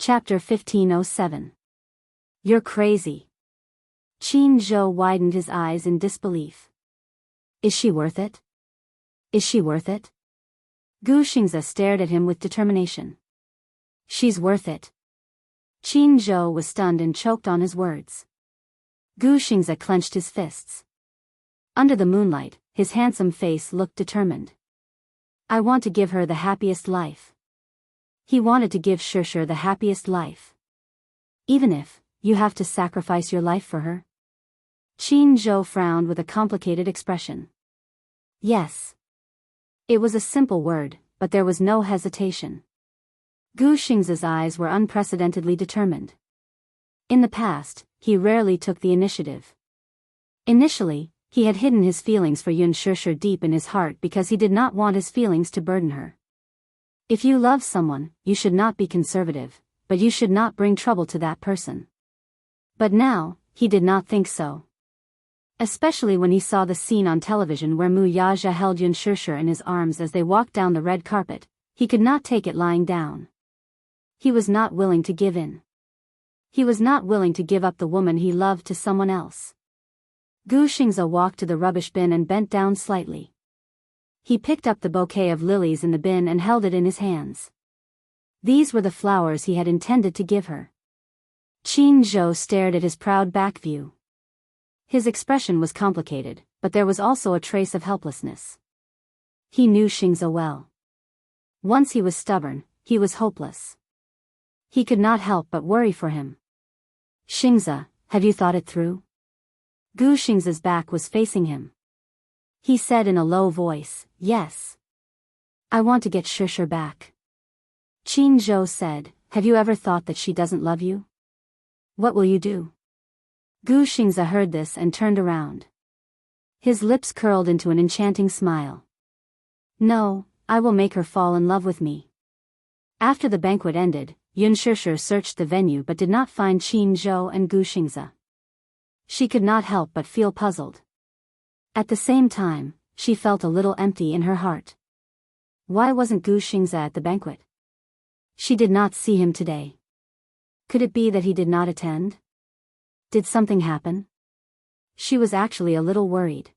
Chapter 1507. You're crazy. Qin Zhou widened his eyes in disbelief. Is she worth it? Is she worth it? Gu Xingzi stared at him with determination. She's worth it. Qin Zhou was stunned and choked on his words. Gu Xingzi clenched his fists. Under the moonlight, his handsome face looked determined. I want to give her the happiest life. He wanted to give Xianxia the happiest life. Even if you have to sacrifice your life for her? Qin Zhou frowned with a complicated expression. Yes. It was a simple word, but there was no hesitation. Gu Xingzi's eyes were unprecedentedly determined. In the past, he rarely took the initiative. Initially, he had hidden his feelings for Xianxia deep in his heart because he did not want his feelings to burden her. If you love someone, you should not be conservative, but you should not bring trouble to that person. But now, he did not think so. Especially when he saw the scene on television where Wuxia held Xianxia in his arms as they walked down the red carpet, he could not take it lying down. He was not willing to give in. He was not willing to give up the woman he loved to someone else. Gu Xingzi walked to the rubbish bin and bent down slightly. He picked up the bouquet of lilies in the bin and held it in his hands. These were the flowers he had intended to give her. Qin Zhou stared at his proud back view. His expression was complicated, but there was also a trace of helplessness. He knew Xingzi well. Once he was stubborn, he was hopeless. He could not help but worry for him. Xingzi, have you thought it through? Gu Xingzi's back was facing him. He said in a low voice, yes. I want to get Xianxia back. Qin Zhou said, have you ever thought that she doesn't love you? What will you do? Gu Xingzi heard this and turned around. His lips curled into an enchanting smile. No, I will make her fall in love with me. After the banquet ended, Xianxia searched the venue but did not find Qin Zhou and Gu Xingzi. She could not help but feel puzzled. At the same time, she felt a little empty in her heart. Why wasn't Gu Xingzi at the banquet? She did not see him today. Could it be that he did not attend? Did something happen? She was actually a little worried.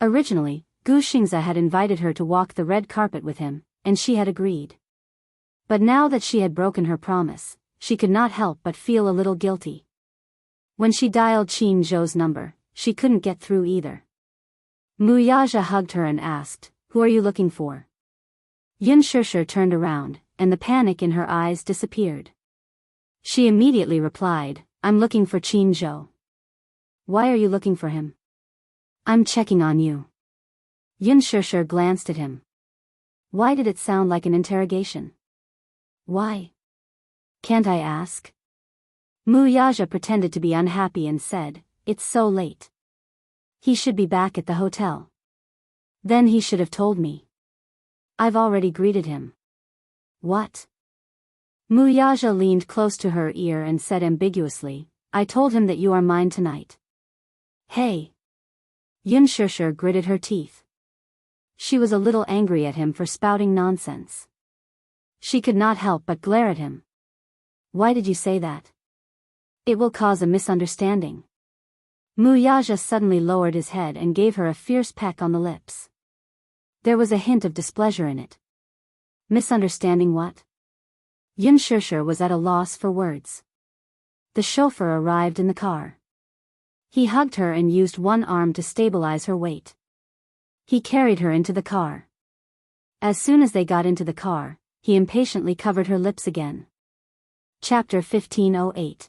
Originally, Gu Xingzi had invited her to walk the red carpet with him, and she had agreed. But now that she had broken her promise, she could not help but feel a little guilty. When she dialed Qin Zhou's number, she couldn't get through either. Wuxia hugged her and asked, who are you looking for? Xianxia turned around, and the panic in her eyes disappeared. She immediately replied, I'm looking for Qin Zhou. Why are you looking for him? I'm checking on you. Xianxia glanced at him. Why did it sound like an interrogation? Why? Can't I ask? Wuxia pretended to be unhappy and said, it's so late. He should be back at the hotel. Then he should have told me. I've already greeted him. What? Wuxia leaned close to her ear and said ambiguously, I told him that you are mine tonight. Hey. Xianxia gritted her teeth. She was a little angry at him for spouting nonsense. She could not help but glare at him. Why did you say that? It will cause a misunderstanding. Wuxia suddenly lowered his head and gave her a fierce peck on the lips. There was a hint of displeasure in it. Misunderstanding what? Xianxia was at a loss for words. The chauffeur arrived in the car. He hugged her and used one arm to stabilize her weight. He carried her into the car. As soon as they got into the car, he impatiently covered her lips again. Chapter 1508.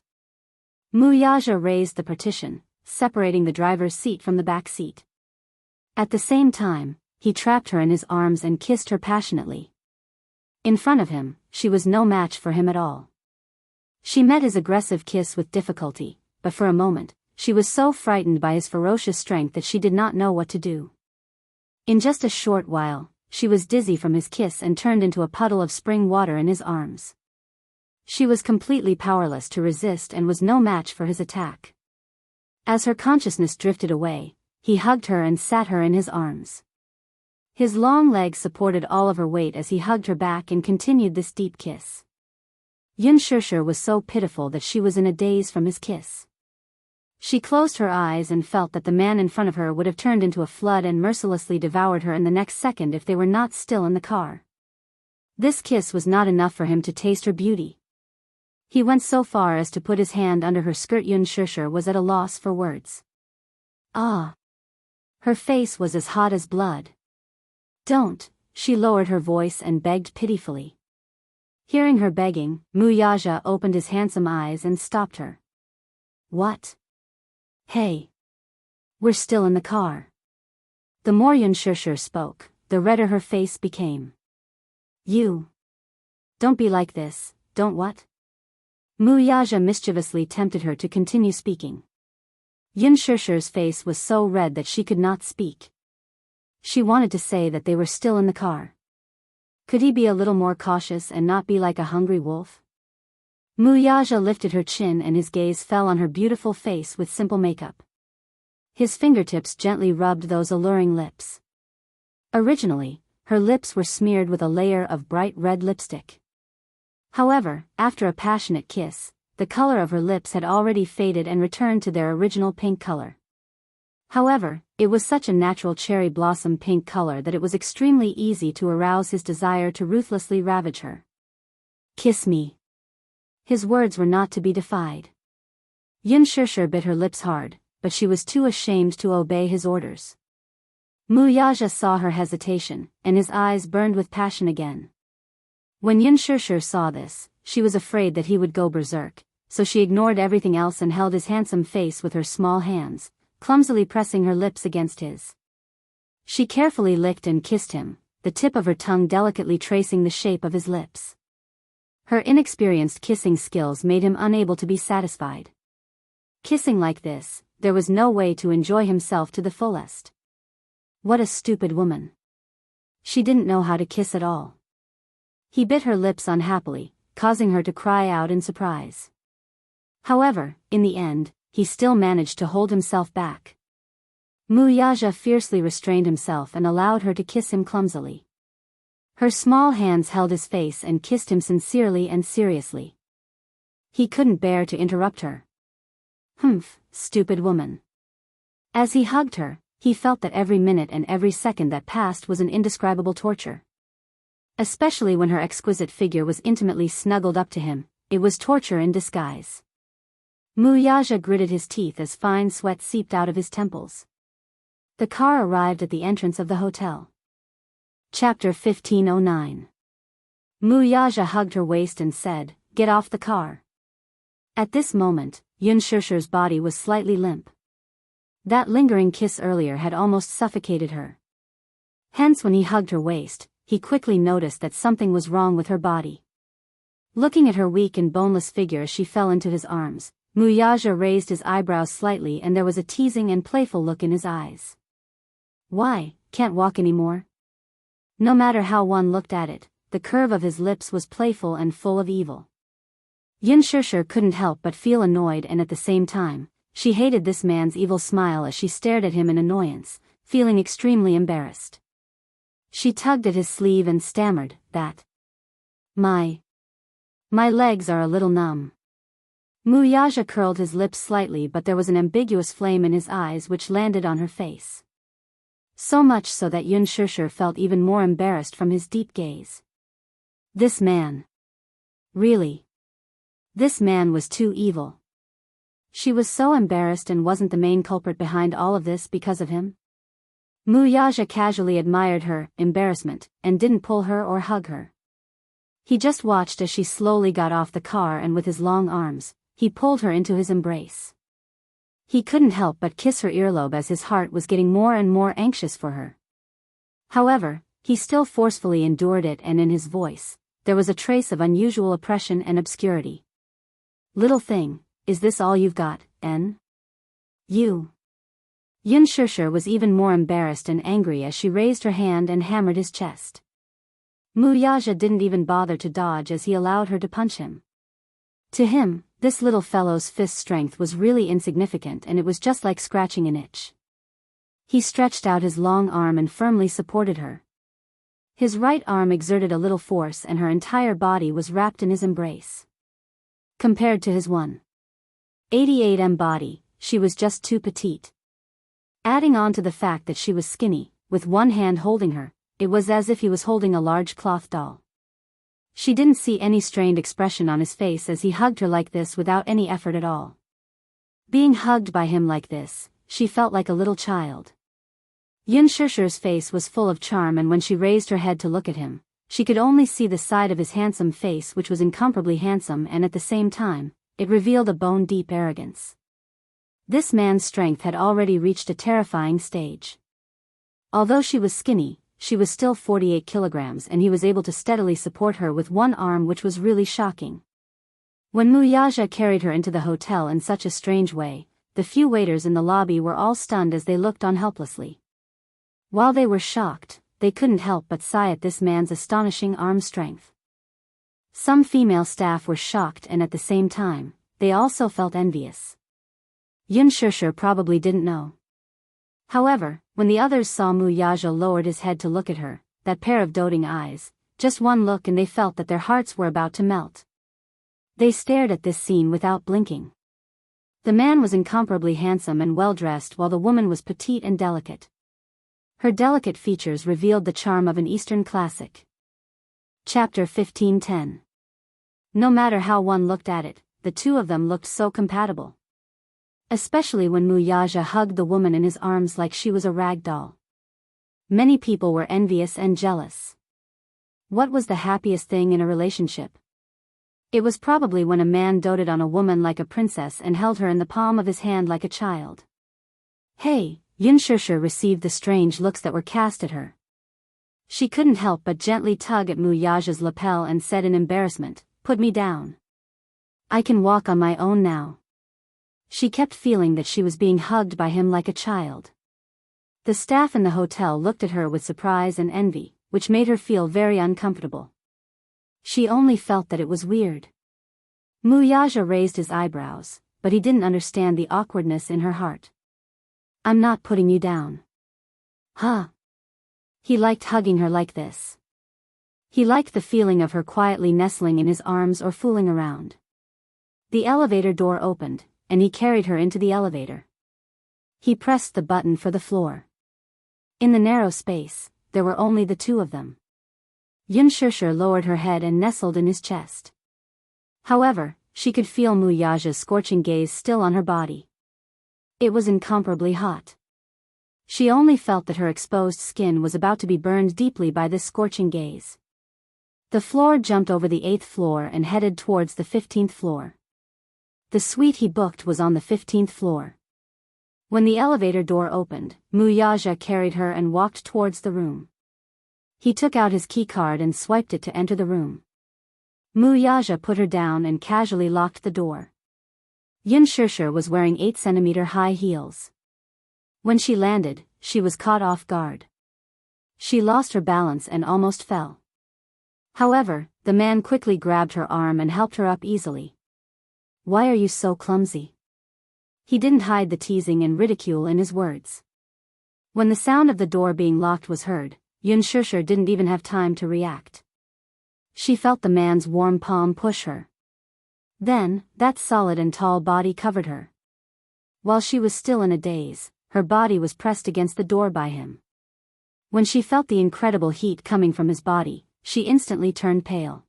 Wuxia raised the partition, separating the driver's seat from the back seat. At the same time, he trapped her in his arms and kissed her passionately. In front of him, she was no match for him at all. She met his aggressive kiss with difficulty, but for a moment, she was so frightened by his ferocious strength that she did not know what to do. In just a short while, she was dizzy from his kiss and turned into a puddle of spring water in his arms. She was completely powerless to resist and was no match for his attack. As her consciousness drifted away, he hugged her and sat her in his arms. His long legs supported all of her weight as he hugged her back and continued this deep kiss. Yun Shishir was so pitiful that she was in a daze from his kiss. She closed her eyes and felt that the man in front of her would have turned into a flood and mercilessly devoured her in the next second if they were not still in the car. This kiss was not enough for him to taste her beauty. He went so far as to put his hand under her skirt. Yun Shishir was at a loss for words. Ah! Her face was as hot as blood. Don't, she lowered her voice and begged pitifully. Hearing her begging, Wuxia opened his handsome eyes and stopped her. What? Hey! We're still in the car. The more Yun Shishir spoke, the redder her face became. You! Don't be like this, don't what? Wuxia mischievously tempted her to continue speaking. Yun Shishir's face was so red that she could not speak. She wanted to say that they were still in the car. Could he be a little more cautious and not be like a hungry wolf? Wuxia lifted her chin and his gaze fell on her beautiful face with simple makeup. His fingertips gently rubbed those alluring lips. Originally, her lips were smeared with a layer of bright red lipstick. However, after a passionate kiss, the color of her lips had already faded and returned to their original pink color. However, it was such a natural cherry blossom pink color that it was extremely easy to arouse his desire to ruthlessly ravage her. Kiss me. His words were not to be defied. Yun Shishir bit her lips hard, but she was too ashamed to obey his orders. Wuxia saw her hesitation, and his eyes burned with passion again. When Yun Shishir saw this, she was afraid that he would go berserk, so she ignored everything else and held his handsome face with her small hands, clumsily pressing her lips against his. She carefully licked and kissed him, the tip of her tongue delicately tracing the shape of his lips. Her inexperienced kissing skills made him unable to be satisfied. Kissing like this, there was no way to enjoy himself to the fullest. What a stupid woman. She didn't know how to kiss at all. He bit her lips unhappily, causing her to cry out in surprise. However, in the end, he still managed to hold himself back. Wuxia fiercely restrained himself and allowed her to kiss him clumsily. Her small hands held his face and kissed him sincerely and seriously. He couldn't bear to interrupt her. Humph, stupid woman. As he hugged her, he felt that every minute and every second that passed was an indescribable torture. Especially when her exquisite figure was intimately snuggled up to him, it was torture in disguise. Wuxia gritted his teeth as fine sweat seeped out of his temples. The car arrived at the entrance of the hotel. Chapter 1509. Wuxia hugged her waist and said, "Get off the car." At this moment, Yun Shishir's body was slightly limp. That lingering kiss earlier had almost suffocated her. Hence when he hugged her waist, he quickly noticed that something was wrong with her body. Looking at her weak and boneless figure as she fell into his arms, Wuxia raised his eyebrows slightly and there was a teasing and playful look in his eyes. Why, can't walk anymore? No matter how one looked at it, the curve of his lips was playful and full of evil. Yun Shishir couldn't help but feel annoyed and at the same time, she hated this man's evil smile as she stared at him in annoyance, feeling extremely embarrassed. She tugged at his sleeve and stammered, "That. My legs are a little numb." Wuxia curled his lips slightly but there was an ambiguous flame in his eyes which landed on her face. So much so that Yun Shishir felt even more embarrassed from his deep gaze. This man. Really. This man was too evil. She was so embarrassed and wasn't the main culprit behind all of this because of him. Wuxia casually admired her embarrassment and didn't pull her or hug her. He just watched as she slowly got off the car and with his long arms, he pulled her into his embrace. He couldn't help but kiss her earlobe as his heart was getting more and more anxious for her. However, he still forcefully endured it and in his voice, there was a trace of unusual oppression and obscurity. "Little thing, is this all you've got, N? You?" Yun Shishir was even more embarrassed and angry as she raised her hand and hammered his chest. Wuxia didn't even bother to dodge as he allowed her to punch him. To him, this little fellow's fist strength was really insignificant and it was just like scratching an itch. He stretched out his long arm and firmly supported her. His right arm exerted a little force and her entire body was wrapped in his embrace. Compared to his 188 body, she was just too petite. Adding on to the fact that she was skinny, with one hand holding her, it was as if he was holding a large cloth doll. She didn't see any strained expression on his face as he hugged her like this without any effort at all. Being hugged by him like this, she felt like a little child. Xianxia's face was full of charm, and when she raised her head to look at him, she could only see the side of his handsome face, which was incomparably handsome, and at the same time, it revealed a bone-deep arrogance. This man's strength had already reached a terrifying stage. Although she was skinny, she was still 48 kilograms, and he was able to steadily support her with one arm, which was really shocking. When Wuxia carried her into the hotel in such a strange way, the few waiters in the lobby were all stunned as they looked on helplessly. While they were shocked, they couldn't help but sigh at this man's astonishing arm strength. Some female staff were shocked, and at the same time, they also felt envious. Xianxia probably didn't know. However, when the others saw Wuxia lowered his head to look at her, that pair of doting eyes, just one look and they felt that their hearts were about to melt. They stared at this scene without blinking. The man was incomparably handsome and well-dressed, while the woman was petite and delicate. Her delicate features revealed the charm of an Eastern classic. Chapter 15:10. No matter how one looked at it, the two of them looked so compatible. Especially when Wuxia hugged the woman in his arms like she was a rag doll. Many people were envious and jealous. What was the happiest thing in a relationship? It was probably when a man doted on a woman like a princess and held her in the palm of his hand like a child. Hey, Xianxia received the strange looks that were cast at her. She couldn't help but gently tug at Wuxia's lapel and said in embarrassment, "Put me down. I can walk on my own now." She kept feeling that she was being hugged by him like a child. The staff in the hotel looked at her with surprise and envy, which made her feel very uncomfortable. She only felt that it was weird. Wuxia raised his eyebrows, but he didn't understand the awkwardness in her heart. "I'm not putting you down." Huh? He liked hugging her like this. He liked the feeling of her quietly nestling in his arms or fooling around. The elevator door opened, and he carried her into the elevator. He pressed the button for the floor. In the narrow space, there were only the two of them. Xianxia lowered her head and nestled in his chest. However, she could feel Wuxia's scorching gaze still on her body. It was incomparably hot. She only felt that her exposed skin was about to be burned deeply by this scorching gaze. The floor jumped over the 8th floor and headed towards the 15th floor. The suite he booked was on the 15th floor. When the elevator door opened, Wuxia carried her and walked towards the room. He took out his key card and swiped it to enter the room. Wuxia put her down and casually locked the door. Xianxia was wearing 8-centimeter high heels. When she landed, she was caught off guard. She lost her balance and almost fell. However, the man quickly grabbed her arm and helped her up easily. "Why are you so clumsy?" He didn't hide the teasing and ridicule in his words. When the sound of the door being locked was heard, Xianxia didn't even have time to react. She felt the man's warm palm push her. Then, that solid and tall body covered her. While she was still in a daze, her body was pressed against the door by him. When she felt the incredible heat coming from his body, she instantly turned pale.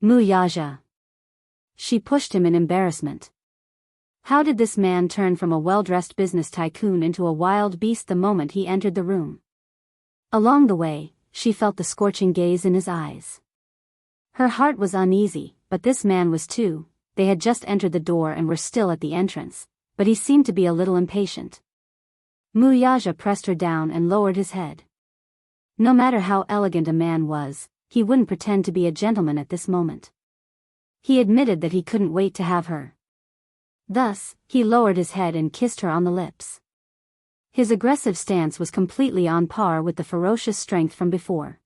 "Wuxia." She pushed him in embarrassment. How did this man turn from a well-dressed business tycoon into a wild beast the moment he entered the room? Along the way, she felt the scorching gaze in his eyes. Her heart was uneasy, but this man was too. They had just entered the door and were still at the entrance, but he seemed to be a little impatient. Wuxia pressed her down and lowered his head. No matter how elegant a man was, he wouldn't pretend to be a gentleman at this moment. He admitted that he couldn't wait to have her. Thus, he lowered his head and kissed her on the lips. His aggressive stance was completely on par with the ferocious strength from before.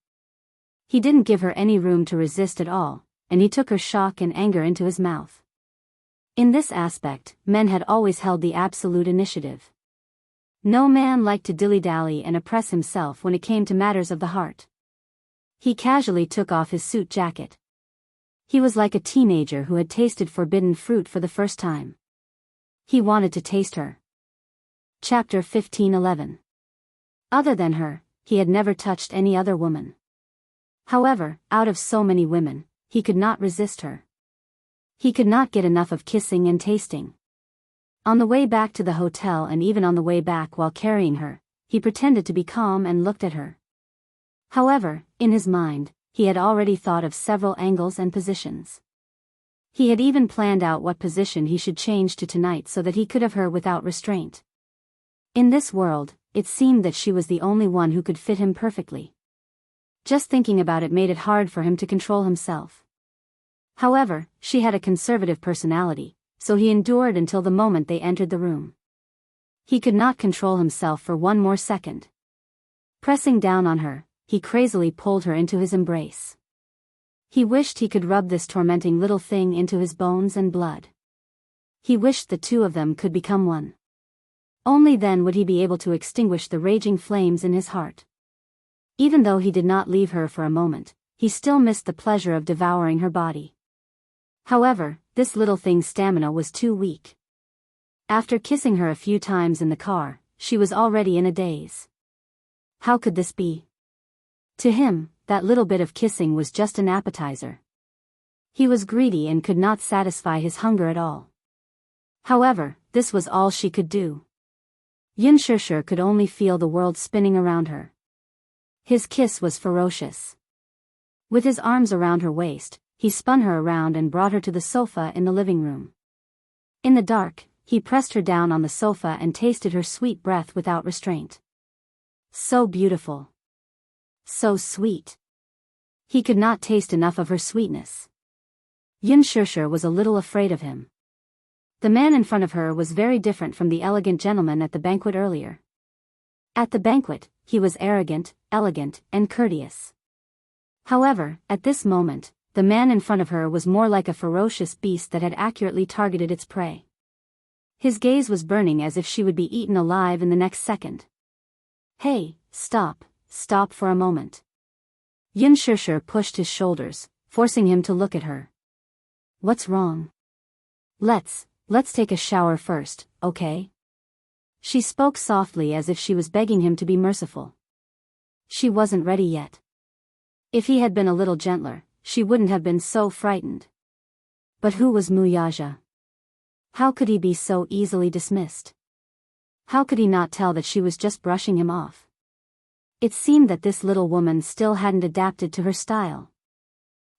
He didn't give her any room to resist at all, and he took her shock and anger into his mouth. In this aspect, men had always held the absolute initiative. No man liked to dilly-dally and oppress himself when it came to matters of the heart. He casually took off his suit jacket. He was like a teenager who had tasted forbidden fruit for the first time. He wanted to taste her. Chapter 15:11. Other than her, he had never touched any other woman. However, out of so many women, he could not resist her. He could not get enough of kissing and tasting. On the way back to the hotel and even on the way back while carrying her, he pretended to be calm and looked at her. However, in his mind, he had already thought of several angles and positions. He had even planned out what position he should change to tonight so that he could have her without restraint. In this world, it seemed that she was the only one who could fit him perfectly. Just thinking about it made it hard for him to control himself. However, she had a conservative personality, so he endured until the moment they entered the room. He could not control himself for one more second. Pressing down on her, he crazily pulled her into his embrace. He wished he could rub this tormenting little thing into his bones and blood. He wished the two of them could become one. Only then would he be able to extinguish the raging flames in his heart. Even though he did not leave her for a moment, he still missed the pleasure of devouring her body. However, this little thing's stamina was too weak. After kissing her a few times in the car, she was already in a daze. How could this be? To him, that little bit of kissing was just an appetizer. He was greedy and could not satisfy his hunger at all. However, this was all she could do. Xianxia could only feel the world spinning around her. His kiss was ferocious. With his arms around her waist, he spun her around and brought her to the sofa in the living room. In the dark, he pressed her down on the sofa and tasted her sweet breath without restraint. So beautiful. So sweet. He could not taste enough of her sweetness. Xianxia was a little afraid of him. The man in front of her was very different from the elegant gentleman at the banquet earlier. At the banquet, he was arrogant, elegant, and courteous. However, at this moment, the man in front of her was more like a ferocious beast that had accurately targeted its prey. His gaze was burning as if she would be eaten alive in the next second. Hey, stop for a moment. Xianxia pushed his shoulders, forcing him to look at her. What's wrong? Let's take a shower first, okay? She spoke softly as if she was begging him to be merciful. She wasn't ready yet. If he had been a little gentler, she wouldn't have been so frightened. But who was Wuxia? How could he be so easily dismissed? How could he not tell that she was just brushing him off? It seemed that this little woman still hadn't adapted to her style.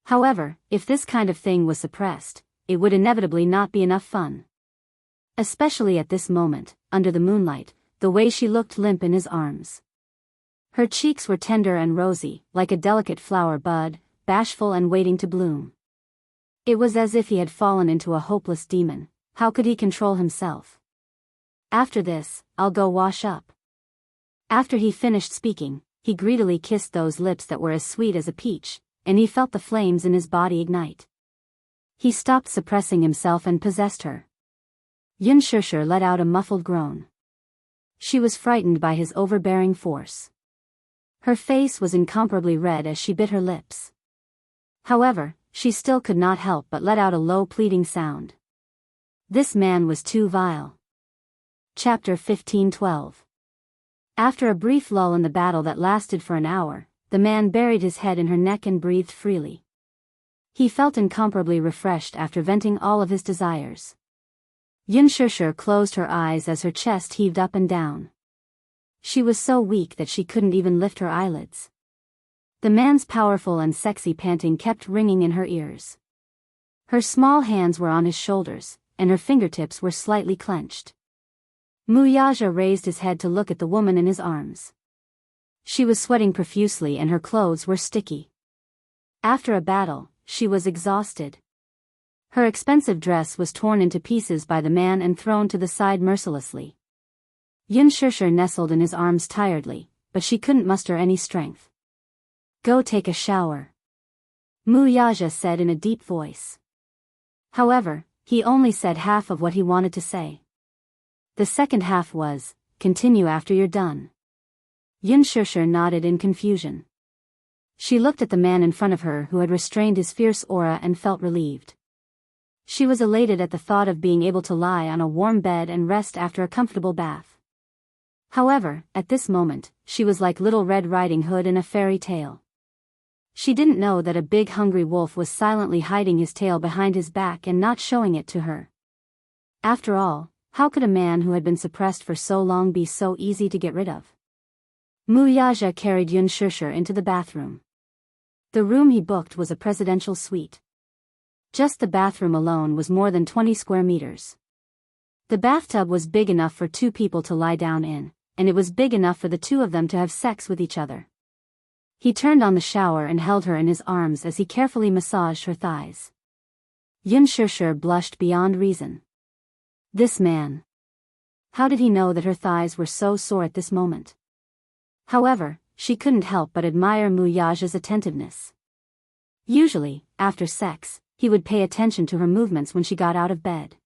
However, if this kind of thing was suppressed, it would inevitably not be enough fun. Especially at this moment, under the moonlight, the way she looked limp in his arms. Her cheeks were tender and rosy, like a delicate flower bud, bashful and waiting to bloom. It was as if he had fallen into a hopeless demon. How could he control himself? After this, I'll go wash up. After he finished speaking, he greedily kissed those lips that were as sweet as a peach, and he felt the flames in his body ignite. He stopped suppressing himself and possessed her. Xianxia let out a muffled groan. She was frightened by his overbearing force. Her face was incomparably red as she bit her lips. However, she still could not help but let out a low pleading sound. This man was too vile. Chapter 15:12. After a brief lull in the battle that lasted for an hour, the man buried his head in her neck and breathed freely. He felt incomparably refreshed after venting all of his desires. Xianxia closed her eyes as her chest heaved up and down. She was so weak that she couldn't even lift her eyelids. The man's powerful and sexy panting kept ringing in her ears. Her small hands were on his shoulders, and her fingertips were slightly clenched. Wuxia raised his head to look at the woman in his arms. She was sweating profusely and her clothes were sticky. After a battle, she was exhausted. Her expensive dress was torn into pieces by the man and thrown to the side mercilessly. Xianxia nestled in his arms tiredly, but she couldn't muster any strength. Go take a shower, Wuxia said in a deep voice. However, he only said half of what he wanted to say. The second half was, continue after you're done. Xianxia nodded in confusion. She looked at the man in front of her who had restrained his fierce aura and felt relieved. She was elated at the thought of being able to lie on a warm bed and rest after a comfortable bath. However, at this moment, she was like Little Red Riding Hood in a fairy tale. She didn't know that a big hungry wolf was silently hiding his tail behind his back and not showing it to her. After all, how could a man who had been suppressed for so long be so easy to get rid of? Wuxia carried Yun Shishir into the bathroom. The room he booked was a presidential suite. Just the bathroom alone was more than 20 square meters. The bathtub was big enough for 2 people to lie down in, and it was big enough for the 2 of them to have sex with each other. He turned on the shower and held her in his arms as he carefully massaged her thighs. Yun Shishir blushed beyond reason. This man. How did he know that her thighs were so sore at this moment? However, she couldn't help but admire Wuxia's attentiveness. Usually, after sex, he would pay attention to her movements when she got out of bed.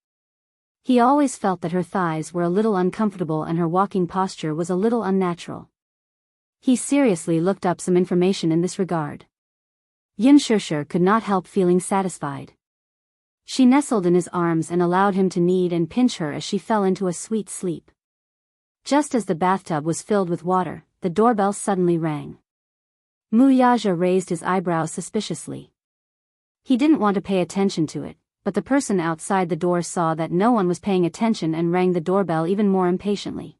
He always felt that her thighs were a little uncomfortable and her walking posture was a little unnatural. He seriously looked up some information in this regard. Yun Shishir could not help feeling satisfied. She nestled in his arms and allowed him to knead and pinch her as she fell into a sweet sleep. Just as the bathtub was filled with water, the doorbell suddenly rang. Wuxia raised his eyebrows suspiciously. He didn't want to pay attention to it, but the person outside the door saw that no one was paying attention and rang the doorbell even more impatiently.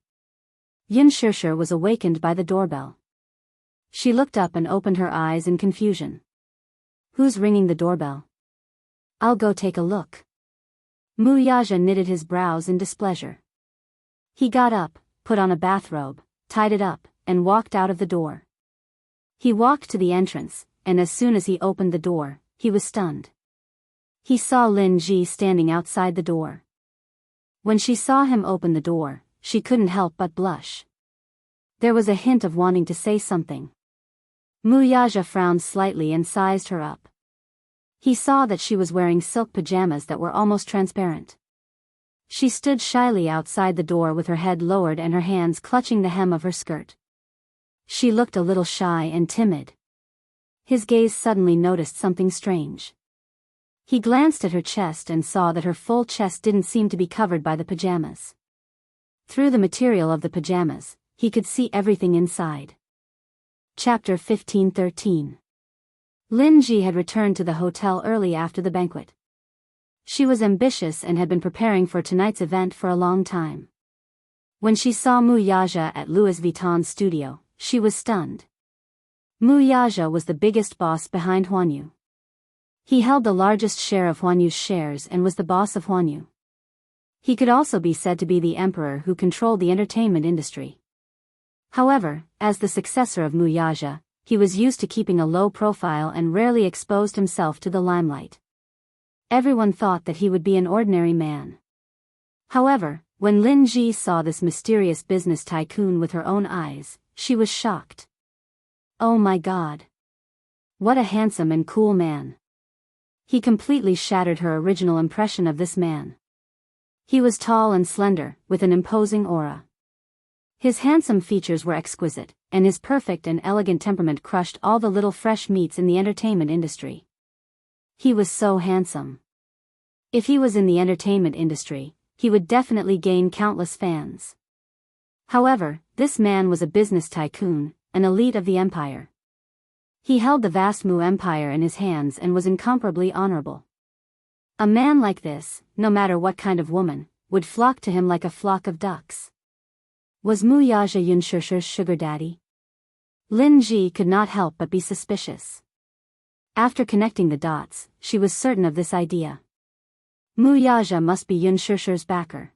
Yun Shishir was awakened by the doorbell. She looked up and opened her eyes in confusion. Who's ringing the doorbell? I'll go take a look. Wuxia knitted his brows in displeasure. He got up, put on a bathrobe, tied it up, and walked out of the door. He walked to the entrance, and as soon as he opened the door, he was stunned. He saw Lin Ji standing outside the door. When she saw him open the door, she couldn't help but blush. There was a hint of wanting to say something. Wuxia frowned slightly and sized her up. He saw that she was wearing silk pajamas that were almost transparent. She stood shyly outside the door with her head lowered and her hands clutching the hem of her skirt. She looked a little shy and timid. His gaze suddenly noticed something strange. He glanced at her chest and saw that her full chest didn't seem to be covered by the pajamas. Through the material of the pajamas, he could see everything inside. Chapter 15:13. Lin Ji had returned to the hotel early after the banquet. She was ambitious and had been preparing for tonight's event for a long time. When she saw Wuxia at Louis Vuitton's studio, she was stunned. Wuxia was the biggest boss behind Huanyu. He held the largest share of Huanyu's shares and was the boss of Huanyu. He could also be said to be the emperor who controlled the entertainment industry. However, as the successor of Wuxia, he was used to keeping a low profile and rarely exposed himself to the limelight. Everyone thought that he would be an ordinary man. However, when Lin Ji saw this mysterious business tycoon with her own eyes, she was shocked. Oh my God! What a handsome and cool man! He completely shattered her original impression of this man. He was tall and slender, with an imposing aura. His handsome features were exquisite, and his perfect and elegant temperament crushed all the little fresh meats in the entertainment industry. He was so handsome. If he was in the entertainment industry, he would definitely gain countless fans. However, this man was a business tycoon, an elite of the empire. He held the vast Mu Empire in his hands and was incomparably honorable. A man like this, no matter what kind of woman, would flock to him like a flock of ducks. Was Wuxia Yun Shishir's sugar daddy? Lin Ji could not help but be suspicious. After connecting the dots, she was certain of this idea. Wuxia must be Yun Shishir's backer.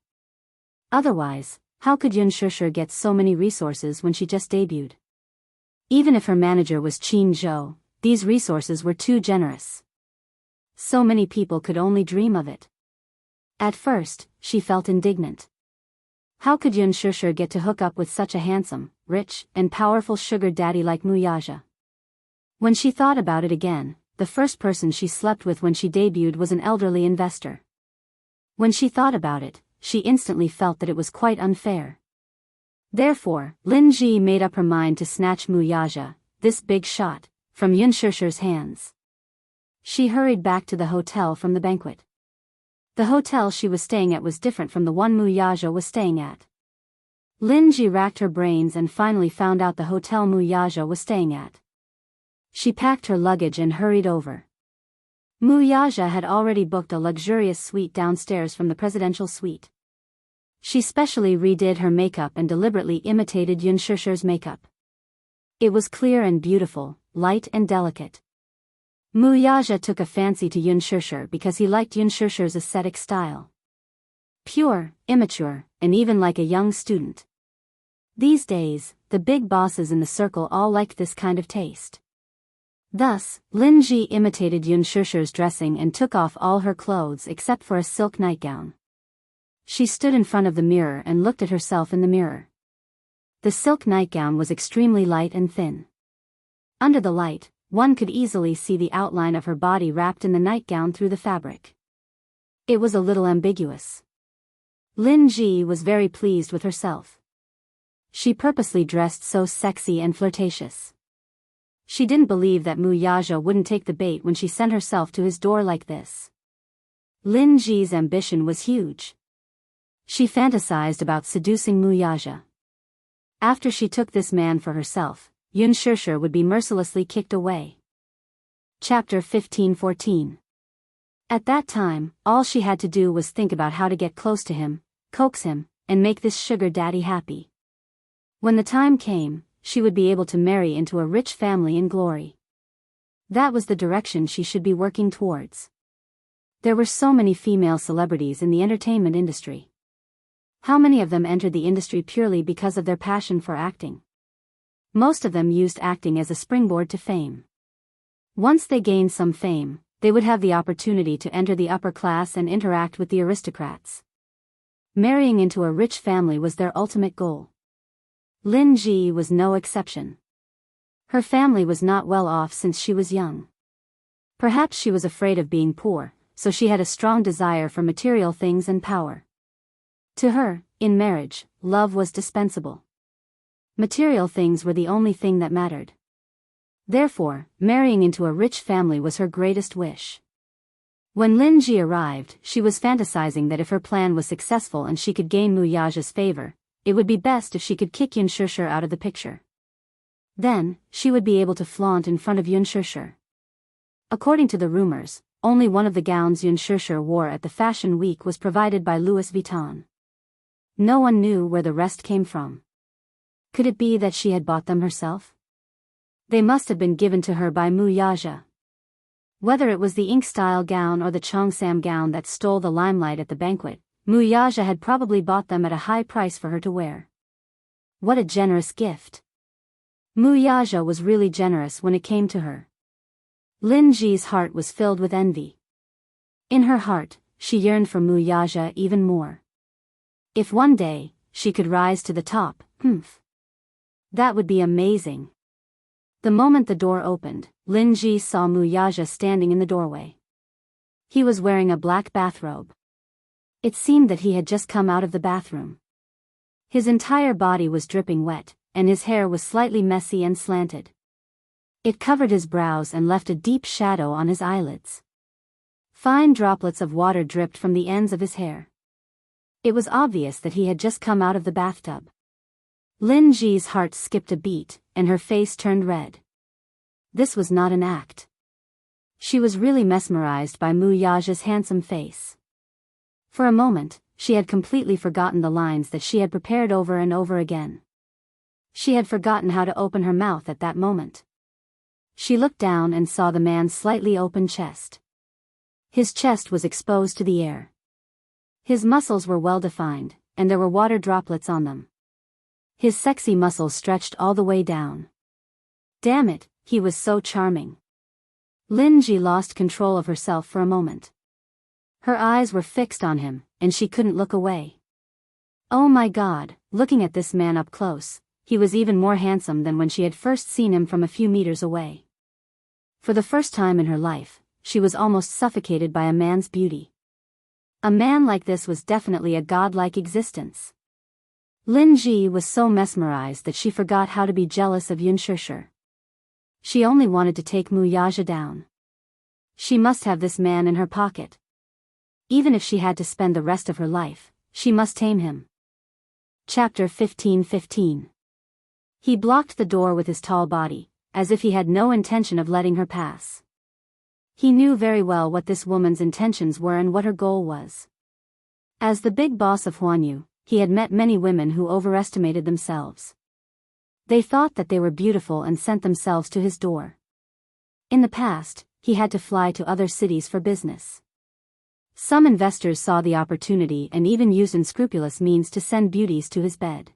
Otherwise, how could Yun Shishir get so many resources when she just debuted? Even if her manager was Qin Zhou, these resources were too generous. So many people could only dream of it. At first, she felt indignant. How could Yun Shishir get to hook up with such a handsome, rich, and powerful sugar daddy like Wuxia? When she thought about it again, the first person she slept with when she debuted was an elderly investor. When she thought about it, she instantly felt that it was quite unfair. Therefore, Lin Ji made up her mind to snatch Wuxia, this big shot, from Yun Shishir's hands. She hurried back to the hotel from the banquet. The hotel she was staying at was different from the one Mu Yaja was staying at. Lin Ji racked her brains and finally found out the hotel Mu Yaja was staying at. She packed her luggage and hurried over. Mu Yaja had already booked a luxurious suite downstairs from the presidential suite. She specially redid her makeup and deliberately imitated Yun Shishir's makeup. It was clear and beautiful, light and delicate. Mu Yaja took a fancy to Yun Shishir because he liked Yun Shishir's aesthetic style. Pure, immature, and even like a young student. These days, the big bosses in the circle all liked this kind of taste. Thus, Lin Ji imitated Yun Shishir's dressing and took off all her clothes except for a silk nightgown. She stood in front of the mirror and looked at herself in the mirror. The silk nightgown was extremely light and thin. Under the light, one could easily see the outline of her body wrapped in the nightgown through the fabric. It was a little ambiguous. Lin Ji was very pleased with herself. She purposely dressed so sexy and flirtatious. She didn't believe that Mu Yaja wouldn't take the bait when she sent herself to his door like this. Lin Ji's ambition was huge. She fantasized about seducing Mu Yaja. After she took this man for herself, Yun Shishir would be mercilessly kicked away. Chapter 15-14. At that time, all she had to do was think about how to get close to him, coax him, and make this sugar daddy happy. When the time came, she would be able to marry into a rich family in glory. That was the direction she should be working towards. There were so many female celebrities in the entertainment industry. How many of them entered the industry purely because of their passion for acting? Most of them used acting as a springboard to fame. Once they gained some fame, they would have the opportunity to enter the upper class and interact with the aristocrats. Marrying into a rich family was their ultimate goal. Lin Ji was no exception. Her family was not well off since she was young. Perhaps she was afraid of being poor, so she had a strong desire for material things and power. To her, in marriage, love was dispensable. Material things were the only thing that mattered. Therefore, marrying into a rich family was her greatest wish. When Lin Ji arrived, she was fantasizing that if her plan was successful and she could gain Mu Yaja's favor, it would be best if she could kick Yun Shishir out of the picture. Then, she would be able to flaunt in front of Yun Shishir. According to the rumors, only one of the gowns Yun Shishir wore at the Fashion Week was provided by Louis Vuitton. No one knew where the rest came from. Could it be that she had bought them herself? They must have been given to her by Mu Yaja. Whether it was the ink-style gown or the Cheongsam gown that stole the limelight at the banquet, Mu Yaja had probably bought them at a high price for her to wear. What a generous gift. Mu Yaja was really generous when it came to her. Lin Ji's heart was filled with envy. In her heart, she yearned for Mu Yaja even more. If one day, she could rise to the top, that would be amazing. The moment the door opened, Lin Ji saw Mu Yaja standing in the doorway. He was wearing a black bathrobe. It seemed that he had just come out of the bathroom. His entire body was dripping wet, and his hair was slightly messy and slanted. It covered his brows and left a deep shadow on his eyelids. Fine droplets of water dripped from the ends of his hair. It was obvious that he had just come out of the bathtub. Lin Ji's heart skipped a beat, and her face turned red. This was not an act. She was really mesmerized by Mu Yaja's handsome face. For a moment, she had completely forgotten the lines that she had prepared over and over again. She had forgotten how to open her mouth at that moment. She looked down and saw the man's slightly open chest. His chest was exposed to the air. His muscles were well defined, and there were water droplets on them. His sexy muscles stretched all the way down. Damn it, he was so charming. Lin Ji lost control of herself for a moment. Her eyes were fixed on him, and she couldn't look away. Oh my God, looking at this man up close, he was even more handsome than when she had first seen him from a few meters away. For the first time in her life, she was almost suffocated by a man's beauty. A man like this was definitely a godlike existence. Lin Ji was so mesmerized that she forgot how to be jealous of Yun Shishir. She only wanted to take Wuxia down. She must have this man in her pocket. Even if she had to spend the rest of her life, she must tame him. Chapter 15:15. He blocked the door with his tall body, as if he had no intention of letting her pass. He knew very well what this woman's intentions were and what her goal was. As the big boss of Huanyu, he had met many women who overestimated themselves. They thought that they were beautiful and sent themselves to his door. In the past, he had to fly to other cities for business. Some investors saw the opportunity and even used unscrupulous means to send beauties to his bed.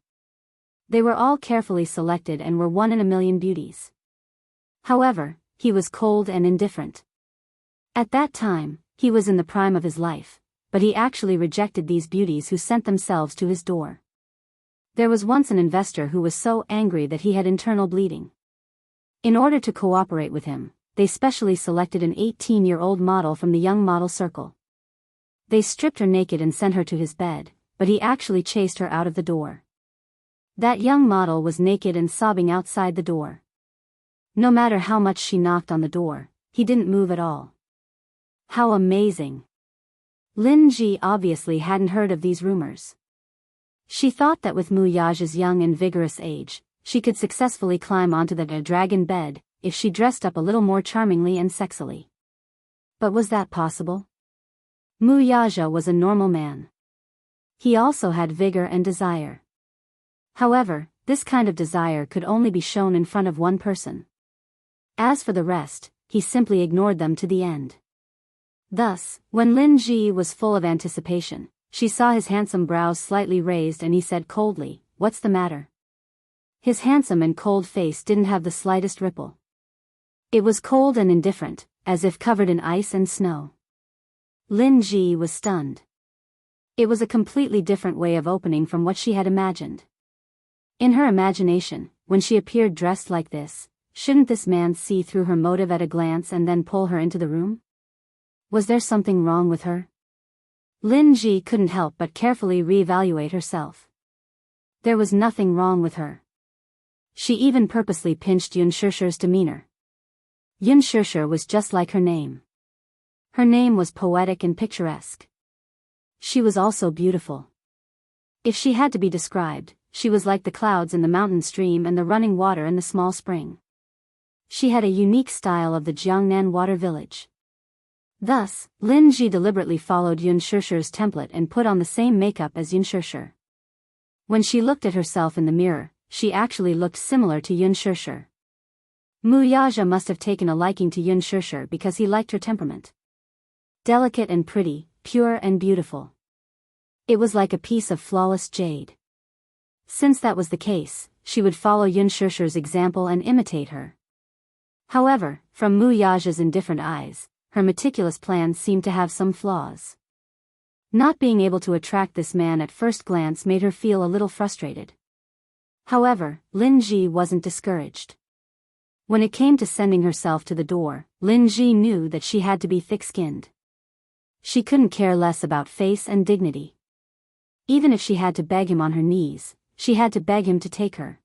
They were all carefully selected and were 1 in a million beauties. However, he was cold and indifferent. At that time, he was in the prime of his life, but he actually rejected these beauties who sent themselves to his door. There was once an investor who was so angry that he had internal bleeding. In order to cooperate with him, they specially selected an 18-year-old model from the young model circle. They stripped her naked and sent her to his bed, but he actually chased her out of the door. That young model was naked and sobbing outside the door. No matter how much she knocked on the door, he didn't move at all. How amazing! Lin Ji obviously hadn't heard of these rumors. She thought that with Wuxia's young and vigorous age, she could successfully climb onto the dragon bed, if she dressed up a little more charmingly and sexily. But was that possible? Wuxia was a normal man. He also had vigor and desire. However, this kind of desire could only be shown in front of one person. As for the rest, he simply ignored them to the end. Thus, when Lin Ji was full of anticipation, she saw his handsome brows slightly raised and he said coldly, "What's the matter?" His handsome and cold face didn't have the slightest ripple. It was cold and indifferent, as if covered in ice and snow. Lin Ji was stunned. It was a completely different way of opening from what she had imagined. In her imagination, when she appeared dressed like this, shouldn't this man see through her motive at a glance and then pull her into the room? Was there something wrong with her? Lin Ji couldn't help but carefully reevaluate herself. There was nothing wrong with her. She even purposely pinched Yun Shishi's demeanor. Yun Shishi was just like her name. Her name was poetic and picturesque. She was also beautiful. If she had to be described, she was like the clouds in the mountain stream and the running water in the small spring. She had a unique style of the Jiangnan water village. Thus, Lin Ji deliberately followed Yun Shishi's template and put on the same makeup as Yun Shishi. When she looked at herself in the mirror, she actually looked similar to Yun Shishi. Wuxia must have taken a liking to Yun Shishi because he liked her temperament. Delicate and pretty, pure and beautiful. It was like a piece of flawless jade. Since that was the case, she would follow Yun Shishi's example and imitate her. However, from Wuxia's indifferent eyes, her meticulous plans seemed to have some flaws. Not being able to attract this man at first glance made her feel a little frustrated. However, Lin Ji wasn't discouraged. When it came to sending herself to the door, Lin Ji knew that she had to be thick-skinned. She couldn't care less about face and dignity. Even if she had to beg him on her knees, she had to beg him to take her.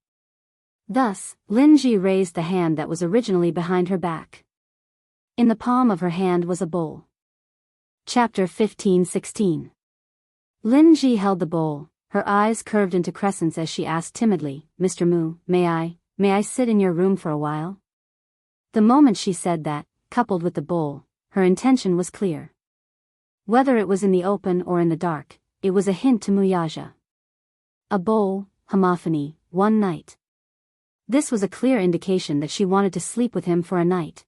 Thus, Lin Ji raised the hand that was originally behind her back. In the palm of her hand was a bowl. Chapter 15:16. Lin Ji held the bowl, her eyes curved into crescents as she asked timidly, "Mr. Mu, may I sit in your room for a while?" The moment she said that, coupled with the bowl, her intention was clear. Whether it was in the open or in the dark, it was a hint to Wuxia. A bowl, homophony, one night. This was a clear indication that she wanted to sleep with him for a night.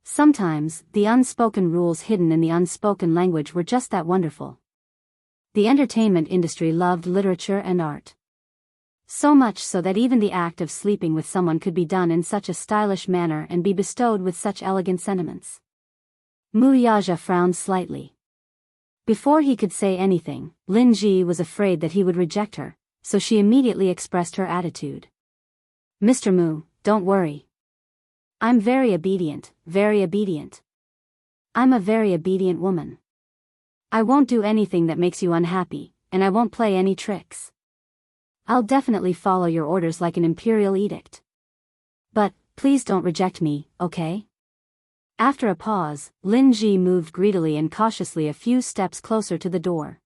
Sometimes, the unspoken rules hidden in the unspoken language were just that wonderful. The entertainment industry loved literature and art. So much so that even the act of sleeping with someone could be done in such a stylish manner and be bestowed with such elegant sentiments. Wuxia frowned slightly. Before he could say anything, Lin Ji was afraid that he would reject her, so she immediately expressed her attitude. "Mr. Mu, don't worry. I'm very obedient, very obedient. I'm a very obedient woman. I won't do anything that makes you unhappy, and I won't play any tricks. I'll definitely follow your orders like an imperial edict. But, Please don't reject me, okay? After a pause, Lin Ji moved greedily and cautiously a few steps closer to the door.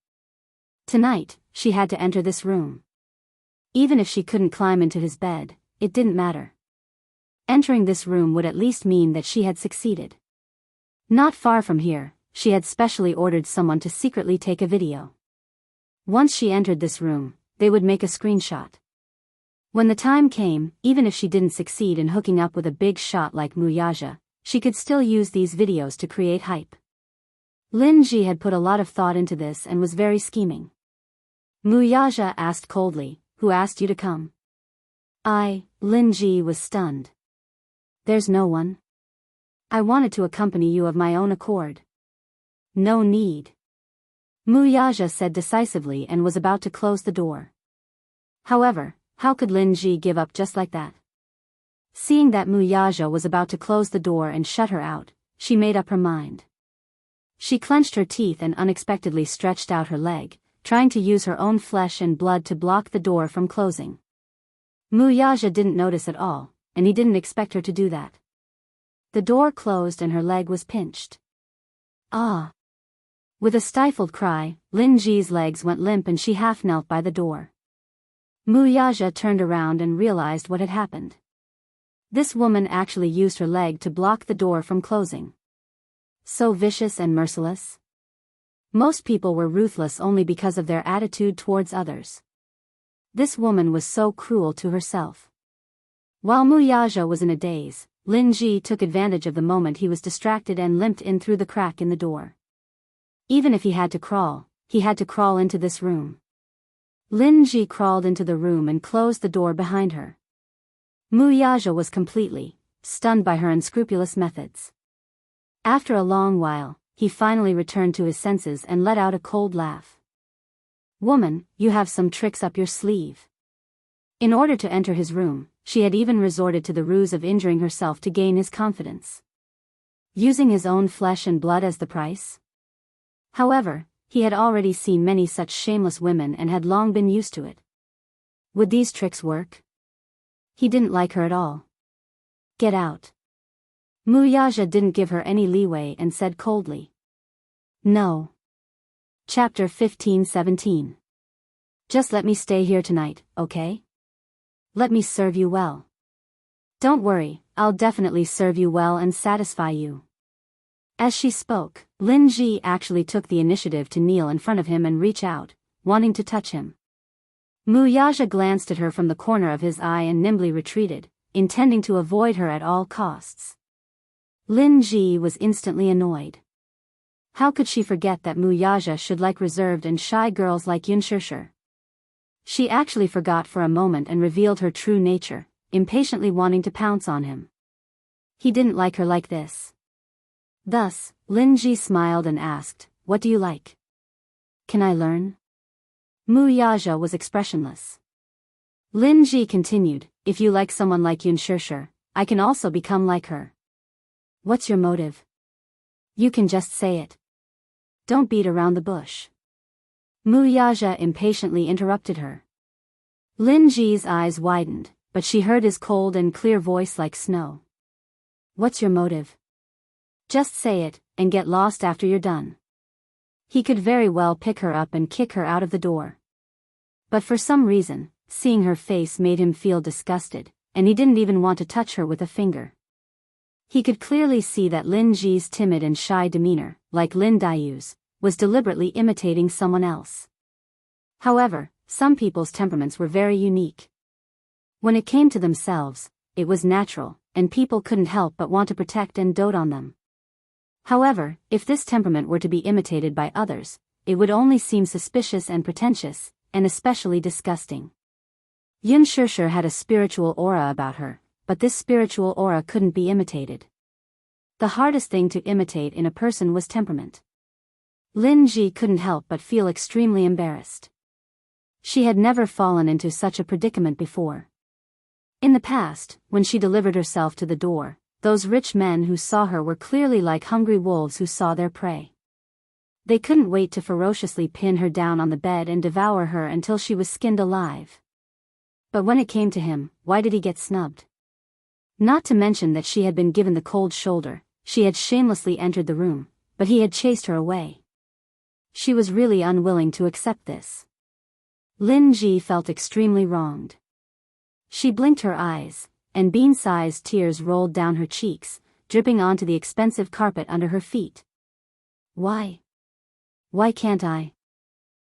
Tonight, she had to enter this room. Even if she couldn't climb into his bed, it didn't matter. Entering this room would at least mean that she had succeeded. Not far from here, she had specially ordered someone to secretly take a video. Once she entered this room, they would make a screenshot. When the time came, even if she didn't succeed in hooking up with a big shot like Wuxia, she could still use these videos to create hype. Lin Ji had put a lot of thought into this and was very scheming. Wuxia asked coldly, "Who asked you to come?" Lin Ji was stunned. "There's no one. I wanted to accompany you of my own accord." "No need," Wuxia said decisively and was about to close the door. However, how could Lin Ji give up just like that? Seeing that Wuxia was about to close the door and shut her out, she made up her mind. She clenched her teeth and unexpectedly stretched out her leg, trying to use her own flesh and blood to block the door from closing. Wuxia didn't notice at all, and he didn't expect her to do that. The door closed and her leg was pinched. Ah! With a stifled cry, Lin Ji's legs went limp and she half knelt by the door. Wuxia turned around and realized what had happened. This woman actually used her leg to block the door from closing. So vicious and merciless. Most people were ruthless only because of their attitude towards others. This woman was so cruel to herself. While Wuxia was in a daze, Lin Ji took advantage of the moment he was distracted and limped in through the crack in the door. Even if he had to crawl into this room. Lin Ji crawled into the room and closed the door behind her. Wuxia was completely stunned by her unscrupulous methods. After a long while, he finally returned to his senses and let out a cold laugh. "Woman, you have some tricks up your sleeve." In order to enter his room, she had even resorted to the ruse of injuring herself to gain his confidence. Using his own flesh and blood as the price? However, he had already seen many such shameless women and had long been used to it. Would these tricks work? He didn't like her at all. "Get out." Wuxia didn't give her any leeway and said coldly. "No." Chapter 15-17. "Just let me stay here tonight, okay? Let me serve you well." "Don't worry, I'll definitely serve you well and satisfy you." As she spoke, Lin Ji actually took the initiative to kneel in front of him and reach out, wanting to touch him. Wuxia glanced at her from the corner of his eye and nimbly retreated, intending to avoid her at all costs. Lin Ji was instantly annoyed. How could she forget that Wuxia should like reserved and shy girls like Xianxia? She actually forgot for a moment and revealed her true nature, impatiently wanting to pounce on him. He didn't like her like this. Thus, Lin Ji smiled and asked, "What do you like? Can I learn?" Wuxia was expressionless. Lin Ji continued, "If you like someone like Xianxia, I can also become like her." "What's your motive? You can just say it. Don't beat around the bush." Wuxia impatiently interrupted her. Lin Ji's eyes widened, but she heard his cold and clear voice like snow. "What's your motive? Just say it, and get lost after you're done." He could very well pick her up and kick her out of the door. But for some reason, seeing her face made him feel disgusted, and he didn't even want to touch her with a finger. He could clearly see that Lin Ji's timid and shy demeanor, like Lin Dayu's, was deliberately imitating someone else. However, some people's temperaments were very unique. When it came to themselves, it was natural, and people couldn't help but want to protect and dote on them. However, if this temperament were to be imitated by others, it would only seem suspicious and pretentious, and especially disgusting. Xianxia had a spiritual aura about her, but this spiritual aura couldn't be imitated. The hardest thing to imitate in a person was temperament. Lin Ji couldn't help but feel extremely embarrassed. She had never fallen into such a predicament before. In the past, when she delivered herself to the door, those rich men who saw her were clearly like hungry wolves who saw their prey. They couldn't wait to ferociously pin her down on the bed and devour her until she was skinned alive. But when it came to him, why did he get snubbed? Not to mention that she had been given the cold shoulder, she had shamelessly entered the room, but he had chased her away. She was really unwilling to accept this. Lin Ji felt extremely wronged. She blinked her eyes, and bean-sized tears rolled down her cheeks, dripping onto the expensive carpet under her feet. Why? Why can't I?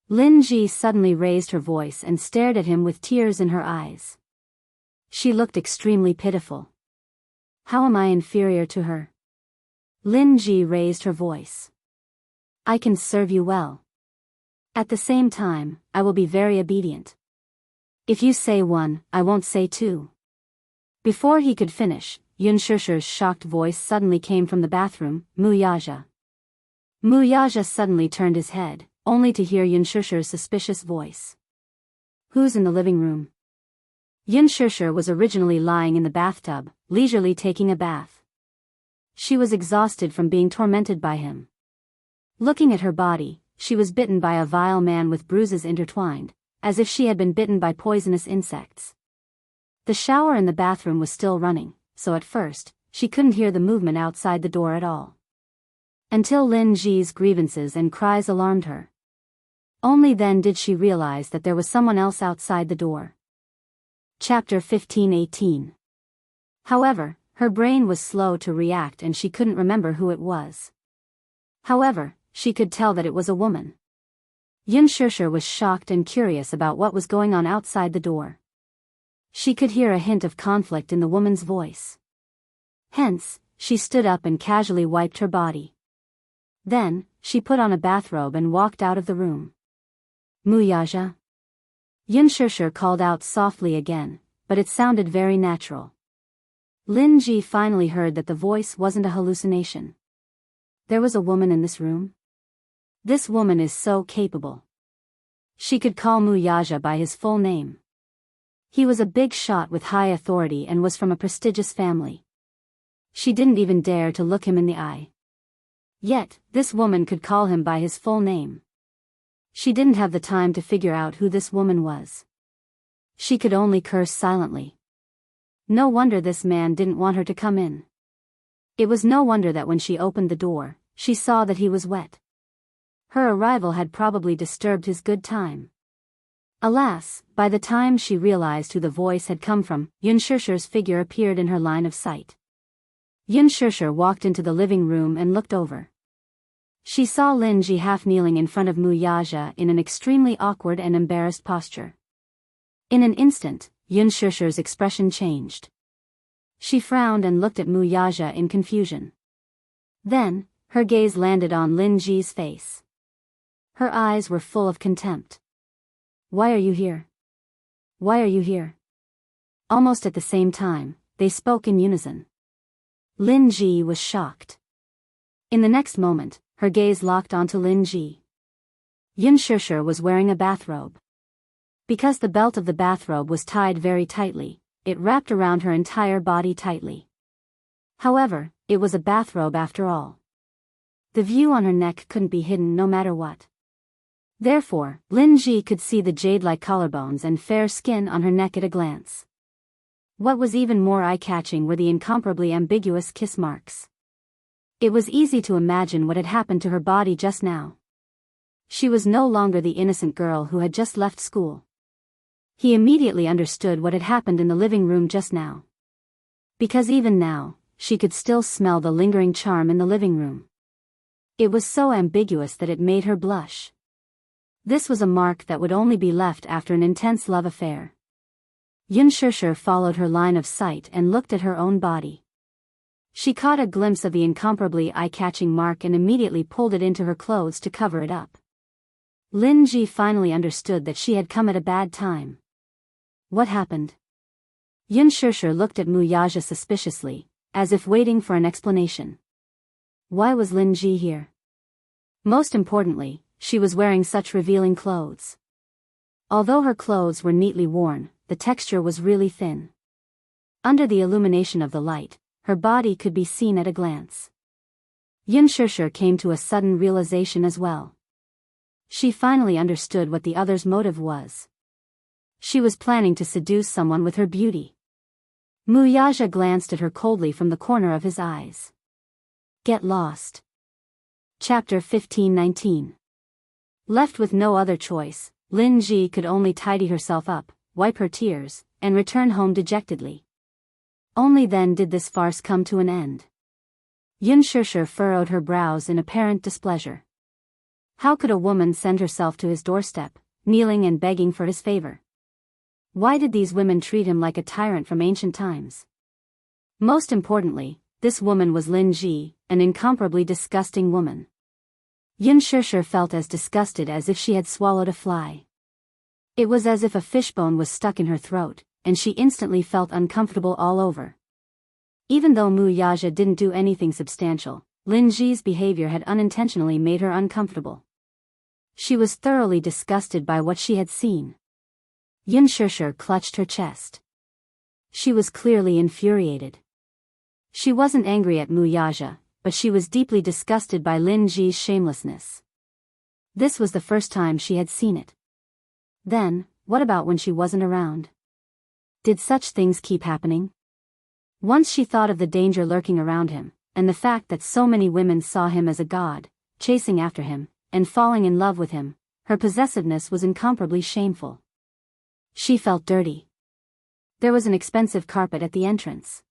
Lin Ji suddenly raised her voice and stared at him with tears in her eyes. She looked extremely pitiful. How am I inferior to her? Lin Ji raised her voice. I can serve you well. At the same time, I will be very obedient. If you say one, I won't say two. Before he could finish, Yun Shusher's shocked voice suddenly came from the bathroom, Wuxia. Wuxia suddenly turned his head, only to hear Yun Shusher's suspicious voice. Who's in the living room? Yun Shusher was originally lying in the bathtub, leisurely taking a bath. She was exhausted from being tormented by him. Looking at her body, she was bitten by a vile man with bruises intertwined, as if she had been bitten by poisonous insects. The shower in the bathroom was still running, so at first, she couldn't hear the movement outside the door at all. Until Lin Ji's grievances and cries alarmed her. Only then did she realize that there was someone else outside the door. Chapter 15:18. However, her brain was slow to react and she couldn't remember who it was. However, she could tell that it was a woman. Yun Shusher was shocked and curious about what was going on outside the door. She could hear a hint of conflict in the woman's voice. Hence, she stood up and casually wiped her body. Then, she put on a bathrobe and walked out of the room. Wuxia? Yun Shusher called out softly again, but it sounded very natural. Lin Ji finally heard that the voice wasn't a hallucination. There was a woman in this room? This woman is so capable. She could call Wuxia by his full name. He was a big shot with high authority and was from a prestigious family. She didn't even dare to look him in the eye. Yet, this woman could call him by his full name. She didn't have the time to figure out who this woman was. She could only curse silently. No wonder this man didn't want her to come in. It was no wonder that when she opened the door, she saw that he was wet. Her arrival had probably disturbed his good time. Alas, by the time she realized who the voice had come from, Yun Shusher's figure appeared in her line of sight. Yun Shusher walked into the living room and looked over. She saw Lin Ji half kneeling in front of Wuxia in an extremely awkward and embarrassed posture. In an instant, Yun Shusher's expression changed. She frowned and looked at Wuxia in confusion. Then, her gaze landed on Lin Ji's face. Her eyes were full of contempt. Why are you here? Why are you here? Almost at the same time, they spoke in unison. Lin Ji was shocked. In the next moment, her gaze locked onto Lin Ji. Yun Shusher was wearing a bathrobe. Because the belt of the bathrobe was tied very tightly, it wrapped around her entire body tightly. However, it was a bathrobe after all. The view on her neck couldn't be hidden no matter what. Therefore, Lin Ji could see the jade-like collarbones and fair skin on her neck at a glance. What was even more eye-catching were the incomparably ambiguous kiss marks. It was easy to imagine what had happened to her body just now. She was no longer the innocent girl who had just left school. He immediately understood what had happened in the living room just now. Because even now, she could still smell the lingering charm in the living room. It was so ambiguous that it made her blush. This was a mark that would only be left after an intense love affair. Yun Shusher followed her line of sight and looked at her own body. She caught a glimpse of the incomparably eye-catching mark and immediately pulled it into her clothes to cover it up. Lin Ji finally understood that she had come at a bad time. What happened? Yun Shusher looked at Wuxia suspiciously, as if waiting for an explanation. Why was Lin Ji here? Most importantly, she was wearing such revealing clothes. Although her clothes were neatly worn, the texture was really thin. Under the illumination of the light, her body could be seen at a glance. Yun Shusher came to a sudden realization as well. She finally understood what the other's motive was. She was planning to seduce someone with her beauty. Wuxia glanced at her coldly from the corner of his eyes. Get lost. Chapter 1519. Left with no other choice, Lin Ji could only tidy herself up, wipe her tears, and return home dejectedly. Only then did this farce come to an end. Yun Shishir furrowed her brows in apparent displeasure. How could a woman send herself to his doorstep, kneeling and begging for his favor? Why did these women treat him like a tyrant from ancient times? Most importantly, this woman was Lin Ji, an incomparably disgusting woman. Yun Shishir felt as disgusted as if she had swallowed a fly. It was as if a fishbone was stuck in her throat, and she instantly felt uncomfortable all over. Even though Wuxia didn't do anything substantial, Lin Ji's behavior had unintentionally made her uncomfortable. She was thoroughly disgusted by what she had seen. Yun Shishir clutched her chest. She was clearly infuriated. She wasn't angry at Wuxia, but she was deeply disgusted by Lin Ji's shamelessness. This was the first time she had seen it. Then, what about when she wasn't around? Did such things keep happening? Once she thought of the danger lurking around him, and the fact that so many women saw him as a god, chasing after him, and falling in love with him, her possessiveness was incomparably shameful. She felt dirty. There was an expensive carpet at the entrance.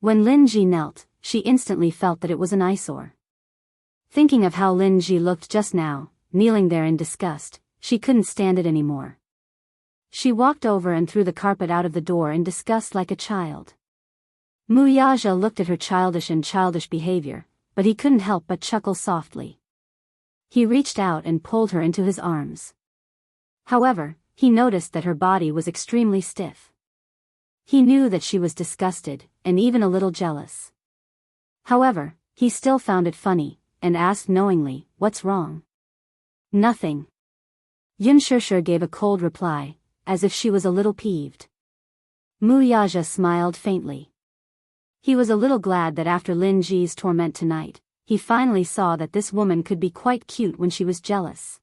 When Lin Ji knelt, she instantly felt that it was an eyesore. Thinking of how Lin Ji looked just now, kneeling there in disgust, she couldn't stand it anymore. She walked over and threw the carpet out of the door in disgust like a child. Wuxia looked at her childish behavior, but he couldn't help but chuckle softly. He reached out and pulled her into his arms. However, he noticed that her body was extremely stiff. He knew that she was disgusted, and even a little jealous. However, he still found it funny, and asked knowingly, "What's wrong?" "Nothing." Yun Shishir gave a cold reply, as if she was a little peeved. Wuxia smiled faintly. He was a little glad that after Lin Ji's torment tonight, he finally saw that this woman could be quite cute when she was jealous.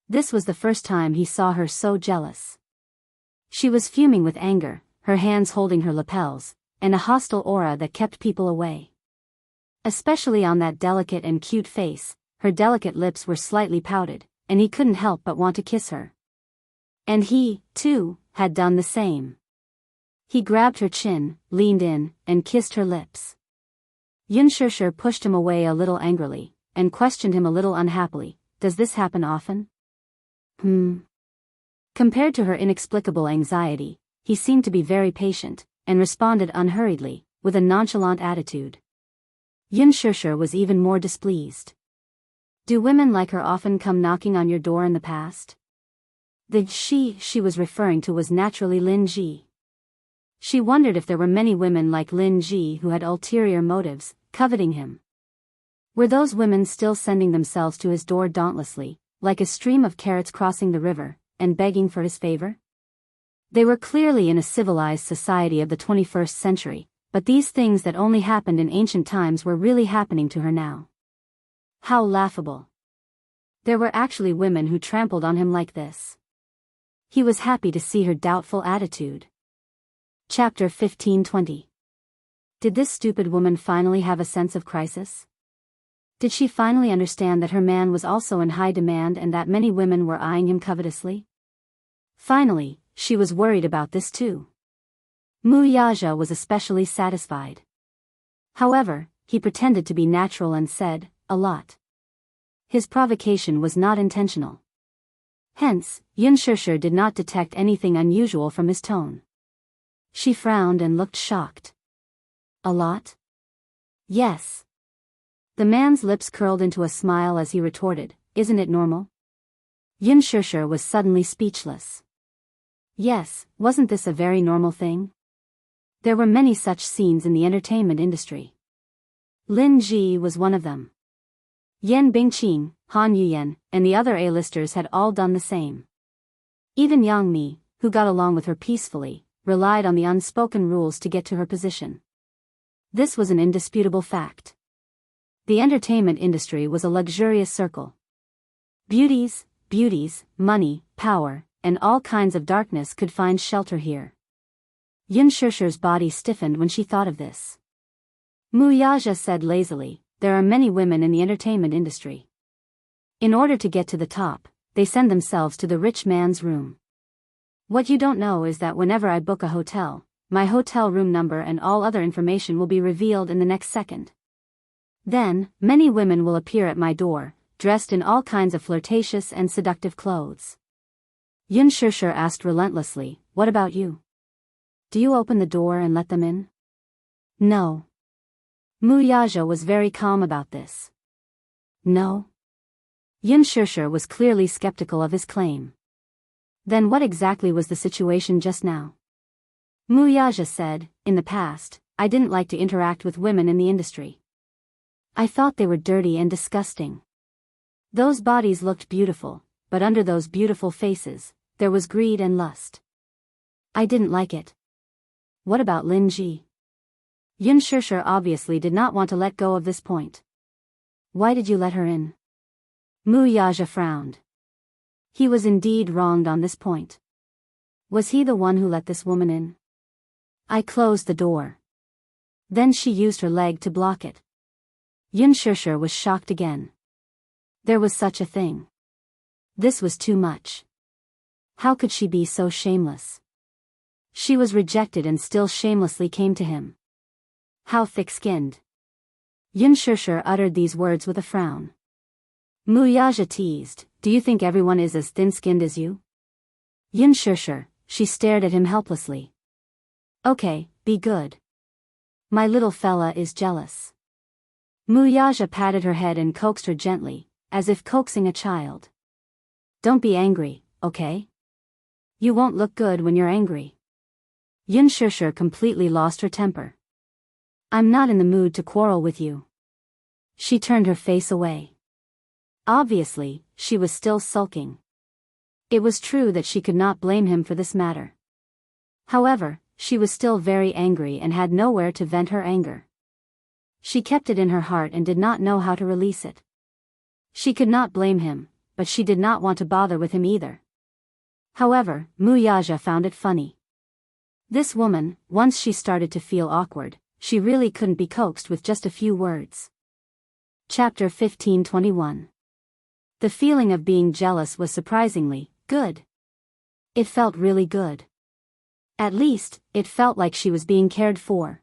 This was the first time he saw her so jealous. She was fuming with anger, her hands holding her lapels, and a hostile aura that kept people away. Especially on that delicate and cute face, her delicate lips were slightly pouted, and he couldn't help but want to kiss her. And he, too, had done the same. He grabbed her chin, leaned in, and kissed her lips. Yun Shishir pushed him away a little angrily, and questioned him a little unhappily, "Does this happen often?" Compared to her inexplicable anxiety, he seemed to be very patient, and responded unhurriedly, with a nonchalant attitude. Yun Shishir was even more displeased. Do women like her often come knocking on your door in the past? The she was referring to was naturally Lin Ji. She wondered if there were many women like Lin Ji who had ulterior motives, coveting him. Were those women still sending themselves to his door dauntlessly, like a stream of carrots crossing the river, and begging for his favor? They were clearly in a civilized society of the 21st century, but these things that only happened in ancient times were really happening to her now. How laughable. There were actually women who trampled on him like this. He was happy to see her doubtful attitude. Chapter 1520. Did this stupid woman finally have a sense of crisis? Did she finally understand that her man was also in high demand and that many women were eyeing him covetously? Finally, she was worried about this too. Wuxia was especially satisfied. However, he pretended to be natural and said, "A lot." His provocation was not intentional. Hence, Yun Shishir did not detect anything unusual from his tone. She frowned and looked shocked. "A lot?" "Yes." The man's lips curled into a smile as he retorted, "Isn't it normal?" Yun Shishir was suddenly speechless. Yes, wasn't this a very normal thing? There were many such scenes in the entertainment industry. Lin Ji was one of them. Yan Bingqing, Han Yuyan, and the other A-listers had all done the same. Even Yang Mi, who got along with her peacefully, relied on the unspoken rules to get to her position. This was an indisputable fact. The entertainment industry was a luxurious circle. Beauties, money, power, and all kinds of darkness could find shelter here. Yin Shishir's body stiffened when she thought of this. Wuxia said lazily, there are many women in the entertainment industry. In order to get to the top, they send themselves to the rich man's room. What you don't know is that whenever I book a hotel, my hotel room number and all other information will be revealed in the next second. Then, many women will appear at my door, dressed in all kinds of flirtatious and seductive clothes. Yin Shishir asked relentlessly, what about you? Do you open the door and let them in? No. Wuxia was very calm about this. No? Yin Shishir was clearly skeptical of his claim. Then what exactly was the situation just now? Wuxia said, in the past, I didn't like to interact with women in the industry. I thought they were dirty and disgusting. Those bodies looked beautiful, but under those beautiful faces, there was greed and lust. I didn't like it. What about Lin Ji? Yin Shishir obviously did not want to let go of this point. Why did you let her in? Wuxia frowned. He was indeed wronged on this point. Was he the one who let this woman in? I closed the door. Then she used her leg to block it. Yin Shishir was shocked again. There was such a thing. This was too much. How could she be so shameless? She was rejected and still shamelessly came to him. How thick-skinned. Yin Shishir uttered these words with a frown. Wuxia teased, do you think everyone is as thin-skinned as you? Yin Shishir, she stared at him helplessly. Okay, be good. My little fella is jealous. Wuxia patted her head and coaxed her gently, as if coaxing a child. Don't be angry, okay? You won't look good when you're angry. Yin Shishir completely lost her temper. I'm not in the mood to quarrel with you. She turned her face away. Obviously, she was still sulking. It was true that she could not blame him for this matter. However, she was still very angry and had nowhere to vent her anger. She kept it in her heart and did not know how to release it. She could not blame him, but she did not want to bother with him either. However, Wuxia found it funny. This woman, once she started to feel awkward, she really couldn't be coaxed with just a few words. Chapter 15:21. The feeling of being jealous was surprisingly good. It felt really good. At least, it felt like she was being cared for.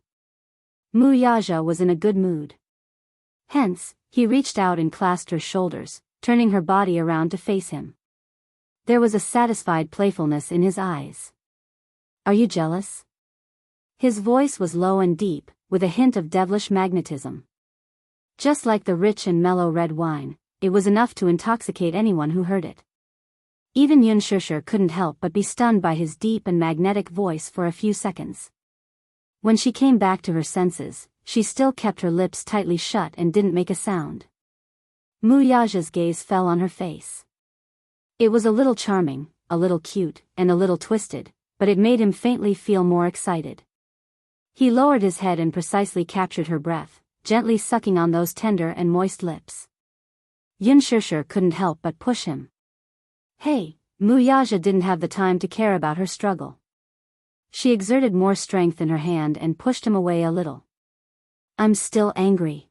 Wuxia was in a good mood. Hence, he reached out and clasped her shoulders, turning her body around to face him. There was a satisfied playfulness in his eyes. Are you jealous? His voice was low and deep, with a hint of devilish magnetism. Just like the rich and mellow red wine, it was enough to intoxicate anyone who heard it. Even Yin Shishir couldn't help but be stunned by his deep and magnetic voice for a few seconds. When she came back to her senses, she still kept her lips tightly shut and didn't make a sound. Wuxia's gaze fell on her face. It was a little charming, a little cute, and a little twisted, but it made him faintly feel more excited. He lowered his head and precisely captured her breath, gently sucking on those tender and moist lips. Yin Shishir couldn't help but push him. Hey, Wuxia didn't have the time to care about her struggle. She exerted more strength in her hand and pushed him away a little. I'm still angry.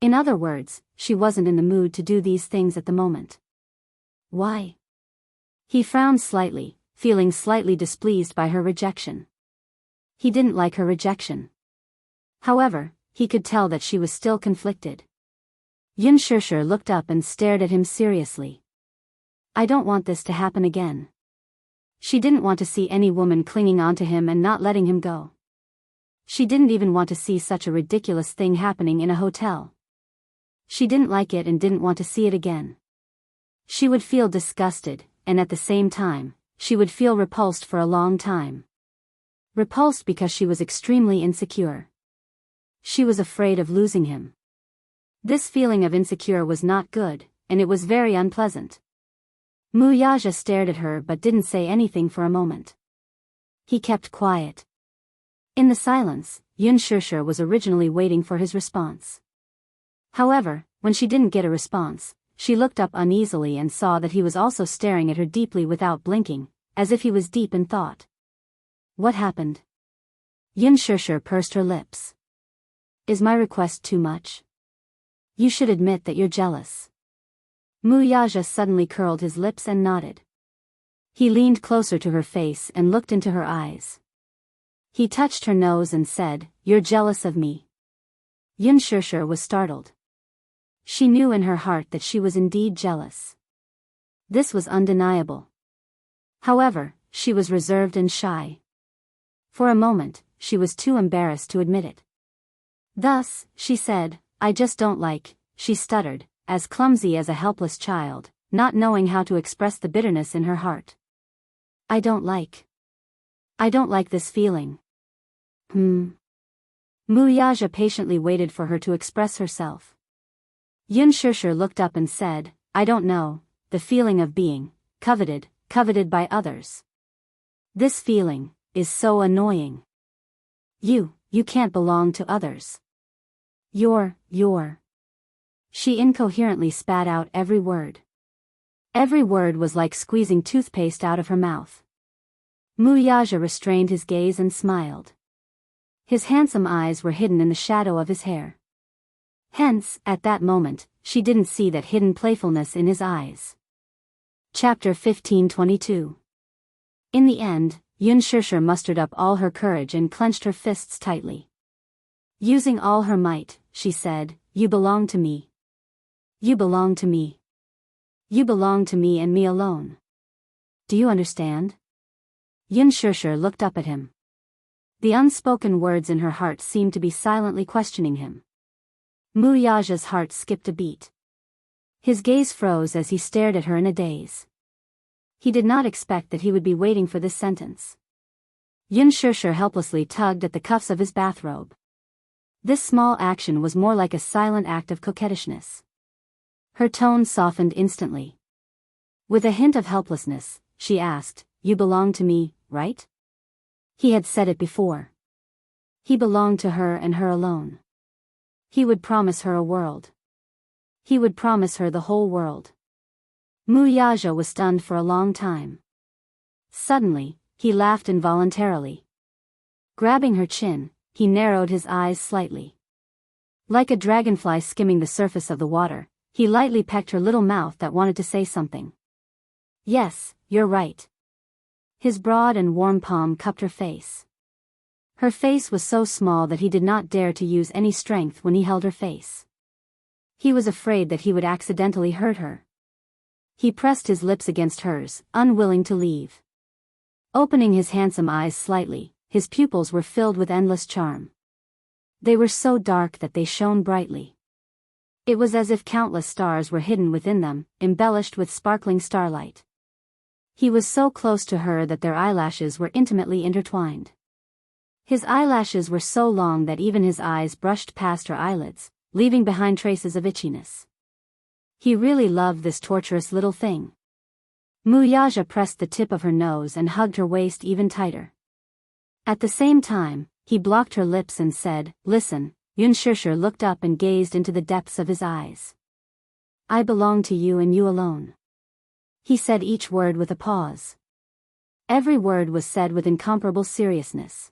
In other words, she wasn't in the mood to do these things at the moment. Why? He frowned slightly, feeling slightly displeased by her rejection. He didn't like her rejection. However, he could tell that she was still conflicted. Yin Shishir looked up and stared at him seriously. I don't want this to happen again. She didn't want to see any woman clinging onto him and not letting him go. She didn't even want to see such a ridiculous thing happening in a hotel. She didn't like it and didn't want to see it again. She would feel disgusted, and at the same time, she would feel repulsed for a long time. Repulsed because she was extremely insecure. She was afraid of losing him. This feeling of insecure was not good, and it was very unpleasant. Wuxia stared at her but didn't say anything for a moment. He kept quiet. In the silence, Yin Shishir was originally waiting for his response. However, when she didn't get a response, she looked up uneasily and saw that he was also staring at her deeply without blinking, as if he was deep in thought. What happened? Yun Shishir pursed her lips. Is my request too much? You should admit that you're jealous. Mu Yaja suddenly curled his lips and nodded. He leaned closer to her face and looked into her eyes. He touched her nose and said, You're jealous of me. Yun Shishir was startled. She knew in her heart that she was indeed jealous. This was undeniable. However, she was reserved and shy. For a moment, she was too embarrassed to admit it. Thus, she said, I just don't like, she stuttered, as clumsy as a helpless child, not knowing how to express the bitterness in her heart. I don't like this feeling. Mu Yaja patiently waited for her to express herself. Yun Shishir looked up and said, I don't know, the feeling of being coveted by others. This feeling is so annoying. You can't belong to others. You're. She incoherently spat out every word. Every word was like squeezing toothpaste out of her mouth. Mu Yaja restrained his gaze and smiled. His handsome eyes were hidden in the shadow of his hair. Hence, at that moment, she didn't see that hidden playfulness in his eyes. Chapter 1522. In the end, Yun Shishir mustered up all her courage and clenched her fists tightly. Using all her might, she said, You belong to me. You belong to me. You belong to me and me alone. Do you understand? Yun Shishir looked up at him. The unspoken words in her heart seemed to be silently questioning him. Mu Yaja's heart skipped a beat. His gaze froze as he stared at her in a daze. He did not expect that he would be waiting for this sentence. Yun Shishir helplessly tugged at the cuffs of his bathrobe. This small action was more like a silent act of coquettishness. Her tone softened instantly. With a hint of helplessness, she asked, You belong to me, right? He had said it before. He belonged to her and her alone. He would promise her a world. He would promise her the whole world. Mu Yaja was stunned for a long time. Suddenly, he laughed involuntarily. Grabbing her chin, he narrowed his eyes slightly. Like a dragonfly skimming the surface of the water, he lightly pecked her little mouth that wanted to say something. Yes, you're right. His broad and warm palm cupped her face. Her face was so small that he did not dare to use any strength when he held her face. He was afraid that he would accidentally hurt her. He pressed his lips against hers, unwilling to leave. Opening his handsome eyes slightly, his pupils were filled with endless charm. They were so dark that they shone brightly. It was as if countless stars were hidden within them, embellished with sparkling starlight. He was so close to her that their eyelashes were intimately intertwined. His eyelashes were so long that even his eyes brushed past her eyelids, leaving behind traces of itchiness. He really loved this torturous little thing. Mu Yaja pressed the tip of her nose and hugged her waist even tighter. At the same time, he blocked her lips and said, Listen. Yun Shishir looked up and gazed into the depths of his eyes. I belong to you and you alone. He said each word with a pause. Every word was said with incomparable seriousness.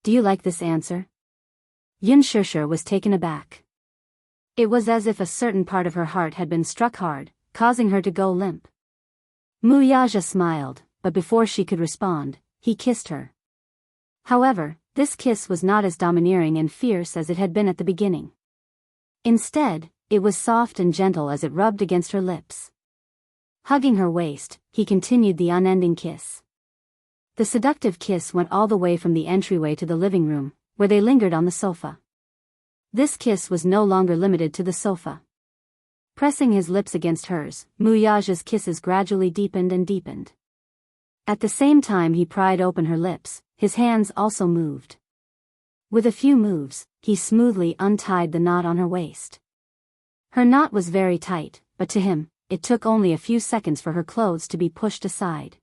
Do you like this answer? Yun Shishir was taken aback. It was as if a certain part of her heart had been struck hard, causing her to go limp. Mu Yaja smiled, but before she could respond, he kissed her. However, this kiss was not as domineering and fierce as it had been at the beginning. Instead, it was soft and gentle as it rubbed against her lips. Hugging her waist, he continued the unending kiss. The seductive kiss went all the way from the entryway to the living room, where they lingered on the sofa. This kiss was no longer limited to the sofa. Pressing his lips against hers, Mu Yaja's kisses gradually deepened and deepened. At the same time he pried open her lips, his hands also moved. With a few moves, he smoothly untied the knot on her waist. Her knot was very tight, but to him, it took only a few seconds for her clothes to be pushed aside.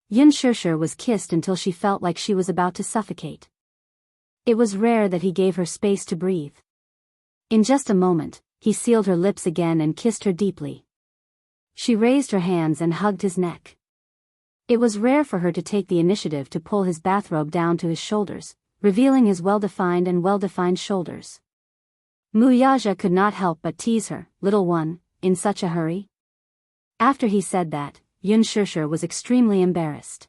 Yun Shishir was kissed until she felt like she was about to suffocate. It was rare that he gave her space to breathe. In just a moment, he sealed her lips again and kissed her deeply. She raised her hands and hugged his neck. It was rare for her to take the initiative to pull his bathrobe down to his shoulders, revealing his well-defined shoulders. Wuxia could not help but tease her, "Little one, in such a hurry?" After he said that, Xianxia was extremely embarrassed.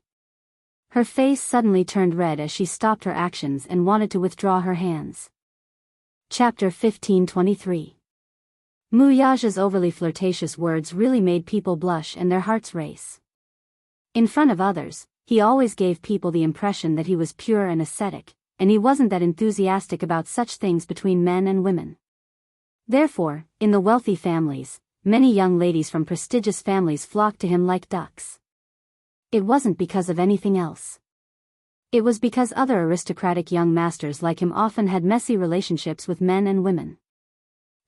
Her face suddenly turned red as she stopped her actions and wanted to withdraw her hands. Chapter 15:23. Wuxia's overly flirtatious words really made people blush and their hearts race. In front of others, he always gave people the impression that he was pure and ascetic, and he wasn't that enthusiastic about such things between men and women. Therefore, in the wealthy families, many young ladies from prestigious families flocked to him like ducks. It wasn't because of anything else. It was because other aristocratic young masters like him often had messy relationships with men and women.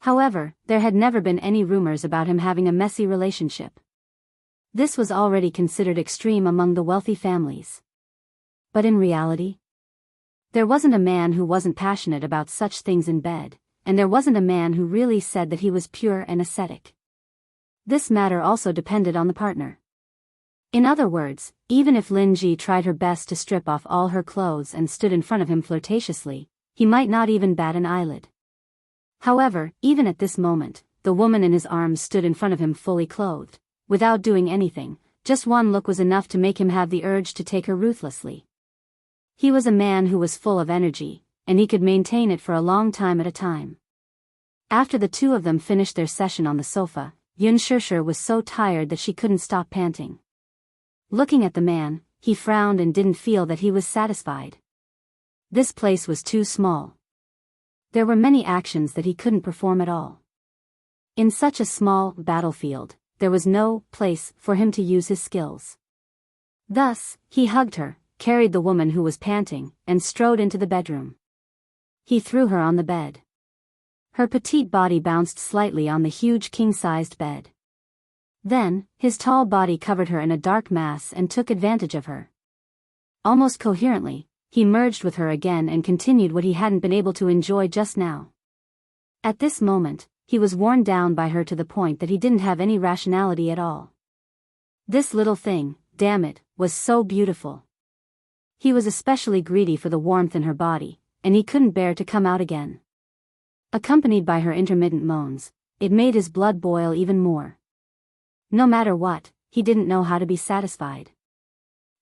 However, there had never been any rumors about him having a messy relationship. This was already considered extreme among the wealthy families. But in reality, there wasn't a man who wasn't passionate about such things in bed, and there wasn't a man who really said that he was pure and ascetic. This matter also depended on the partner. In other words, even if Lin Ji tried her best to strip off all her clothes and stood in front of him flirtatiously, he might not even bat an eyelid. However, even at this moment, the woman in his arms stood in front of him fully clothed, without doing anything. Just one look was enough to make him have the urge to take her ruthlessly. He was a man who was full of energy, and he could maintain it for a long time at a time. After the two of them finished their session on the sofa, Xianxia was so tired that she couldn't stop panting. Looking at the man, he frowned and didn't feel that he was satisfied. This place was too small. There were many actions that he couldn't perform at all. In such a small battlefield, there was no place for him to use his skills. Thus, he hugged her, carried the woman who was panting, and strode into the bedroom. He threw her on the bed. Her petite body bounced slightly on the huge king-sized bed. Then, his tall body covered her in a dark mass and took advantage of her. Almost coherently, he merged with her again and continued what he hadn't been able to enjoy just now. At this moment, he was worn down by her to the point that he didn't have any rationality at all. This little thing, damn it, was so beautiful. He was especially greedy for the warmth in her body, and he couldn't bear to come out again. Accompanied by her intermittent moans, it made his blood boil even more. No matter what, he didn't know how to be satisfied.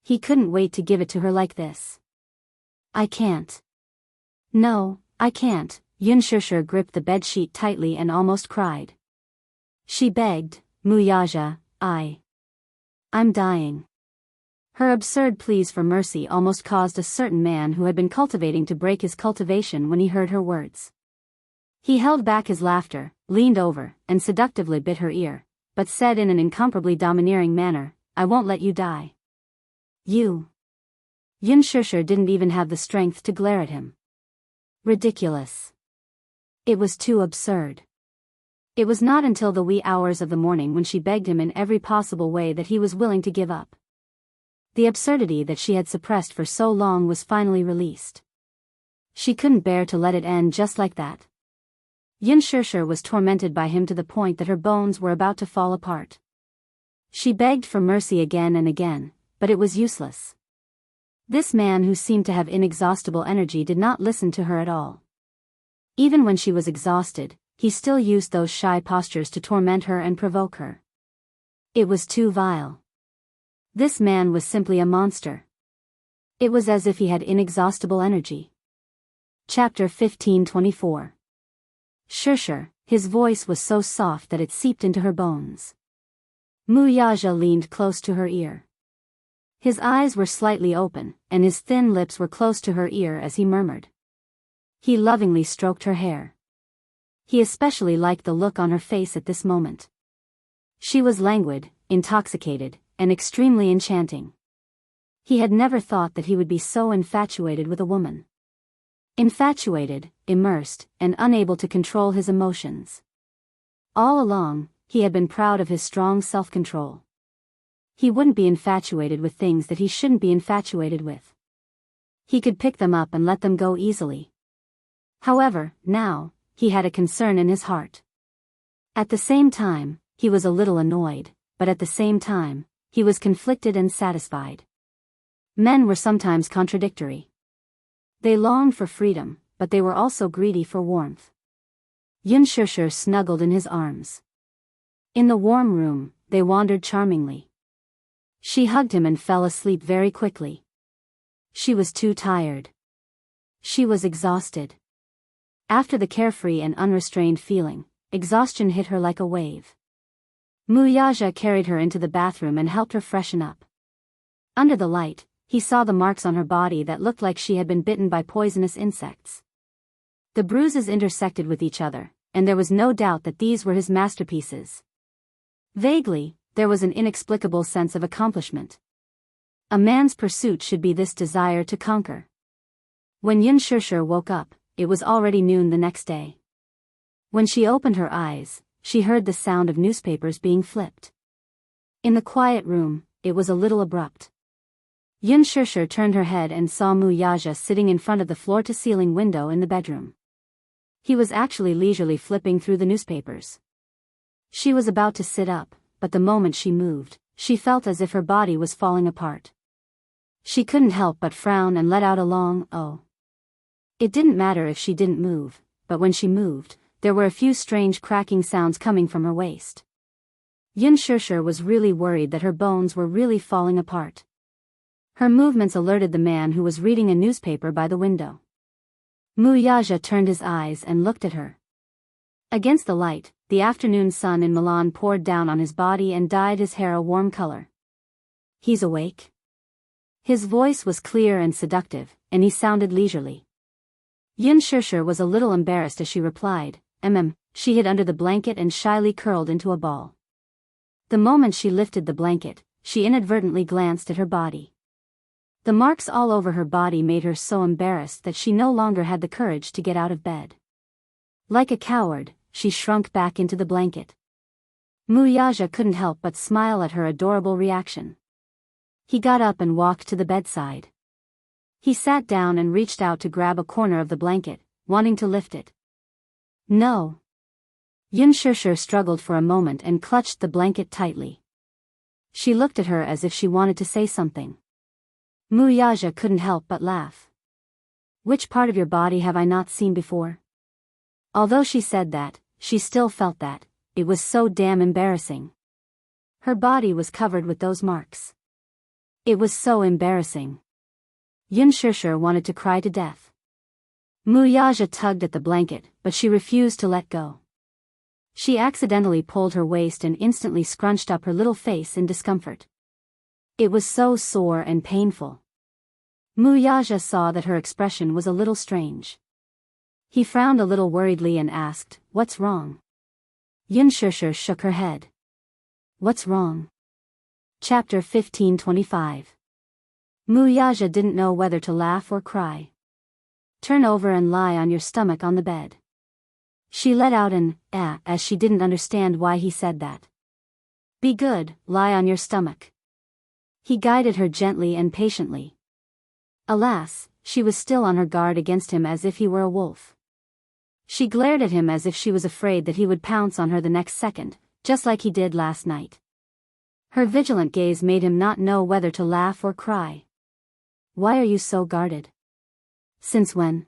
He couldn't wait to give it to her like this. "I can't. No, I can't." Xianxia gripped the bedsheet tightly and almost cried. She begged, "Wuxia, I'm dying." Her absurd pleas for mercy almost caused a certain man who had been cultivating to break his cultivation when he heard her words. He held back his laughter, leaned over, and seductively bit her ear, but said in an incomparably domineering manner, "I won't let you die." "You." Xianxia didn't even have the strength to glare at him. Ridiculous. It was too absurd. It was not until the wee hours of the morning when she begged him in every possible way that he was willing to give up. The absurdity that she had suppressed for so long was finally released. She couldn't bear to let it end just like that. Xianxia was tormented by him to the point that her bones were about to fall apart. She begged for mercy again and again, but it was useless. This man who seemed to have inexhaustible energy did not listen to her at all. Even when she was exhausted, he still used those shy postures to torment her and provoke her. It was too vile. This man was simply a monster. It was as if he had inexhaustible energy. Chapter 15:24. Xianxia, his voice was so soft that it seeped into her bones. Wuxia leaned close to her ear. His eyes were slightly open, and his thin lips were close to her ear as he murmured. He lovingly stroked her hair. He especially liked the look on her face at this moment. She was languid, intoxicated, and extremely enchanting. He had never thought that he would be so infatuated with a woman. Infatuated, immersed, and unable to control his emotions. All along, he had been proud of his strong self-control. He wouldn't be infatuated with things that he shouldn't be infatuated with. He could pick them up and let them go easily. However, now, he had a concern in his heart. At the same time, he was a little annoyed, but at the same time, He was conflicted and satisfied. Men were sometimes contradictory. They longed for freedom, but they were also greedy for warmth. Xianxia snuggled in his arms. In the warm room, they wandered charmingly. She hugged him and fell asleep very quickly. She was too tired. She was exhausted. After the carefree and unrestrained feeling, exhaustion hit her like a wave. Wuxia carried her into the bathroom and helped her freshen up. Under the light, he saw the marks on her body that looked like she had been bitten by poisonous insects. The bruises intersected with each other, and there was no doubt that these were his masterpieces. Vaguely, there was an inexplicable sense of accomplishment. A man's pursuit should be this desire to conquer. When Xianxia woke up, it was already noon the next day. When she opened her eyes, she heard the sound of newspapers being flipped. In the quiet room, it was a little abrupt. Xianxia turned her head and saw Wuxia sitting in front of the floor-to-ceiling window in the bedroom. He was actually leisurely flipping through the newspapers. She was about to sit up, but the moment she moved, she felt as if her body was falling apart. She couldn't help but frown and let out a long "oh." It didn't matter if she didn't move, but when she moved, there were a few strange cracking sounds coming from her waist. Xianxia was really worried that her bones were really falling apart. Her movements alerted the man who was reading a newspaper by the window. Wuxia turned his eyes and looked at her. Against the light, the afternoon sun in Milan poured down on his body and dyed his hair a warm color. "He's awake?" His voice was clear and seductive, and he sounded leisurely. Xianxia was a little embarrassed as she replied, She hid under the blanket and shyly curled into a ball. The moment she lifted the blanket, she inadvertently glanced at her body. The marks all over her body made her so embarrassed that she no longer had the courage to get out of bed. Like a coward, she shrunk back into the blanket. Wuxia couldn't help but smile at her adorable reaction. He got up and walked to the bedside. He sat down and reached out to grab a corner of the blanket, wanting to lift it. "No." Xianxia struggled for a moment and clutched the blanket tightly. She looked at her as if she wanted to say something. Wuxia couldn't help but laugh. "Which part of your body have I not seen before?" Although she said that, she still felt that it was so damn embarrassing. Her body was covered with those marks. It was so embarrassing. Xianxia wanted to cry to death. Wuxia tugged at the blanket, but she refused to let go. She accidentally pulled her waist and instantly scrunched up her little face in discomfort. It was so sore and painful. Wuxia saw that her expression was a little strange. He frowned a little worriedly and asked, "What's wrong?" Xianxia shook her head. "What's wrong?" Chapter 15:25. Wuxia didn't know whether to laugh or cry. "Turn over and lie on your stomach on the bed." She let out an as she didn't understand why he said that. "Be good, lie on your stomach." He guided her gently and patiently. Alas, she was still on her guard against him as if he were a wolf. She glared at him as if she was afraid that he would pounce on her the next second, just like he did last night. Her vigilant gaze made him not know whether to laugh or cry. "Why are you so guarded?" "Since when?"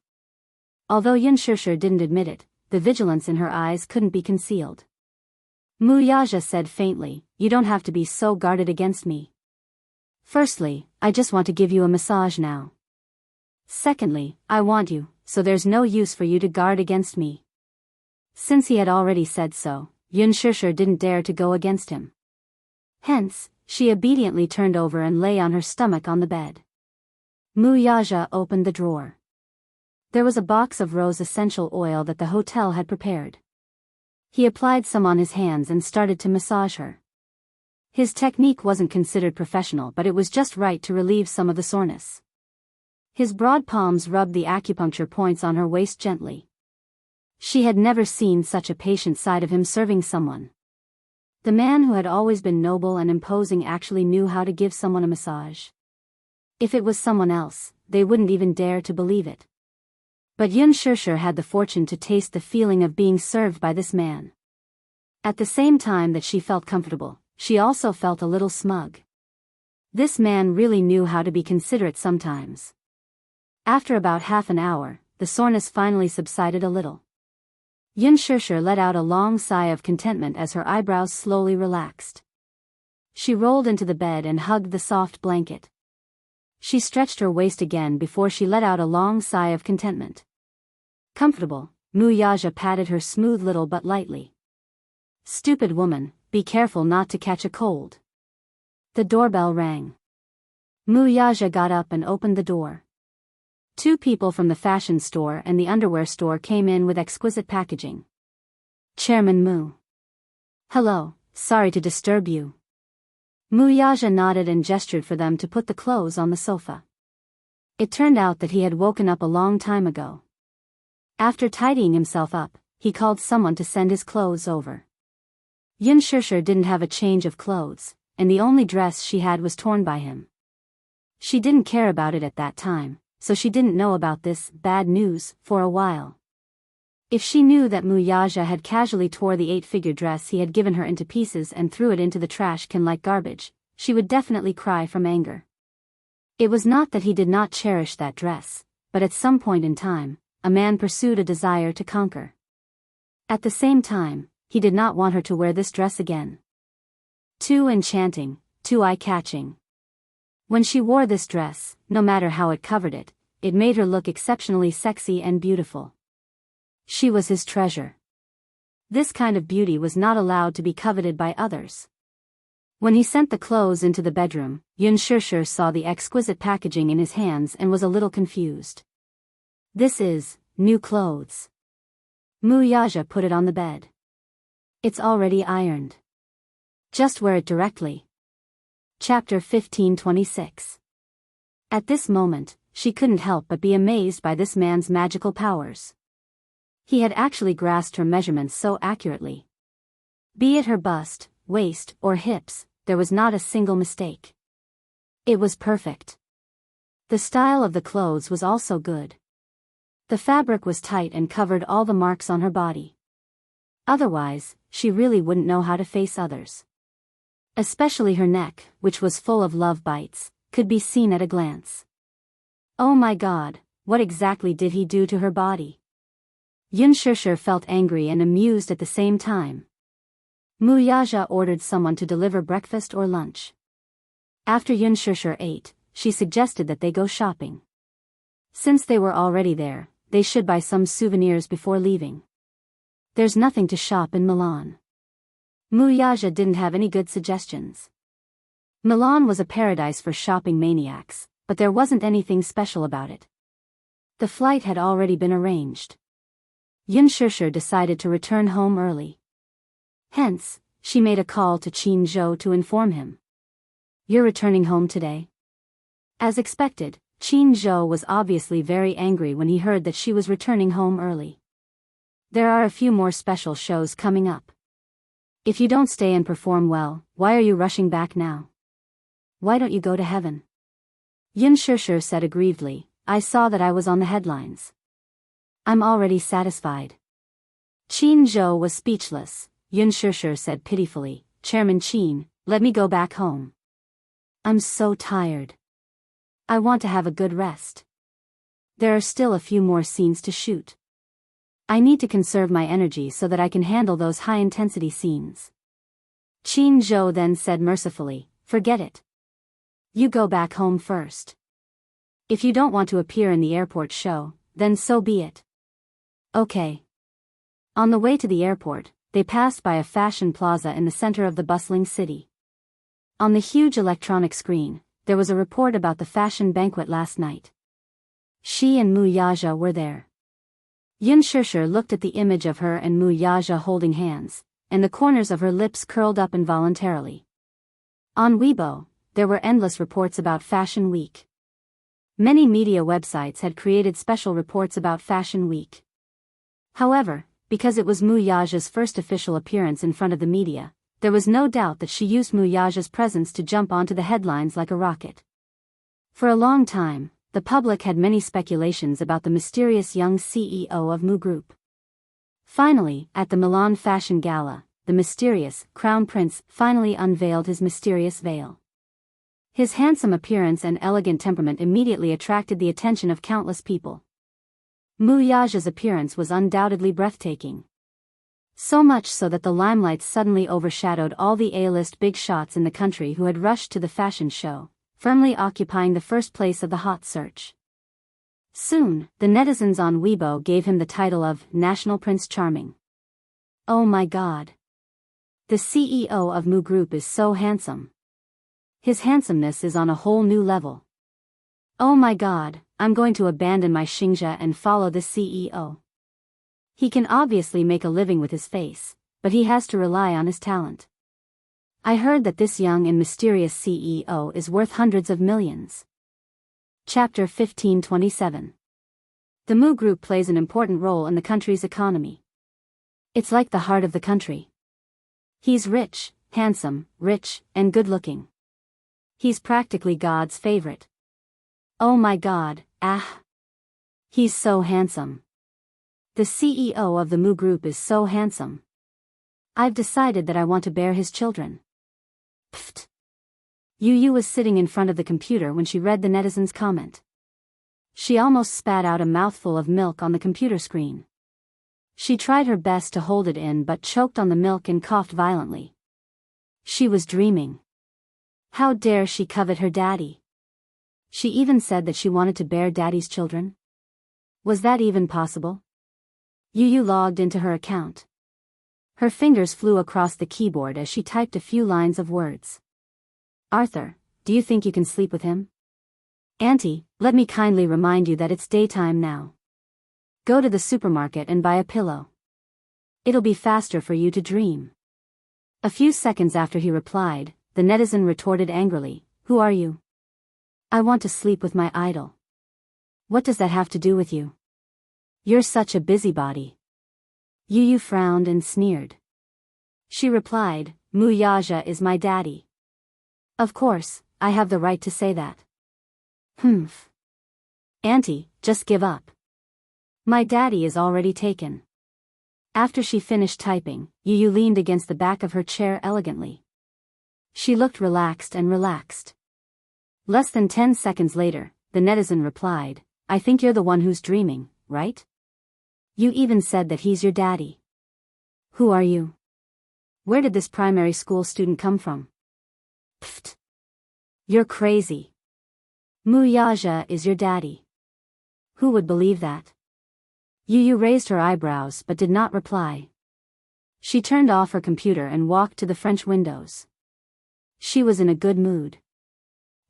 Although Xianxia didn't admit it, the vigilance in her eyes couldn't be concealed. Wuxia said faintly, "You don't have to be so guarded against me. Firstly, I just want to give you a massage now. Secondly, I want you, so there's no use for you to guard against me." Since he had already said so, Xianxia didn't dare to go against him. Hence, she obediently turned over and lay on her stomach on the bed. Wuxia opened the drawer. There was a box of rose essential oil that the hotel had prepared. He applied some on his hands and started to massage her. His technique wasn't considered professional, but it was just right to relieve some of the soreness. His broad palms rubbed the acupuncture points on her waist gently. She had never seen such a patient side of him serving someone. The man who had always been noble and imposing actually knew how to give someone a massage. If it was someone else, they wouldn't even dare to believe it. But Xianxia had the fortune to taste the feeling of being served by this man. At the same time that she felt comfortable, she also felt a little smug. This man really knew how to be considerate sometimes. After about half an hour, the soreness finally subsided a little. Xianxia let out a long sigh of contentment as her eyebrows slowly relaxed. She rolled into the bed and hugged the soft blanket. She stretched her waist again before she let out a long sigh of contentment. Comfortable, Wuxia patted her smooth little butt lightly. Stupid woman, be careful not to catch a cold. The doorbell rang. Wuxia got up and opened the door. Two people from the fashion store and the underwear store came in with exquisite packaging. Chairman Mu. Hello, sorry to disturb you. Wuxia nodded and gestured for them to put the clothes on the sofa. It turned out that he had woken up a long time ago. After tidying himself up, he called someone to send his clothes over. Xianxia didn't have a change of clothes, and the only dress she had was torn by him. She didn't care about it at that time, so she didn't know about this bad news for a while. If she knew that Wuxia had casually tore the 8-figure dress he had given her into pieces and threw it into the trash can like garbage, she would definitely cry from anger. It was not that he did not cherish that dress, but at some point in time, a man pursued a desire to conquer. At the same time, he did not want her to wear this dress again. Too enchanting, too eye-catching. When she wore this dress, no matter how it covered it, it made her look exceptionally sexy and beautiful. She was his treasure. This kind of beauty was not allowed to be coveted by others. When he sent the clothes into the bedroom, Xianxia saw the exquisite packaging in his hands and was a little confused. This is new clothes. Wuxia put it on the bed. It's already ironed. Just wear it directly. Chapter 1526. At this moment, she couldn't help but be amazed by this man's magical powers. He had actually grasped her measurements so accurately. Be it her bust, waist, or hips, there was not a single mistake. It was perfect. The style of the clothes was also good. The fabric was tight and covered all the marks on her body. Otherwise, she really wouldn't know how to face others. Especially her neck, which was full of love bites, could be seen at a glance. Oh my God, what exactly did he do to her body? Xianxia felt angry and amused at the same time. Wuxia ordered someone to deliver breakfast or lunch. After Xianxia ate, she suggested that they go shopping. Since they were already there, they should buy some souvenirs before leaving. There's nothing to shop in Milan. Wuxia didn't have any good suggestions. Milan was a paradise for shopping maniacs, but there wasn't anything special about it. The flight had already been arranged. Xianxia decided to return home early. Hence, she made a call to Jianghu to inform him. You're returning home today? As expected, Jianghu was obviously very angry when he heard that she was returning home early. There are a few more special shows coming up. If you don't stay and perform well, why are you rushing back now? Why don't you go to heaven? Xianxia said aggrievedly, I saw that I was on the headlines. I'm already satisfied. Jianghu was speechless. Xianxia said pitifully, Chairman Qin, let me go back home. I'm so tired. I want to have a good rest. There are still a few more scenes to shoot. I need to conserve my energy so that I can handle those high-intensity scenes. Jianghu then said mercifully, forget it. You go back home first. If you don't want to appear in the airport show, then so be it. Okay. On the way to the airport, they passed by a fashion plaza in the center of the bustling city. On the huge electronic screen, there was a report about the fashion banquet last night. She and Wuxia were there. Xianxia looked at the image of her and Wuxia holding hands, and the corners of her lips curled up involuntarily. On Weibo, there were endless reports about Fashion Week. Many media websites had created special reports about Fashion Week. However, because it was Wuxia's first official appearance in front of the media, there was no doubt that she used Wuxia's presence to jump onto the headlines like a rocket. For a long time, the public had many speculations about the mysterious young CEO of Mu Group. Finally, at the Milan Fashion Gala, the mysterious Crown Prince finally unveiled his mysterious veil. His handsome appearance and elegant temperament immediately attracted the attention of countless people. Wuxia's appearance was undoubtedly breathtaking. So much so that the limelight suddenly overshadowed all the A-list big shots in the country who had rushed to the fashion show, firmly occupying the first place of the hot search. Soon, the netizens on Weibo gave him the title of National Prince Charming. Oh my god. The CEO of Mu Group is so handsome. His handsomeness is on a whole new level. Oh my god, I'm going to abandon my Xianxia and follow this CEO. He can obviously make a living with his face, but he has to rely on his talent. I heard that this young and mysterious CEO is worth hundreds of millions. Chapter 1527. The Mu Group plays an important role in the country's economy. It's like the heart of the country. He's rich, handsome, and good-looking. He's practically God's favorite. Oh my god, he's so handsome. The CEO of the Mu Group is so handsome. I've decided that I want to bear his children. Pfft. Yu was sitting in front of the computer when she read the netizen's comment. She almost spat out a mouthful of milk on the computer screen. She tried her best to hold it in but choked on the milk and coughed violently. She was dreaming. How dare she covet her daddy? She even said that she wanted to bear daddy's children. Was that even possible? Yu logged into her account. Her fingers flew across the keyboard as she typed a few lines of words. Arthur, do you think you can sleep with him? Auntie, let me kindly remind you that it's daytime now. Go to the supermarket and buy a pillow. It'll be faster for you to dream. A few seconds after he replied, the netizen retorted angrily, Who are you? I want to sleep with my idol. What does that have to do with you? You're such a busybody. Yu frowned and sneered. She replied, Wuxia is my daddy. Of course, I have the right to say that. Humph. Auntie, just give up. My daddy is already taken. After she finished typing, Yu leaned against the back of her chair elegantly. She looked relaxed. Less than 10 seconds later, the netizen replied, I think you're the one who's dreaming, right? You even said that he's your daddy. Who are you? Where did this primary school student come from? Pfft. You're crazy. Wuxia is your daddy. Who would believe that? Yu raised her eyebrows but did not reply. She turned off her computer and walked to the French windows. She was in a good mood.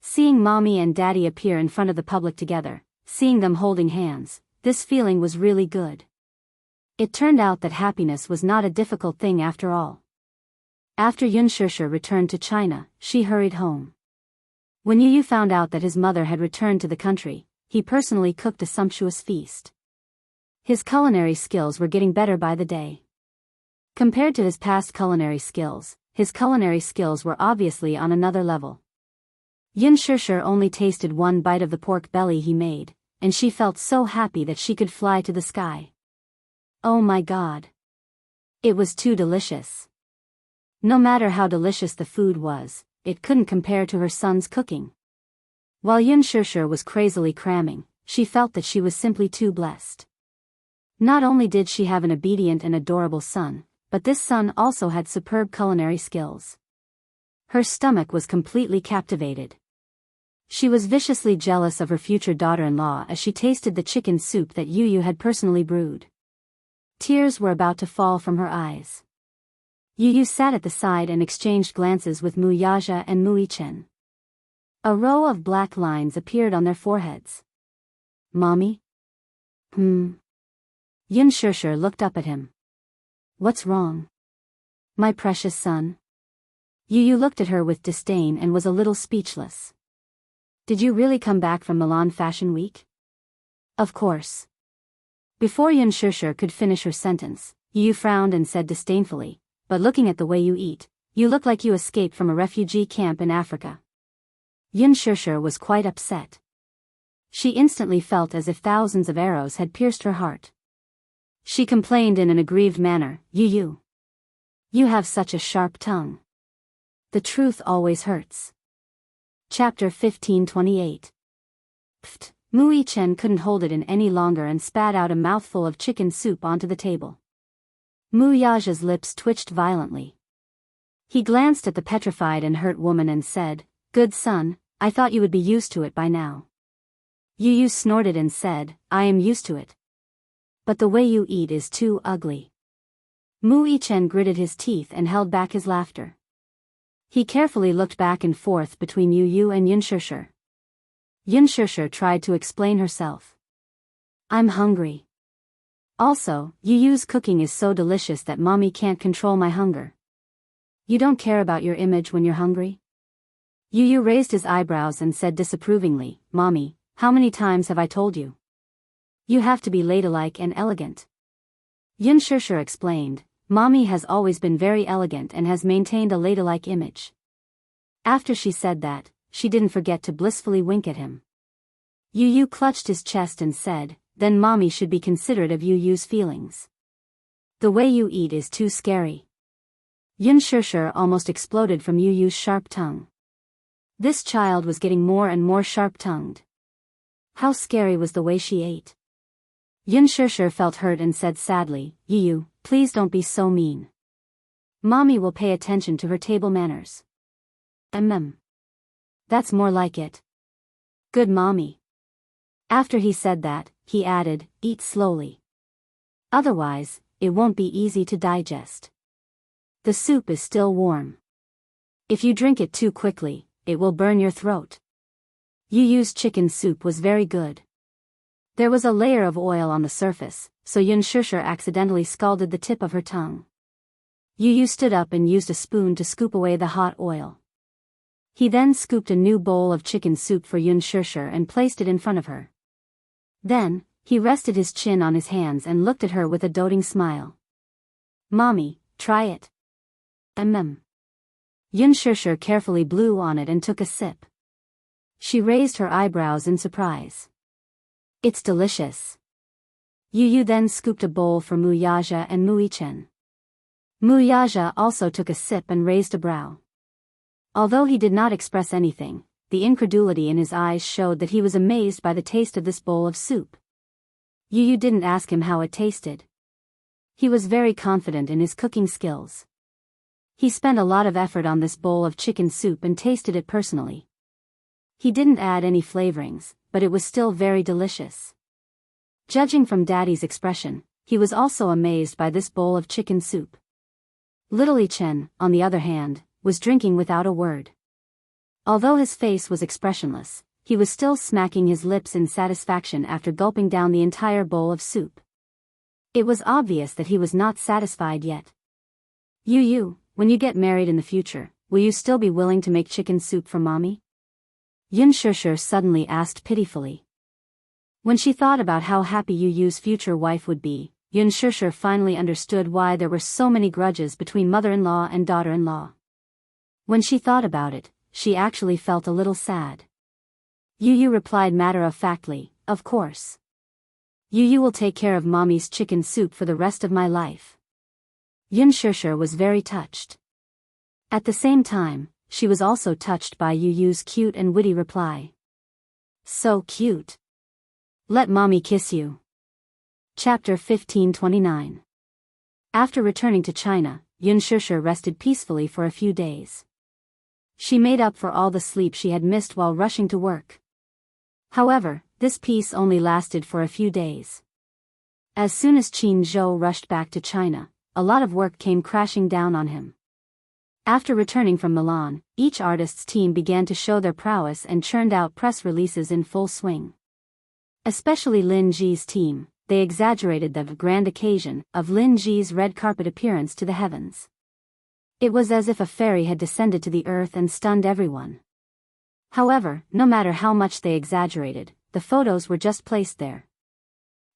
Seeing mommy and daddy appear in front of the public together, seeing them holding hands, this feeling was really good. It turned out that happiness was not a difficult thing after all. After Xianxia returned to China, she hurried home. When Yu found out that his mother had returned to the country, he personally cooked a sumptuous feast. His culinary skills were getting better by the day. Compared to his past culinary skills, his culinary skills were obviously on another level. Xianxia only tasted one bite of the pork belly he made, and she felt so happy that she could fly to the sky. Oh my god. It was too delicious. No matter how delicious the food was, it couldn't compare to her son's cooking. While Xianxia was crazily cramming, she felt that she was simply too blessed. Not only did she have an obedient and adorable son, but this son also had superb culinary skills. Her stomach was completely captivated. She was viciously jealous of her future daughter-in-law as she tasted the chicken soup that Yu had personally brewed. Tears were about to fall from her eyes. Yu sat at the side and exchanged glances with Wuxia and Wuchen. A row of black lines appeared on their foreheads. Mommy? Xianxia looked up at him. What's wrong? My precious son? Yu looked at her with disdain and was a little speechless. Did you really come back from Milan Fashion Week? Of course. Before Xianxia could finish her sentence, Yu frowned and said disdainfully, but looking at the way you eat, you look like you escaped from a refugee camp in Africa. Xianxia was quite upset. She instantly felt as if thousands of arrows had pierced her heart. She complained in an aggrieved manner, You have such a sharp tongue. The truth always hurts. Chapter 1528. Pfft! Mui Chen couldn't hold it in any longer and spat out a mouthful of chicken soup onto the table. Mu Yaja's lips twitched violently. He glanced at the petrified and hurt woman and said, "Good son, I thought you would be used to it by now." Yu Yu snorted and said, "I am used to it. But the way you eat is too ugly." Mu Chen gritted his teeth and held back his laughter. He carefully looked back and forth between Yu Yu and Yun Shishir. Yun Shishir tried to explain herself. "I'm hungry. Also, Yu Yu's cooking is so delicious that mommy can't control my hunger." "You don't care about your image when you're hungry?" Yu Yu raised his eyebrows and said disapprovingly, "Mommy, how many times have I told you? You have to be ladylike and elegant." Yun Shishir explained, "Mommy has always been very elegant and has maintained a ladylike image." After she said that, she didn't forget to blissfully wink at him. Yu Yu clutched his chest and said, "Then mommy should be considerate of Yu Yu's feelings. The way you eat is too scary." Yun Shishir almost exploded from Yu Yu's sharp tongue. This child was getting more and more sharp-tongued. How scary was the way she ate. Yun Shishir felt hurt and said sadly, "Yu Yu, please don't be so mean. Mommy will pay attention to her table manners." That's more like it. Good mommy." After he said that, he added, "Eat slowly. Otherwise, it won't be easy to digest. The soup is still warm. If you drink it too quickly, it will burn your throat." Yu Yu's chicken soup was very good. There was a layer of oil on the surface, so Yun Shishir accidentally scalded the tip of her tongue. Yu Yu stood up and used a spoon to scoop away the hot oil. He then scooped a new bowl of chicken soup for Yun Shishir and placed it in front of her. Then, he rested his chin on his hands and looked at her with a doting smile. "Mommy, try it." Yun Shishir carefully blew on it and took a sip. She raised her eyebrows in surprise. "It's delicious." Yu Yu then scooped a bowl for Mu Yaja and Mu Chen. Mu Yaja also took a sip and raised a brow. Although he did not express anything, the incredulity in his eyes showed that he was amazed by the taste of this bowl of soup. Yu Yu didn't ask him how it tasted. He was very confident in his cooking skills. He spent a lot of effort on this bowl of chicken soup and tasted it personally. He didn't add any flavorings, but it was still very delicious. Judging from Daddy's expression, he was also amazed by this bowl of chicken soup. Little Chen, on the other hand, was drinking without a word. Although his face was expressionless, he was still smacking his lips in satisfaction after gulping down the entire bowl of soup. It was obvious that he was not satisfied yet. "Yu Yu, when you get married in the future, will you still be willing to make chicken soup for mommy?" Yun Shishir suddenly asked pitifully. When she thought about how happy Yu Yu's future wife would be, Yun Shishir finally understood why there were so many grudges between mother-in-law and daughter-in-law. When she thought about it, she actually felt a little sad. Yu Yu replied matter-of-factly, "Of course. Yu Yu will take care of mommy's chicken soup for the rest of my life." Yun Shishir was very touched. At the same time, she was also touched by Yu Yu's cute and witty reply. "So cute. Let mommy kiss you." Chapter 1529. After returning to China, Yun Shishir rested peacefully for a few days. She made up for all the sleep she had missed while rushing to work. However, this peace only lasted for a few days. As soon as Qin Zhou rushed back to China, a lot of work came crashing down on him. After returning from Milan, each artist's team began to show their prowess and churned out press releases in full swing. Especially Lin Ji's team, they exaggerated the grand occasion of Lin Ji's red carpet appearance to the heavens. It was as if a fairy had descended to the earth and stunned everyone. However, no matter how much they exaggerated, the photos were just placed there.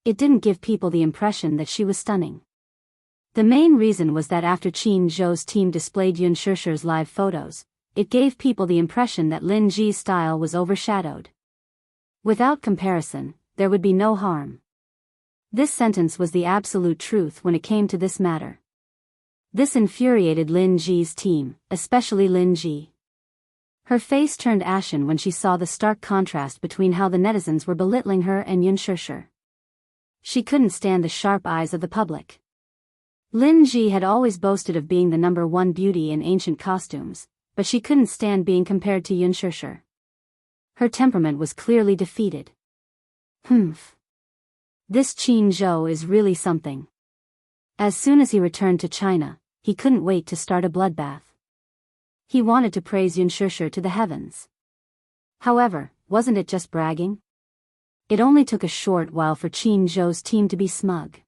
It didn't give people the impression that she was stunning. The main reason was that after Qin Zhou's team displayed Yun Shishir's live photos, it gave people the impression that Lin Ji's style was overshadowed. Without comparison, there would be no harm. This sentence was the absolute truth when it came to this matter. This infuriated Lin Ji's team, especially Lin Ji. Her face turned ashen when she saw the stark contrast between how the netizens were belittling her and Yun Shishir. She couldn't stand the sharp eyes of the public. Lin Ji had always boasted of being the #1 beauty in ancient costumes, but she couldn't stand being compared to Yun Shishir. Her temperament was clearly defeated. Humph. This Qin Zhou is really something. As soon as he returned to China, he couldn't wait to start a bloodbath. He wanted to praise Yun Shishir to the heavens. However, wasn't it just bragging? It only took a short while for Qin Zhou's team to be smug.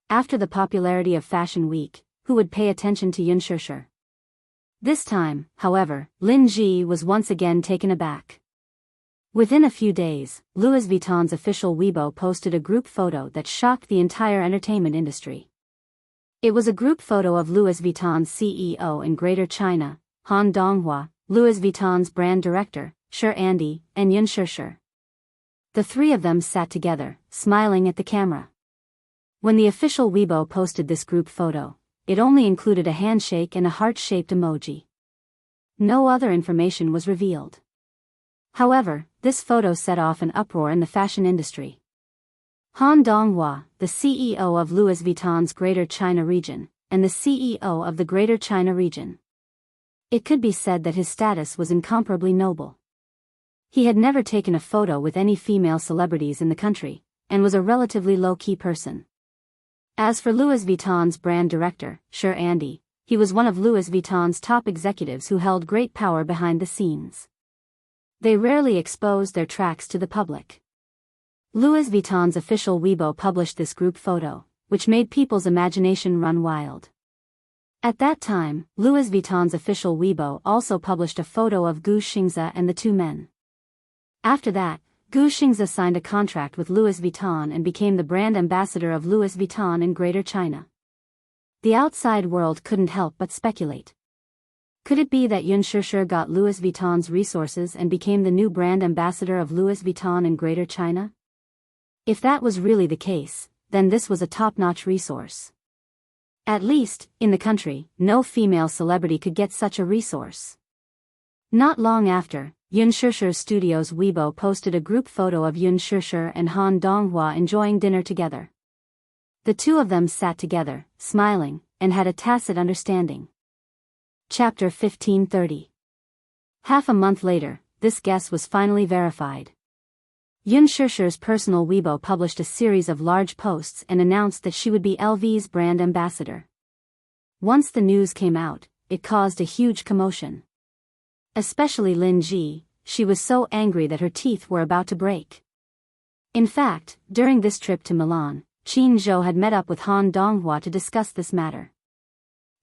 After the popularity of Fashion Week, who would pay attention to Yun Shishir? This time, however, Lin Ji was once again taken aback. Within a few days, Louis Vuitton's official Weibo posted a group photo that shocked the entire entertainment industry. It was a group photo of Louis Vuitton's CEO in Greater China, Han Donghua, Louis Vuitton's brand director, Shi Andy, and Yun Shishir. The three of them sat together, smiling at the camera. When the official Weibo posted this group photo, it only included a handshake and a heart-shaped emoji. No other information was revealed. However, this photo set off an uproar in the fashion industry. Han Donghua, the CEO of Louis Vuitton's Greater China region, and the CEO of the Greater China region. It could be said that his status was incomparably noble. He had never taken a photo with any female celebrities in the country, and was a relatively low-key person. As for Louis Vuitton's brand director, Shi Andy, he was one of Louis Vuitton's top executives who held great power behind the scenes. They rarely exposed their tracks to the public. Louis Vuitton's official Weibo published this group photo, which made people's imagination run wild. At that time, Louis Vuitton's official Weibo also published a photo of Gu Xingzhe and the two men. After that, Gu Xingzhe signed a contract with Louis Vuitton and became the brand ambassador of Louis Vuitton in Greater China. The outside world couldn't help but speculate. Could it be that Yun Shishir got Louis Vuitton's resources and became the new brand ambassador of Louis Vuitton in Greater China? If that was really the case, then this was a top-notch resource. At least, in the country, no female celebrity could get such a resource. Not long after, Yun Shishir's studio's Weibo posted a group photo of Yun Shishir and Han Donghua enjoying dinner together. The two of them sat together, smiling, and had a tacit understanding. Chapter 1530. Half a month later, this guess was finally verified. Yun Shishir's personal Weibo published a series of large posts and announced that she would be LV's brand ambassador. Once the news came out, it caused a huge commotion. Especially Lin Ji, she was so angry that her teeth were about to break. In fact, during this trip to Milan, Qin Zhou had met up with Han Donghua to discuss this matter.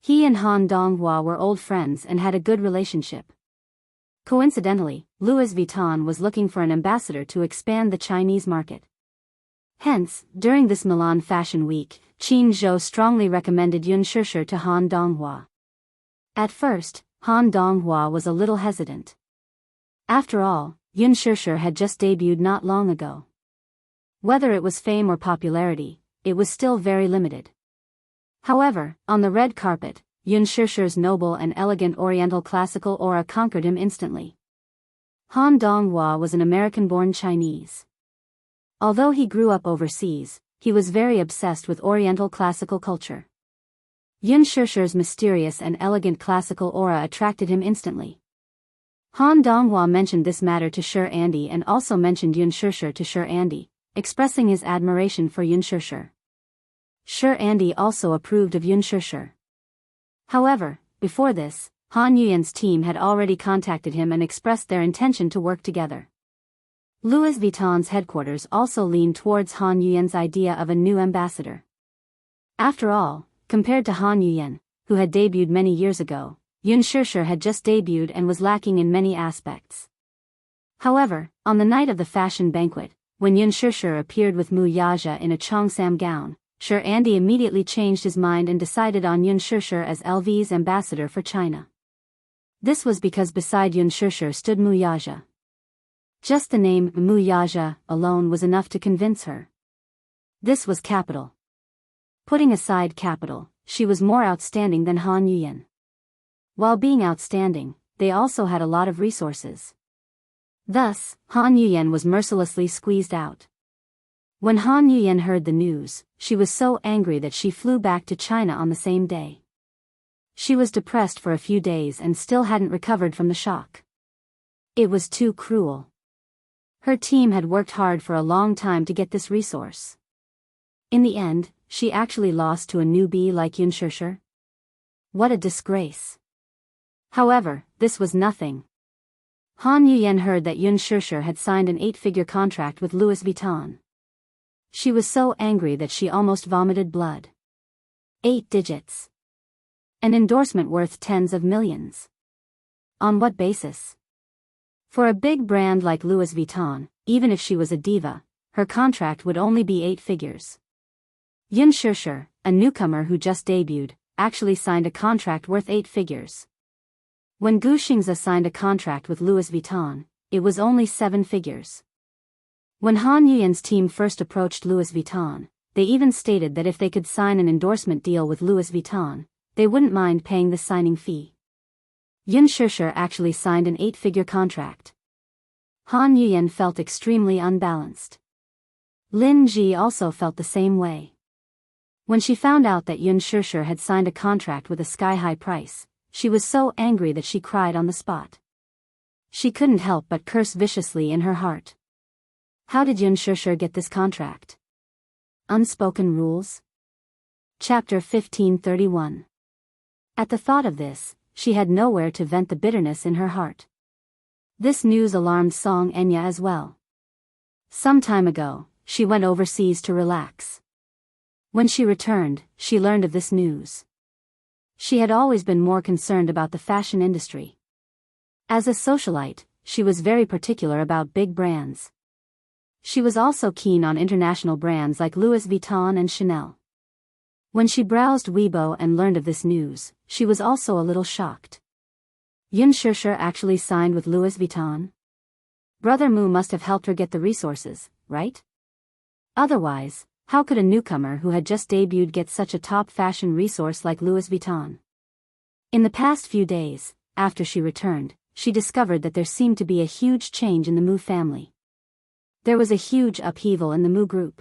He and Han Donghua were old friends and had a good relationship. Coincidentally, Louis Vuitton was looking for an ambassador to expand the Chinese market. Hence, during this Milan Fashion Week, Qin Zhou strongly recommended Yun Shishir to Han Donghua. At first, Han Donghua was a little hesitant. After all, Yun Shishir had just debuted not long ago. Whether it was fame or popularity, it was still very limited. However, on the red carpet, Yun Shishir's noble and elegant Oriental classical aura conquered him instantly. Han Donghua was an American-born Chinese. Although he grew up overseas, he was very obsessed with Oriental classical culture. Yun Shishir's mysterious and elegant classical aura attracted him instantly. Han Donghua mentioned this matter to Shi Andy and also mentioned Yun Shishir to Shi Andy, expressing his admiration for Yun Shishir. Shi Andy also approved of Yun Shishir. However, before this, Han Yuyan's team had already contacted him and expressed their intention to work together. Louis Vuitton's headquarters also leaned towards Han Yuyan's idea of a new ambassador. After all, compared to Han Yuyan, who had debuted many years ago, Yun Shishir had just debuted and was lacking in many aspects. However, on the night of the fashion banquet, when Yun Shishir appeared with Mu Yaja in a cheongsam gown, Shi Andy immediately changed his mind and decided on Yun Shishir as LV's ambassador for China. This was because beside Yun Shishir stood Mu Yaja. Just the name Mu Yaja alone was enough to convince her. This was capital. Putting aside capital, she was more outstanding than Han Yuyan. While being outstanding, they also had a lot of resources. Thus, Han Yuyan was mercilessly squeezed out. When Han Yuyan heard the news, she was so angry that she flew back to China on the same day. She was depressed for a few days and still hadn't recovered from the shock. It was too cruel. Her team had worked hard for a long time to get this resource. In the end, she actually lost to a newbie like Yun Shishir. What a disgrace. However, this was nothing. Han Yuyan heard that Yun Shishir had signed an 8-figure contract with Louis Vuitton. She was so angry that she almost vomited blood. 8 digits. An endorsement worth tens of millions. On what basis? For a big brand like Louis Vuitton, even if she was a diva, her contract would only be 8 figures. Yun Shishir, a newcomer who just debuted, actually signed a contract worth 8 figures. When Gu Xingzi signed a contract with Louis Vuitton, it was only 7 figures. When Han Yuyan's team first approached Louis Vuitton, they even stated that if they could sign an endorsement deal with Louis Vuitton, they wouldn't mind paying the signing fee. Yun Shishir actually signed an 8-figure contract. Han Yuyan felt extremely unbalanced. Lin Ji also felt the same way. When she found out that Yun Shishir had signed a contract with a sky-high price, she was so angry that she cried on the spot. She couldn't help but curse viciously in her heart. How did Yun Shishir get this contract? Unspoken rules? Chapter 1531. At the thought of this, she had nowhere to vent the bitterness in her heart. This news alarmed Song Enya as well. Some time ago, she went overseas to relax. When she returned, she learned of this news. She had always been more concerned about the fashion industry. As a socialite, she was very particular about big brands. She was also keen on international brands like Louis Vuitton and Chanel. When she browsed Weibo and learned of this news, she was also a little shocked. Yun Shishir actually signed with Louis Vuitton? Brother Mu must have helped her get the resources, right? Otherwise, how could a newcomer who had just debuted get such a top fashion resource like Louis Vuitton? In the past few days, after she returned, she discovered that there seemed to be a huge change in the Mu family. There was a huge upheaval in the Mu group.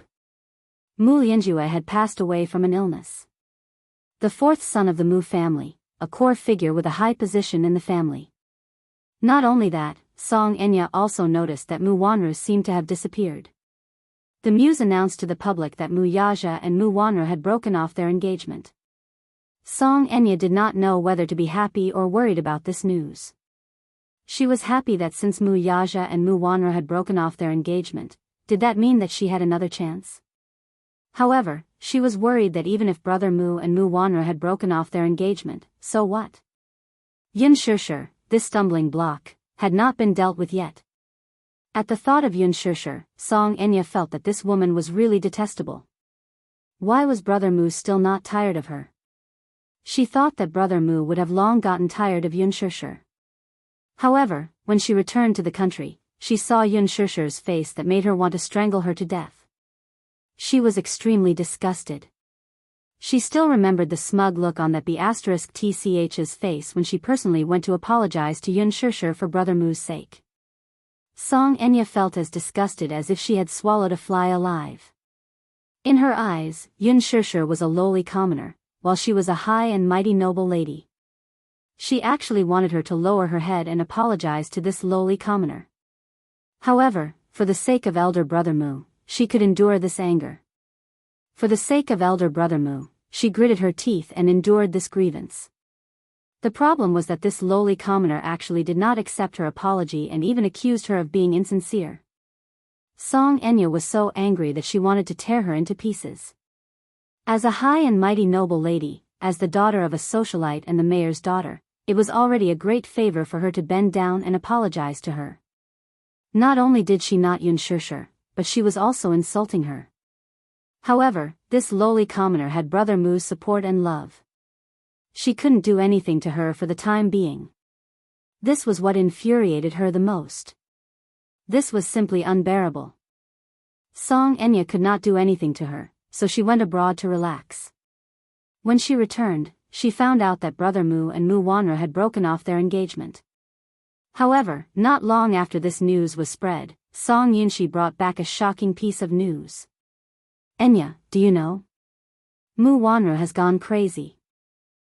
Mu Lianjue had passed away from an illness. The 4th son of the Mu family, a core figure with a high position in the family. Not only that, Song Enya also noticed that Mu Wanru seemed to have disappeared. The Muse announced to the public that Mu Yaja and Mu Wanru had broken off their engagement. Song Enya did not know whether to be happy or worried about this news. She was happy that since Mu Yaja and Mu Wanru had broken off their engagement, did that mean that she had another chance? However, she was worried that even if Brother Mu and Mu Wanru had broken off their engagement, so what? Yun Shishir, this stumbling block, had not been dealt with yet. At the thought of Yun Shishir, Song Enya felt that this woman was really detestable. Why was Brother Mu still not tired of her? She thought that Brother Mu would have long gotten tired of Yun Shishir. However, when she returned to the country, she saw Yun Shishir's face that made her want to strangle her to death. She was extremely disgusted. She still remembered the smug look on that B*TCH's face when she personally went to apologize to Yun Shishir for Brother Mu's sake. Song Enya felt as disgusted as if she had swallowed a fly alive. In her eyes, Yun Shishir was a lowly commoner, while she was a high and mighty noble lady. She actually wanted her to lower her head and apologize to this lowly commoner. However, for the sake of elder Brother Mu, she could endure this anger. For the sake of elder Brother Mu, she gritted her teeth and endured this grievance. The problem was that this lowly commoner actually did not accept her apology and even accused her of being insincere. Song Enya was so angry that she wanted to tear her into pieces. As a high and mighty noble lady, as the daughter of a socialite and the mayor's daughter, it was already a great favor for her to bend down and apologize to her. Not only did she not Yun Shishir, but she was also insulting her. However, this lowly commoner had Brother Mu's support and love. She couldn't do anything to her for the time being. This was what infuriated her the most. This was simply unbearable. Song Enya could not do anything to her, so she went abroad to relax. When she returned, she found out that Brother Mu and Mu Wanru had broken off their engagement. However, not long after this news was spread, Song Yunshi brought back a shocking piece of news. Enya, do you know? Mu Wanru has gone crazy.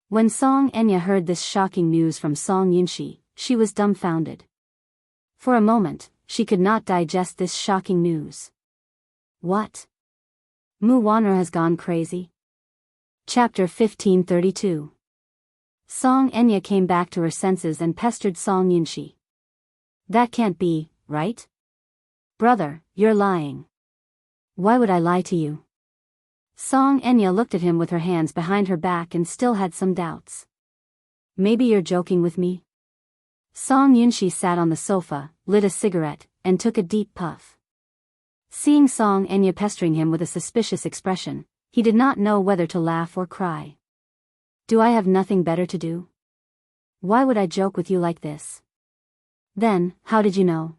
When Song Enya heard this shocking news from Song Yunshi, she was dumbfounded. For a moment, she could not digest this shocking news. What? Mu Wanru has gone crazy? Chapter 1532. Song Enya came back to her senses and pestered Song Yunshi. That can't be, right? Brother, you're lying. Why would I lie to you? Song Enya looked at him with her hands behind her back and still had some doubts. Maybe you're joking with me? Song Yunshi sat on the sofa, lit a cigarette, and took a deep puff. Seeing Song Enya pestering him with a suspicious expression, he did not know whether to laugh or cry. Do I have nothing better to do? Why would I joke with you like this? Then, how did you know?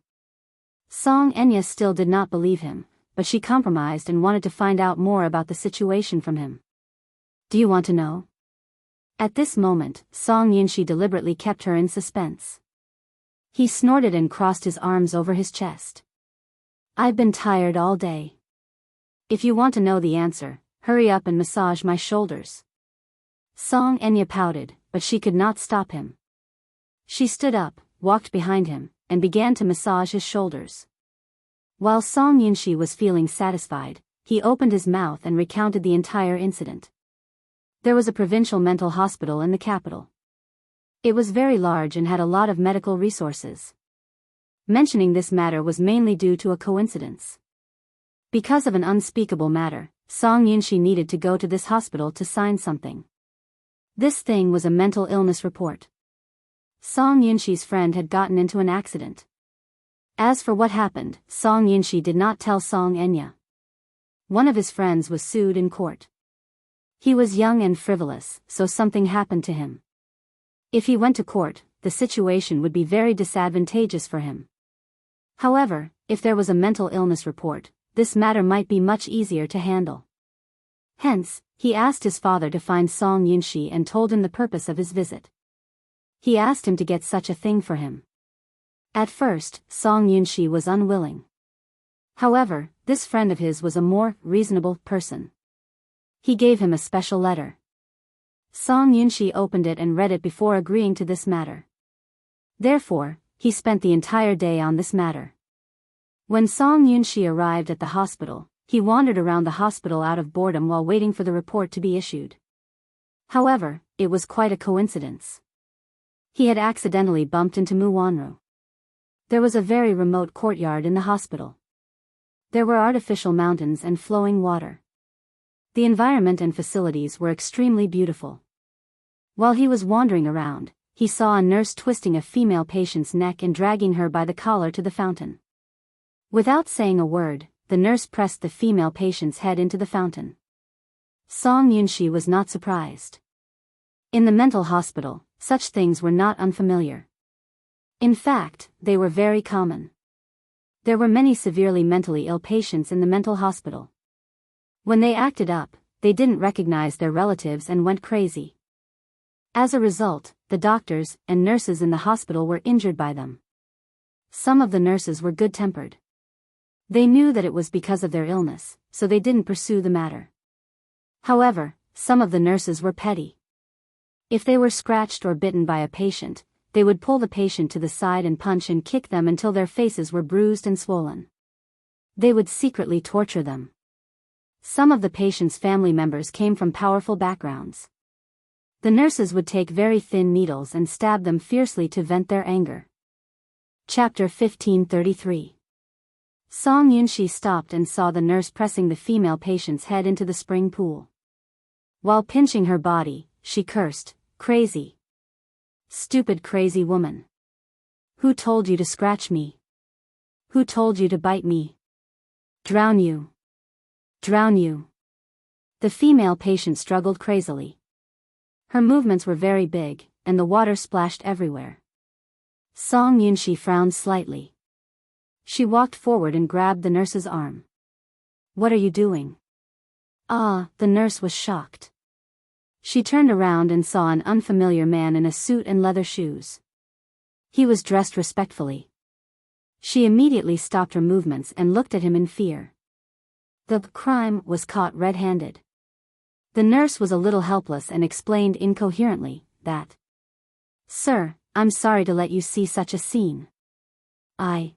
Song Enya still did not believe him, but she compromised and wanted to find out more about the situation from him. Do you want to know? At this moment, Song Yunshi deliberately kept her in suspense. He snorted and crossed his arms over his chest. I've been tired all day. If you want to know the answer, hurry up and massage my shoulders. Song Enya pouted, but she could not stop him. She stood up, walked behind him, and began to massage his shoulders. While Song Yunshi was feeling satisfied, he opened his mouth and recounted the entire incident. There was a provincial mental hospital in the capital. It was very large and had a lot of medical resources. Mentioning this matter was mainly due to a coincidence. Because of an unspeakable matter, Song Yunshi needed to go to this hospital to sign something. This thing was a mental illness report. Song Yunshi's friend had gotten into an accident. As for what happened, Song Yunshi did not tell Song Enya. One of his friends was sued in court. He was young and frivolous, so something happened to him. If he went to court, the situation would be very disadvantageous for him. However, if there was a mental illness report, this matter might be much easier to handle. Hence, he asked his father to find Song Yunshi and told him the purpose of his visit. He asked him to get such a thing for him. At first, Song Yunshi was unwilling. However, this friend of his was a more reasonable person. He gave him a special letter. Song Yunshi opened it and read it before agreeing to this matter. Therefore, he spent the entire day on this matter. When Song Yunshi arrived at the hospital, he wandered around the hospital out of boredom while waiting for the report to be issued. However, it was quite a coincidence. He had accidentally bumped into Mu Wanru. There was a very remote courtyard in the hospital. There were artificial mountains and flowing water. The environment and facilities were extremely beautiful. While he was wandering around, he saw a nurse twisting a female patient's neck and dragging her by the collar to the fountain. Without saying a word, the nurse pressed the female patient's head into the fountain. Song Yunshi was not surprised. In the mental hospital, such things were not unfamiliar. In fact, they were very common. There were many severely mentally ill patients in the mental hospital. When they acted up, they didn't recognize their relatives and went crazy. As a result, the doctors and nurses in the hospital were injured by them. Some of the nurses were good-tempered. They knew that it was because of their illness, so they didn't pursue the matter. However, some of the nurses were petty. If they were scratched or bitten by a patient, they would pull the patient to the side and punch and kick them until their faces were bruised and swollen. They would secretly torture them. Some of the patient's family members came from powerful backgrounds. The nurses would take very thin needles and stab them fiercely to vent their anger. Chapter 1533. Song Yunshi stopped and saw the nurse pressing the female patient's head into the spring pool. While pinching her body, she cursed, "Crazy. Stupid crazy woman. Who told you to scratch me? Who told you to bite me? Drown you. Drown you." The female patient struggled crazily. Her movements were very big, and the water splashed everywhere. Song Yunshi frowned slightly. She walked forward and grabbed the nurse's arm. "What are you doing?" The nurse was shocked. She turned around and saw an unfamiliar man in a suit and leather shoes. He was dressed respectfully. She immediately stopped her movements and looked at him in fear. The crime was caught red-handed. The nurse was a little helpless and explained incoherently that, "Sir, I'm sorry to let you see such a scene. I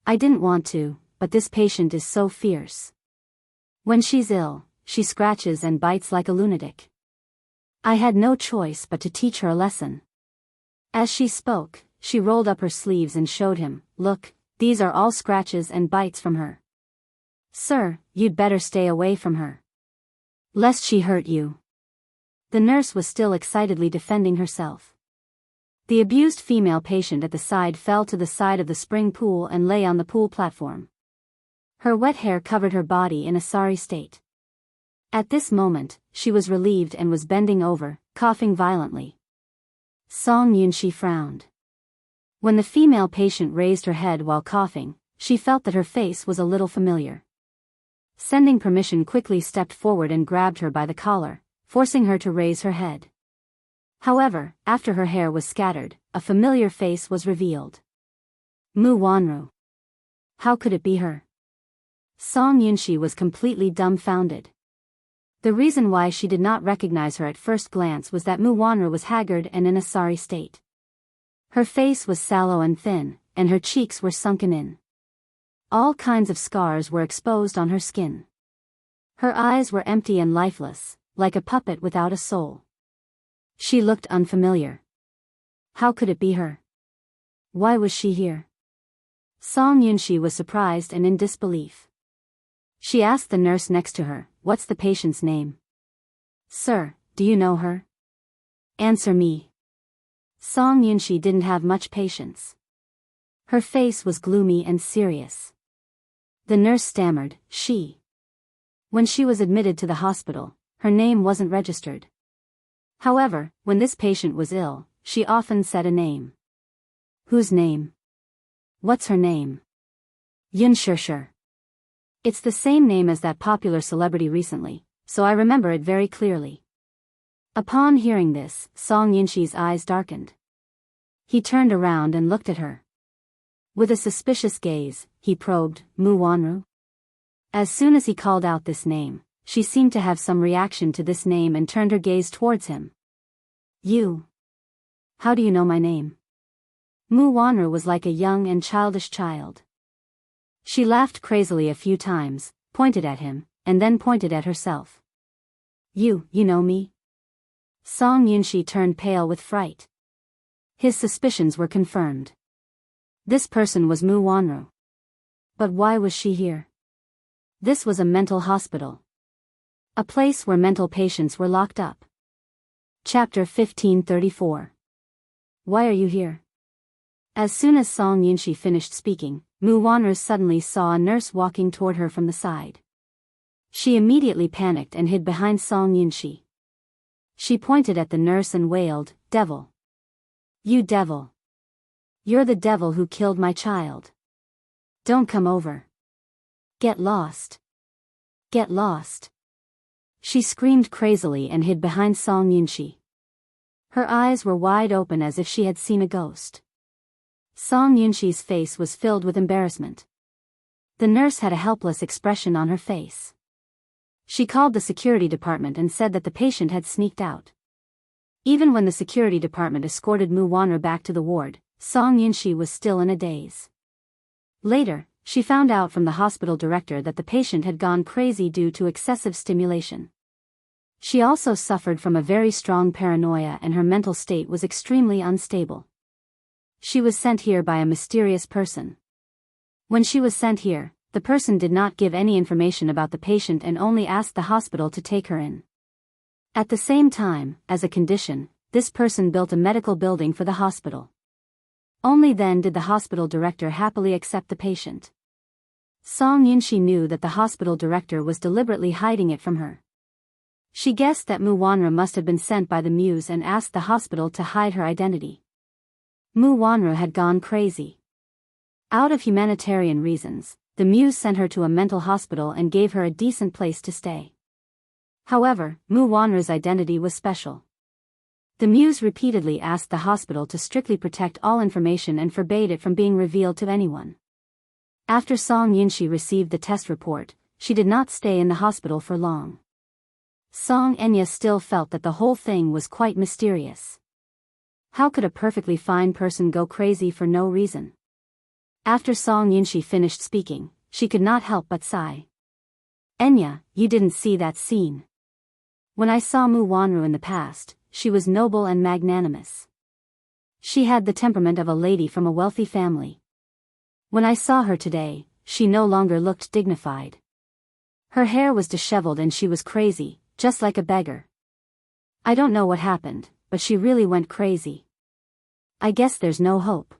didn't want to, but this patient is so fierce. When she's ill, she scratches and bites like a lunatic. I had no choice but to teach her a lesson." As she spoke, she rolled up her sleeves and showed him, "Look, these are all scratches and bites from her. Sir, you'd better stay away from her, lest she hurt you." The nurse was still excitedly defending herself. The abused female patient at the side fell to the side of the spring pool and lay on the pool platform. Her wet hair covered her body in a sorry state. At this moment, she was relieved and was bending over, coughing violently. Song Yunxi frowned. When the female patient raised her head while coughing, she felt that her face was a little familiar. Sending permission quickly stepped forward and grabbed her by the collar, forcing her to raise her head. However, after her hair was scattered, a familiar face was revealed. Mu Wanru. How could it be her? Song Yunxi was completely dumbfounded. The reason why she did not recognize her at first glance was that Mu Wanru was haggard and in a sorry state. Her face was sallow and thin, and her cheeks were sunken in. All kinds of scars were exposed on her skin. Her eyes were empty and lifeless, like a puppet without a soul. She looked unfamiliar. How could it be her? Why was she here? Song Yunxi was surprised and in disbelief. She asked the nurse next to her, "What's the patient's name?" "Sir, do you know her? Answer me." Song Yunxi didn't have much patience. Her face was gloomy and serious. The nurse stammered, When she was admitted to the hospital, her name wasn't registered. However, when this patient was ill, she often said a name. Whose name? What's her name? Yun Shishir. It's the same name as that popular celebrity recently, so I remember it very clearly. Upon hearing this, Song Yunxi's eyes darkened. He turned around and looked at her. With a suspicious gaze, he probed, Mu Wanru? As soon as he called out this name, she seemed to have some reaction to this name and turned her gaze towards him. You. How do you know my name? Mu Wanru was like a young and childish child. She laughed crazily a few times, pointed at him, and then pointed at herself. You know me? Song Yunxi turned pale with fright. His suspicions were confirmed. This person was Mu Wanru. But why was she here? This was a mental hospital. A place where mental patients were locked up. Chapter 1534. Why are you here? As soon as Song Yunxi finished speaking, Mu Wanru suddenly saw a nurse walking toward her from the side. She immediately panicked and hid behind Song Yunxi. She pointed at the nurse and wailed, "Devil! You devil! You're the devil who killed my child. Don't come over. Get lost. Get lost." She screamed crazily and hid behind Song Yunxi. Her eyes were wide open as if she had seen a ghost. Song Yunxi's face was filled with embarrassment. The nurse had a helpless expression on her face. She called the security department and said that the patient had sneaked out. Even when the security department escorted Mu Wanru back to the ward, Song Yunxi was still in a daze. Later, she found out from the hospital director that the patient had gone crazy due to excessive stimulation. She also suffered from a very strong paranoia and her mental state was extremely unstable. She was sent here by a mysterious person. When she was sent here, the person did not give any information about the patient and only asked the hospital to take her in. At the same time, as a condition, this person built a medical building for the hospital. Only then did the hospital director happily accept the patient. Song Yunxi knew that the hospital director was deliberately hiding it from her. She guessed that Mu Wanru must have been sent by the muse and asked the hospital to hide her identity. Mu Wanru had gone crazy. Out of humanitarian reasons, the muse sent her to a mental hospital and gave her a decent place to stay. However, Mu Wanru's identity was special. The muse repeatedly asked the hospital to strictly protect all information and forbade it from being revealed to anyone. After Song Yinshi received the test report, she did not stay in the hospital for long. Song Enya still felt that the whole thing was quite mysterious. How could a perfectly fine person go crazy for no reason? After Song Yinshi finished speaking, she could not help but sigh. Enya, you didn't see that scene. When I saw Mu Wanru in the past, she was noble and magnanimous. She had the temperament of a lady from a wealthy family. When I saw her today, she no longer looked dignified. Her hair was disheveled and she was crazy, just like a beggar. I don't know what happened, but she really went crazy. I guess there's no hope.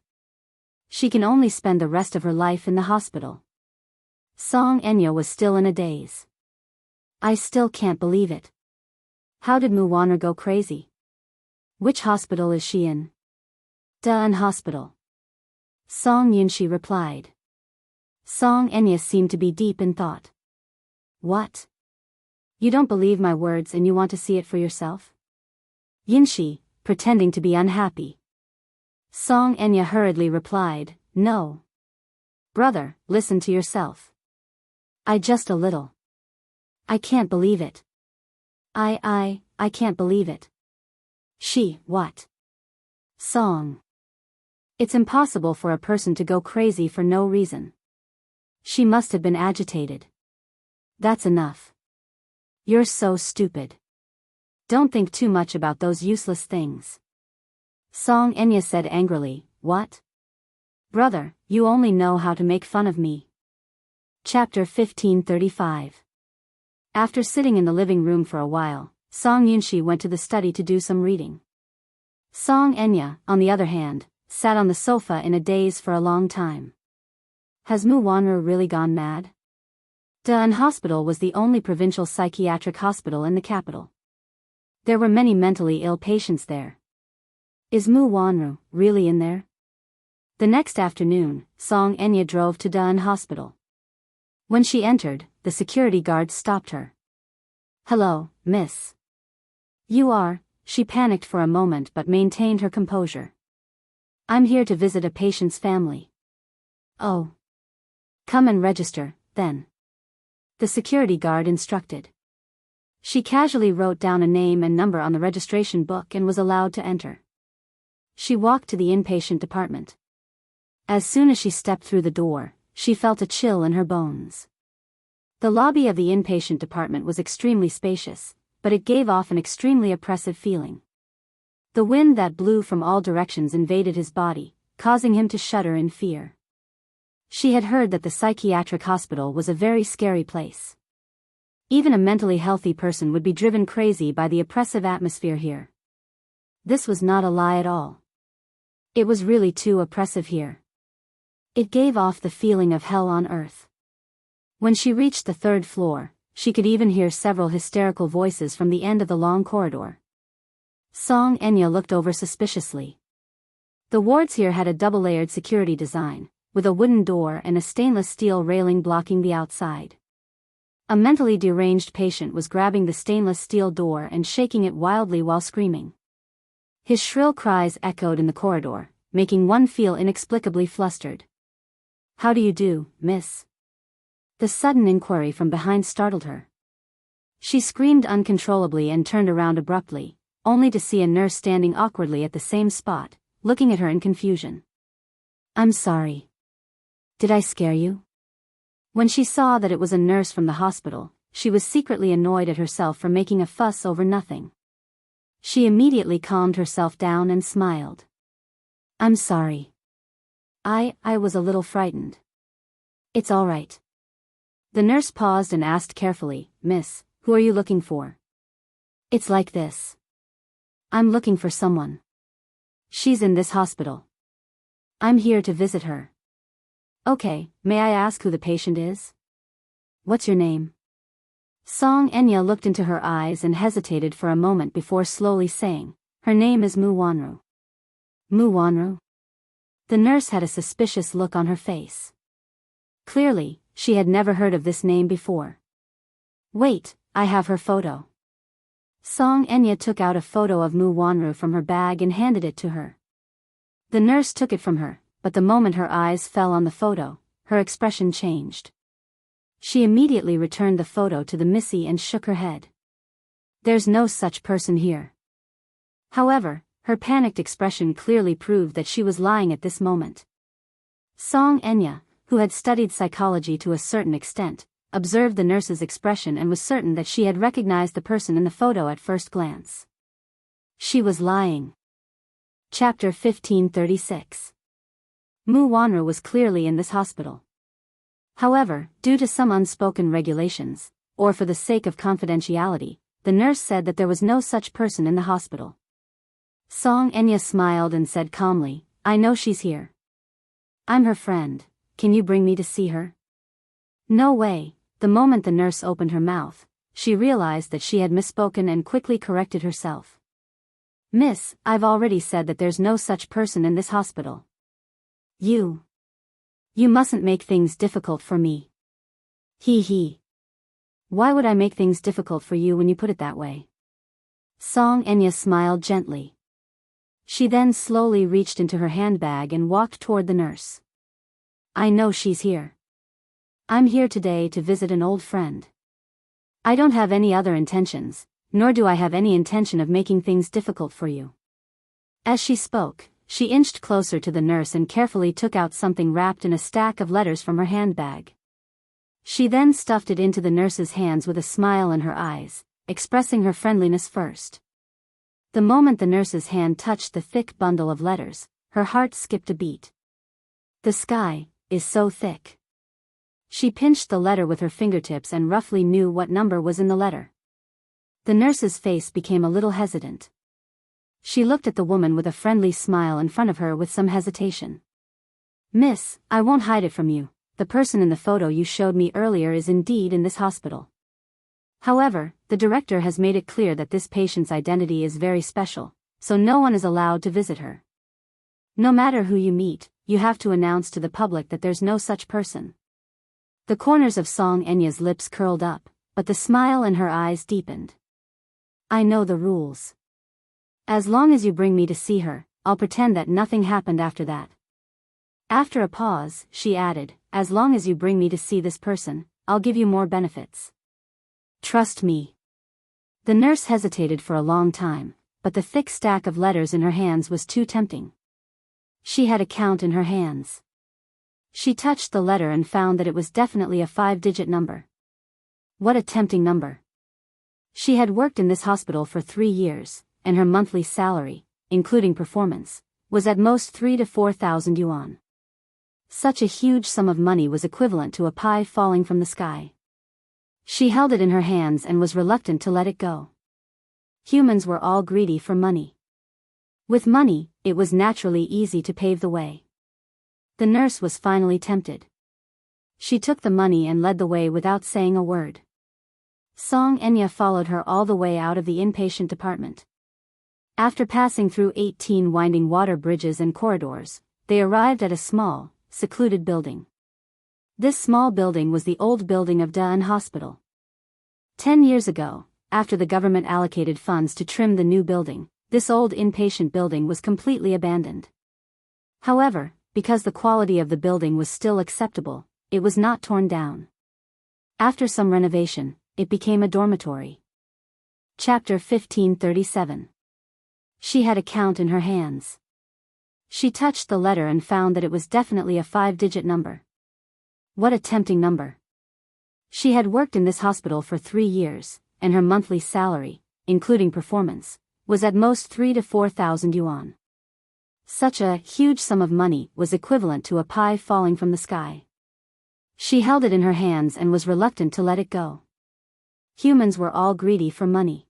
She can only spend the rest of her life in the hospital. Song Enya was still in a daze. I still can't believe it. How did Mu Wanru go crazy? Which hospital is she in? Daoist Hospital. Song Yinshi replied. Song Enya seemed to be deep in thought. What? You don't believe my words and you want to see it for yourself? Yinshi, pretending to be unhappy. Song Enya hurriedly replied, No. Brother, listen to yourself. I just a little. I can't believe it. I can't believe it. What? Song. It's impossible for a person to go crazy for no reason. She must have been agitated. That's enough. You're so stupid. Don't think too much about those useless things. Song Enya said angrily, What? Brother, you only know how to make fun of me. Chapter 1535. After sitting in the living room for a while, Song Yinshi went to the study to do some reading. Song Enya, on the other hand, sat on the sofa in a daze for a long time. Has Mu Wanru really gone mad? Daoist Hospital was the only provincial psychiatric hospital in the capital. There were many mentally ill patients there. Is Mu Wanru really in there? The next afternoon, Song Enya drove to Daoist Hospital. When she entered, the security guard stopped her. Hello, miss. You are, she panicked for a moment but maintained her composure. I'm here to visit a patient's family. Oh. Come and register, then. The security guard instructed. She casually wrote down a name and number on the registration book and was allowed to enter. She walked to the inpatient department. As soon as she stepped through the door, she felt a chill in her bones. The lobby of the inpatient department was extremely spacious, but it gave off an extremely oppressive feeling. The wind that blew from all directions invaded his body, causing him to shudder in fear. She had heard that the psychiatric hospital was a very scary place. Even a mentally healthy person would be driven crazy by the oppressive atmosphere here. This was not a lie at all. It was really too oppressive here. It gave off the feeling of hell on earth. When she reached the third floor, she could even hear several hysterical voices from the end of the long corridor. Song Enya looked over suspiciously. The wards here had a double-layered security design, with a wooden door and a stainless steel railing blocking the outside. A mentally deranged patient was grabbing the stainless steel door and shaking it wildly while screaming. His shrill cries echoed in the corridor, making one feel inexplicably flustered. How do you do, miss? The sudden inquiry from behind startled her. She screamed uncontrollably and turned around abruptly, only to see a nurse standing awkwardly at the same spot, looking at her in confusion. I'm sorry. Did I scare you? When she saw that it was a nurse from the hospital, she was secretly annoyed at herself for making a fuss over nothing. She immediately calmed herself down and smiled. I'm sorry. I was a little frightened. It's all right. The nurse paused and asked carefully, Miss, who are you looking for? It's like this. I'm looking for someone. She's in this hospital. I'm here to visit her. Okay, may I ask who the patient is? What's your name? Song Enya looked into her eyes and hesitated for a moment before slowly saying, Her name is Mu Wanru. Mu Wanru? The nurse had a suspicious look on her face. Clearly, she had never heard of this name before. Wait, I have her photo. Song Enya took out a photo of Mu Wanru from her bag and handed it to her. The nurse took it from her, but the moment her eyes fell on the photo, her expression changed. She immediately returned the photo to the Missy and shook her head. There's no such person here. However, her panicked expression clearly proved that she was lying at this moment. Song Enya, who had studied psychology to a certain extent, observed the nurse's expression and was certain that she had recognized the person in the photo at first glance. She was lying. Chapter 1536. Mu Wanru was clearly in this hospital. However, due to some unspoken regulations, or for the sake of confidentiality, the nurse said that there was no such person in the hospital. Song Enya smiled and said calmly, I know she's here. I'm her friend, can you bring me to see her? No way. The moment the nurse opened her mouth, she realized that she had misspoken and quickly corrected herself. Miss, I've already said that there's no such person in this hospital. You mustn't make things difficult for me. He. Why would I make things difficult for you when you put it that way? Song Enya smiled gently. She then slowly reached into her handbag and walked toward the nurse. I know she's here. I'm here today to visit an old friend. I don't have any other intentions, nor do I have any intention of making things difficult for you. As she spoke, she inched closer to the nurse and carefully took out something wrapped in a stack of letters from her handbag. She then stuffed it into the nurse's hands with a smile in her eyes, expressing her friendliness first. The moment the nurse's hand touched the thick bundle of letters, her heart skipped a beat. The sky is so thick. She pinched the letter with her fingertips and roughly knew what number was in the letter. The nurse's face became a little hesitant. She looked at the woman with a friendly smile in front of her with some hesitation. Miss, I won't hide it from you, the person in the photo you showed me earlier is indeed in this hospital. However, the director has made it clear that this patient's identity is very special, so no one is allowed to visit her. No matter who you meet, you have to announce to the public that there's no such person. The corners of Song Enya's lips curled up, but the smile in her eyes deepened. I know the rules. As long as you bring me to see her, I'll pretend that nothing happened after that. After a pause, she added, as long as you bring me to see this person, I'll give you more benefits. Trust me. The nurse hesitated for a long time, but the thick stack of letters in her hands was too tempting. She had a count in her hands. She touched the letter and found that it was definitely a 5-digit number. What a tempting number. She had worked in this hospital for 3 years, and her monthly salary, including performance, was at most 3,000 to 4,000 yuan. Such a huge sum of money was equivalent to a pie falling from the sky. She held it in her hands and was reluctant to let it go. Humans were all greedy for money. With money, it was naturally easy to pave the way. The nurse was finally tempted. She took the money and led the way without saying a word. Song Enya followed her all the way out of the inpatient department. After passing through 18 winding water bridges and corridors, they arrived at a small, secluded building. This small building was the old building of Daoist Hospital. 10 years ago, after the government allocated funds to trim the new building, this old inpatient building was completely abandoned. However, because the quality of the building was still acceptable, it was not torn down. After some renovation, it became a dormitory. Chapter 1537. She had a count in her hands. She touched the letter and found that it was definitely a 5-digit number. What a tempting number. She had worked in this hospital for 3 years, and her monthly salary, including performance, was at most 3,000 to 4,000 yuan. Such a huge sum of money was equivalent to a pie falling from the sky. She held it in her hands and was reluctant to let it go. Humans were all greedy for money.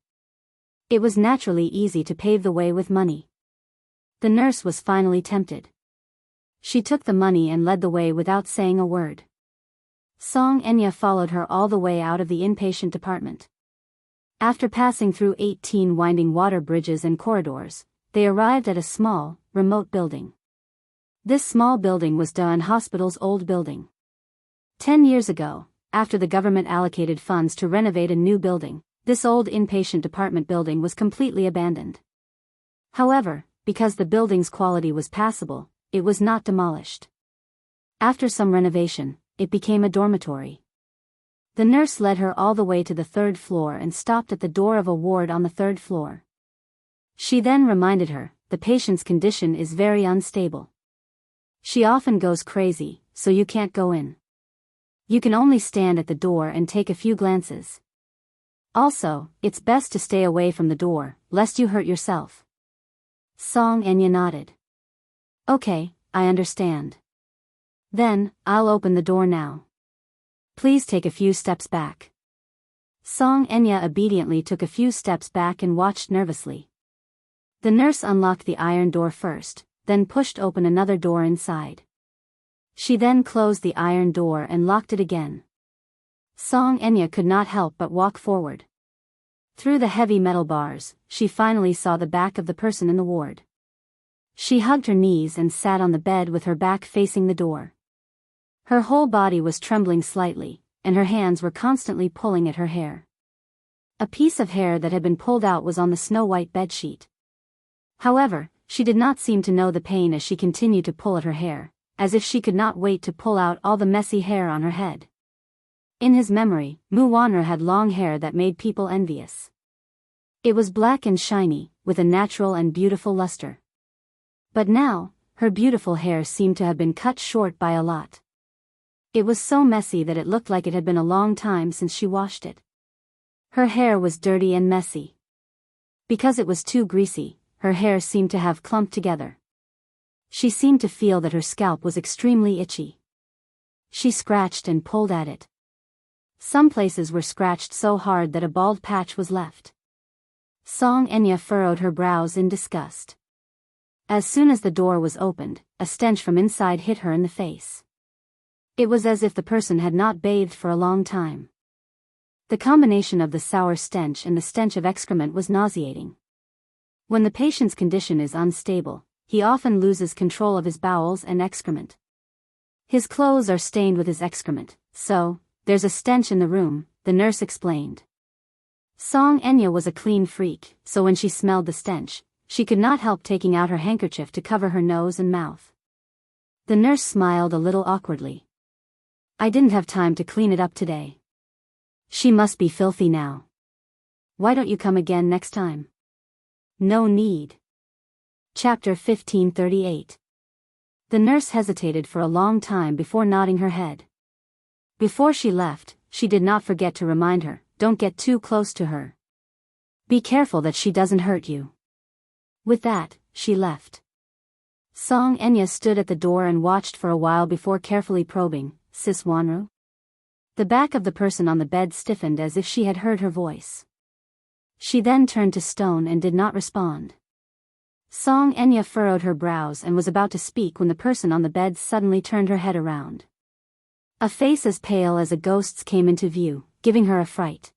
It was naturally easy to pave the way with money. The nurse was finally tempted. She took the money and led the way without saying a word. Song Enya followed her all the way out of the inpatient department. After passing through 18 winding water bridges and corridors, they arrived at a small, remote building. This small building was Daoist Hospital's old building. 10 years ago, after the government allocated funds to renovate a new building, This old inpatient department building was completely abandoned. However, because the building's quality was passable, it was not demolished. After some renovation, it became a dormitory. The nurse led her all the way to the third floor and stopped at the door of a ward on the third floor. She then reminded her, the patient's condition is very unstable. She often goes crazy, so you can't go in. You can only stand at the door and take a few glances. Also, it's best to stay away from the door, lest you hurt yourself. Song Enya nodded. Okay, I understand. Then, I'll open the door now. Please take a few steps back. Song Enya obediently took a few steps back and watched nervously. The nurse unlocked the iron door first, then pushed open another door inside. She then closed the iron door and locked it again. Song Enya could not help but walk forward. Through the heavy metal bars, she finally saw the back of the person in the ward. She hugged her knees and sat on the bed with her back facing the door. Her whole body was trembling slightly, and her hands were constantly pulling at her hair. A piece of hair that had been pulled out was on the snow-white bedsheet. However, she did not seem to know the pain as she continued to pull at her hair, as if she could not wait to pull out all the messy hair on her head. In his memory, Mu Wanru had long hair that made people envious. It was black and shiny, with a natural and beautiful luster. But now, her beautiful hair seemed to have been cut short by a lot. It was so messy that it looked like it had been a long time since she washed it. Her hair was dirty and messy. Because it was too greasy, her hair seemed to have clumped together. She seemed to feel that her scalp was extremely itchy. She scratched and pulled at it. Some places were scratched so hard that a bald patch was left. Song Enya furrowed her brows in disgust. As soon as the door was opened, a stench from inside hit her in the face. It was as if the person had not bathed for a long time. The combination of the sour stench and the stench of excrement was nauseating. When the patient's condition is unstable, he often loses control of his bowels and excrement. His clothes are stained with his excrement, so, there's a stench in the room, the nurse explained. Song Enya was a clean freak, so when she smelled the stench, she could not help taking out her handkerchief to cover her nose and mouth. The nurse smiled a little awkwardly. I didn't have time to clean it up today. She must be filthy now. Why don't you come again next time? No need. Chapter 1538. The nurse hesitated for a long time before nodding her head. Before she left, she did not forget to remind her, don't get too close to her. Be careful that she doesn't hurt you. With that, she left. Song Enya stood at the door and watched for a while before carefully probing, Sis Wanru? The back of the person on the bed stiffened as if she had heard her voice. She then turned to stone and did not respond. Song Enya furrowed her brows and was about to speak when the person on the bed suddenly turned her head around. A face as pale as a ghost's came into view, giving her a fright.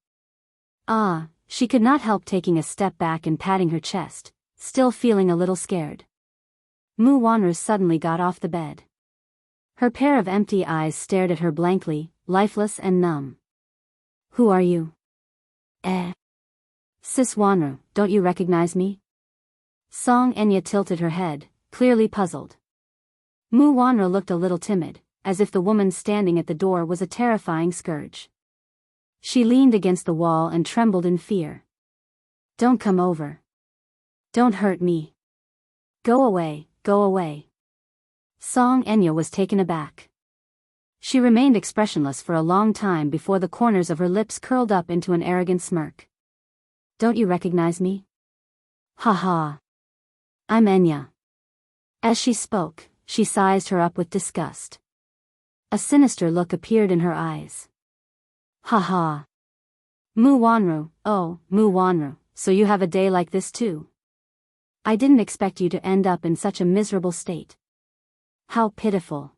She could not help taking a step back and patting her chest, still feeling a little scared. Mu Wanru suddenly got off the bed. Her pair of empty eyes stared at her blankly, lifeless and numb. Who are you? Sis Wanru, don't you recognize me? Song Enya tilted her head, clearly puzzled. Mu Wanru looked a little timid, as if the woman standing at the door was a terrifying scourge. She leaned against the wall and trembled in fear. Don't come over. Don't hurt me. Go away, go away. Song Enya was taken aback. She remained expressionless for a long time before the corners of her lips curled up into an arrogant smirk. Don't you recognize me? Ha ha. I'm Enya. As she spoke, she sized her up with disgust. A sinister look appeared in her eyes. Ha ha. Mu Wanru, oh, Mu Wanru, so you have a day like this too? I didn't expect you to end up in such a miserable state. How pitiful.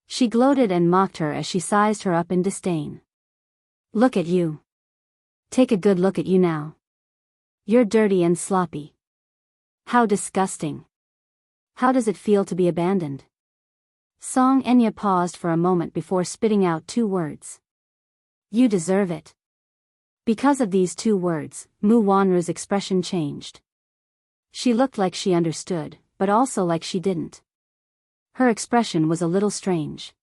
She gloated and mocked her as she sized her up in disdain. Look at you. Take a good look at you now. You're dirty and sloppy. How disgusting. How does it feel to be abandoned? Song Enya paused for a moment before spitting out two words. You deserve it. Because of these two words, Mu Wanru's expression changed. She looked like she understood, but also like she didn't. Her expression was a little strange.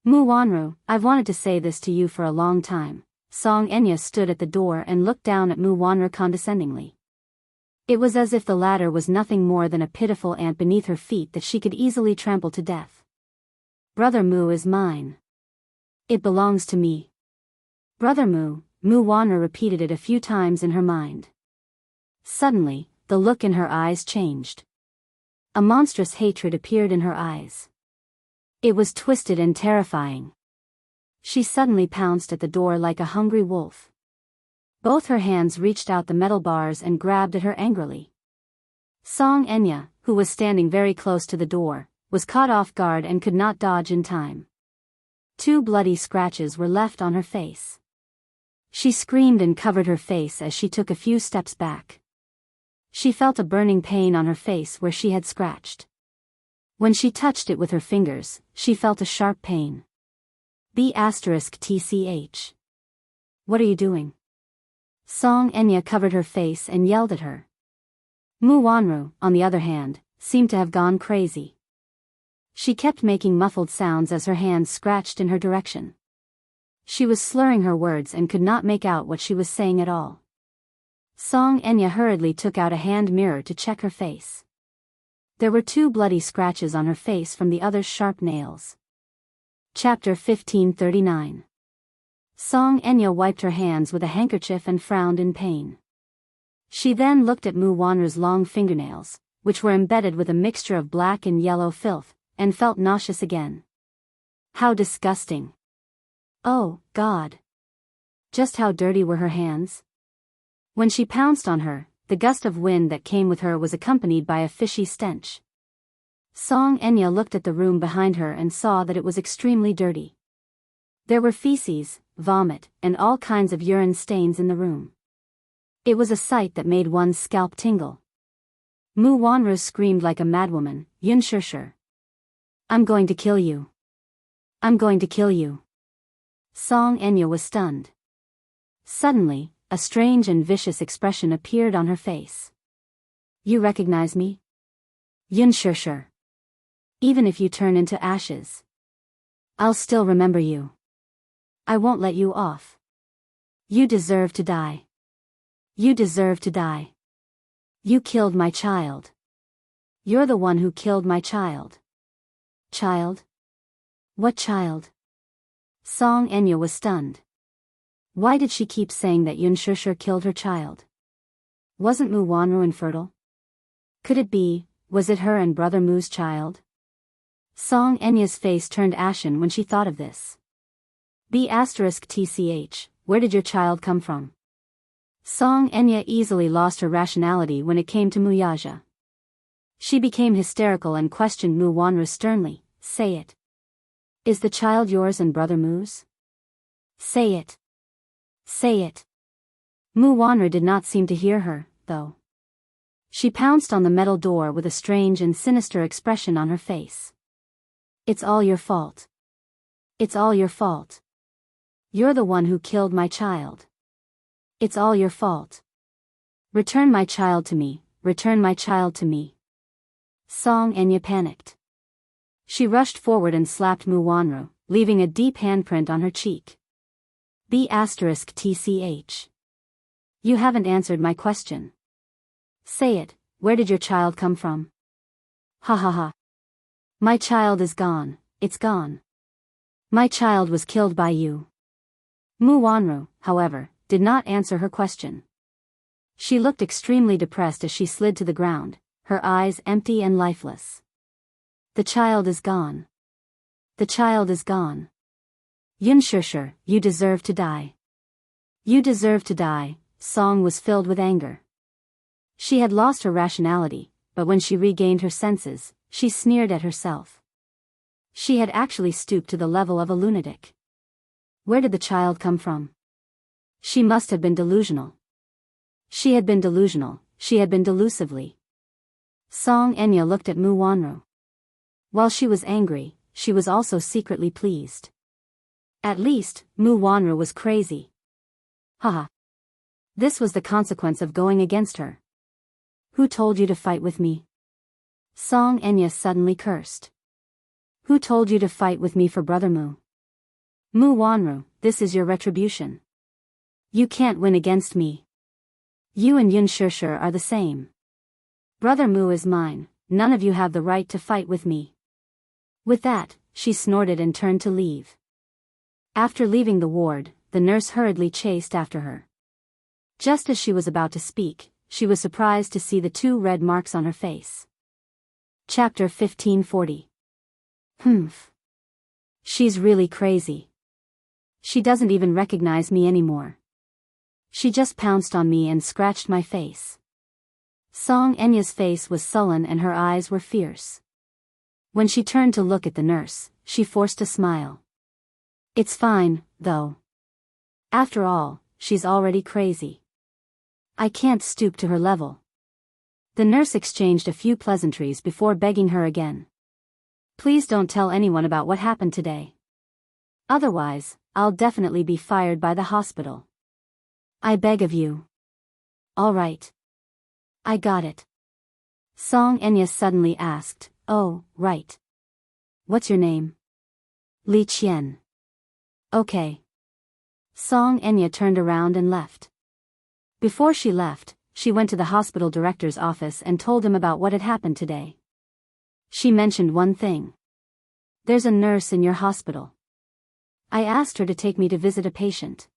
Mu Wanru, I've wanted to say this to you for a long time. Song Enya stood at the door and looked down at Mu Wanru condescendingly. It was as if the latter was nothing more than a pitiful ant beneath her feet that she could easily trample to death. Brother Mu is mine. It belongs to me. Brother Mu, Mu Wanru repeated it a few times in her mind. Suddenly, the look in her eyes changed. A monstrous hatred appeared in her eyes. It was twisted and terrifying. She suddenly pounced at the door like a hungry wolf. Both her hands reached out the metal bars and grabbed at her angrily. Song Enya, who was standing very close to the door, was caught off guard and could not dodge in time. 2 bloody scratches were left on her face. She screamed and covered her face as she took a few steps back. She felt a burning pain on her face where she had scratched. When she touched it with her fingers, she felt a sharp pain. B*TCH. What are you doing? Song Enya covered her face and yelled at her. Mu Wanru, on the other hand, seemed to have gone crazy. She kept making muffled sounds as her hands scratched in her direction. She was slurring her words and could not make out what she was saying at all. Song Enya hurriedly took out a hand mirror to check her face. There were 2 bloody scratches on her face from the other's sharp nails. Chapter 1539. Song Enya wiped her hands with a handkerchief and frowned in pain. She then looked at Mu Wanru's long fingernails, which were embedded with a mixture of black and yellow filth, and felt nauseous again. How disgusting. Oh, God. Just how dirty were her hands? When she pounced on her, the gust of wind that came with her was accompanied by a fishy stench. Song Enya looked at the room behind her and saw that it was extremely dirty. There were feces, vomit, and all kinds of urine stains in the room. It was a sight that made one's scalp tingle. Mu Wanru screamed like a madwoman, Yun Shirshir. I'm going to kill you. I'm going to kill you. Song Enya was stunned. Suddenly, a strange and vicious expression appeared on her face. You recognize me? Yun Shirshir. Even if you turn into ashes, I'll still remember you. I won't let you off. You deserve to die. You deserve to die. You killed my child. You're the one who killed my child. Child? What child? Song Enya was stunned. Why did she keep saying that Yun Shirshir killed her child? Wasn't Mu Wanru infertile? Could it be, was it her and Brother Mu's child? Song Enya's face turned ashen when she thought of this. B*TCH, where did your child come from? Song Enya easily lost her rationality when it came to Muyaja. She became hysterical and questioned Mu Wanru sternly. Say it. Is the child yours and Brother Mu's? Say it. Say it. Mu Wanru did not seem to hear her, though. She pounced on the metal door with a strange and sinister expression on her face. It's all your fault. It's all your fault. You're the one who killed my child. It's all your fault. Return my child to me, return my child to me. Song Enya panicked. She rushed forward and slapped Mu Wanru, leaving a deep handprint on her cheek. B*TCH. You haven't answered my question. Say it, where did your child come from? Ha ha ha. My child is gone, it's gone. My child was killed by you. Mu Wanru, however, did not answer her question. She looked extremely depressed as she slid to the ground, her eyes empty and lifeless. The child is gone. The child is gone. Yun Shirshir, you deserve to die. You deserve to die. Song was filled with anger. She had lost her rationality, but when she regained her senses, she sneered at herself. She had actually stooped to the level of a lunatic. Where did the child come from? She must have been delusional. She had been delusional, she had been delusively. Song Enya looked at Mu Wanru. While she was angry, she was also secretly pleased. At least, Mu Wanru was crazy. Haha. This was the consequence of going against her. Who told you to fight with me? Song Enya suddenly cursed. Who told you to fight with me for Brother Mu? Mu Wanru, this is your retribution. You can't win against me. You and Yun Shishir are the same. Brother Mu is mine, none of you have the right to fight with me. With that, she snorted and turned to leave. After leaving the ward, the nurse hurriedly chased after her. Just as she was about to speak, she was surprised to see the 2 red marks on her face. Chapter 1540. Humph. She's really crazy. She doesn't even recognize me anymore. She just pounced on me and scratched my face. Song Enya's face was sullen and her eyes were fierce. When she turned to look at the nurse, she forced a smile. It's fine, though. After all, she's already crazy. I can't stoop to her level. The nurse exchanged a few pleasantries before begging her again. Please don't tell anyone about what happened today. Otherwise, I'll definitely be fired by the hospital. I beg of you. All right. I got it. Song Enya suddenly asked, oh, right. What's your name? Li Qian. Okay. Song Enya turned around and left. Before she left, she went to the hospital director's office and told him about what had happened today. She mentioned one thing. There's a nurse in your hospital. I asked her to take me to visit a patient.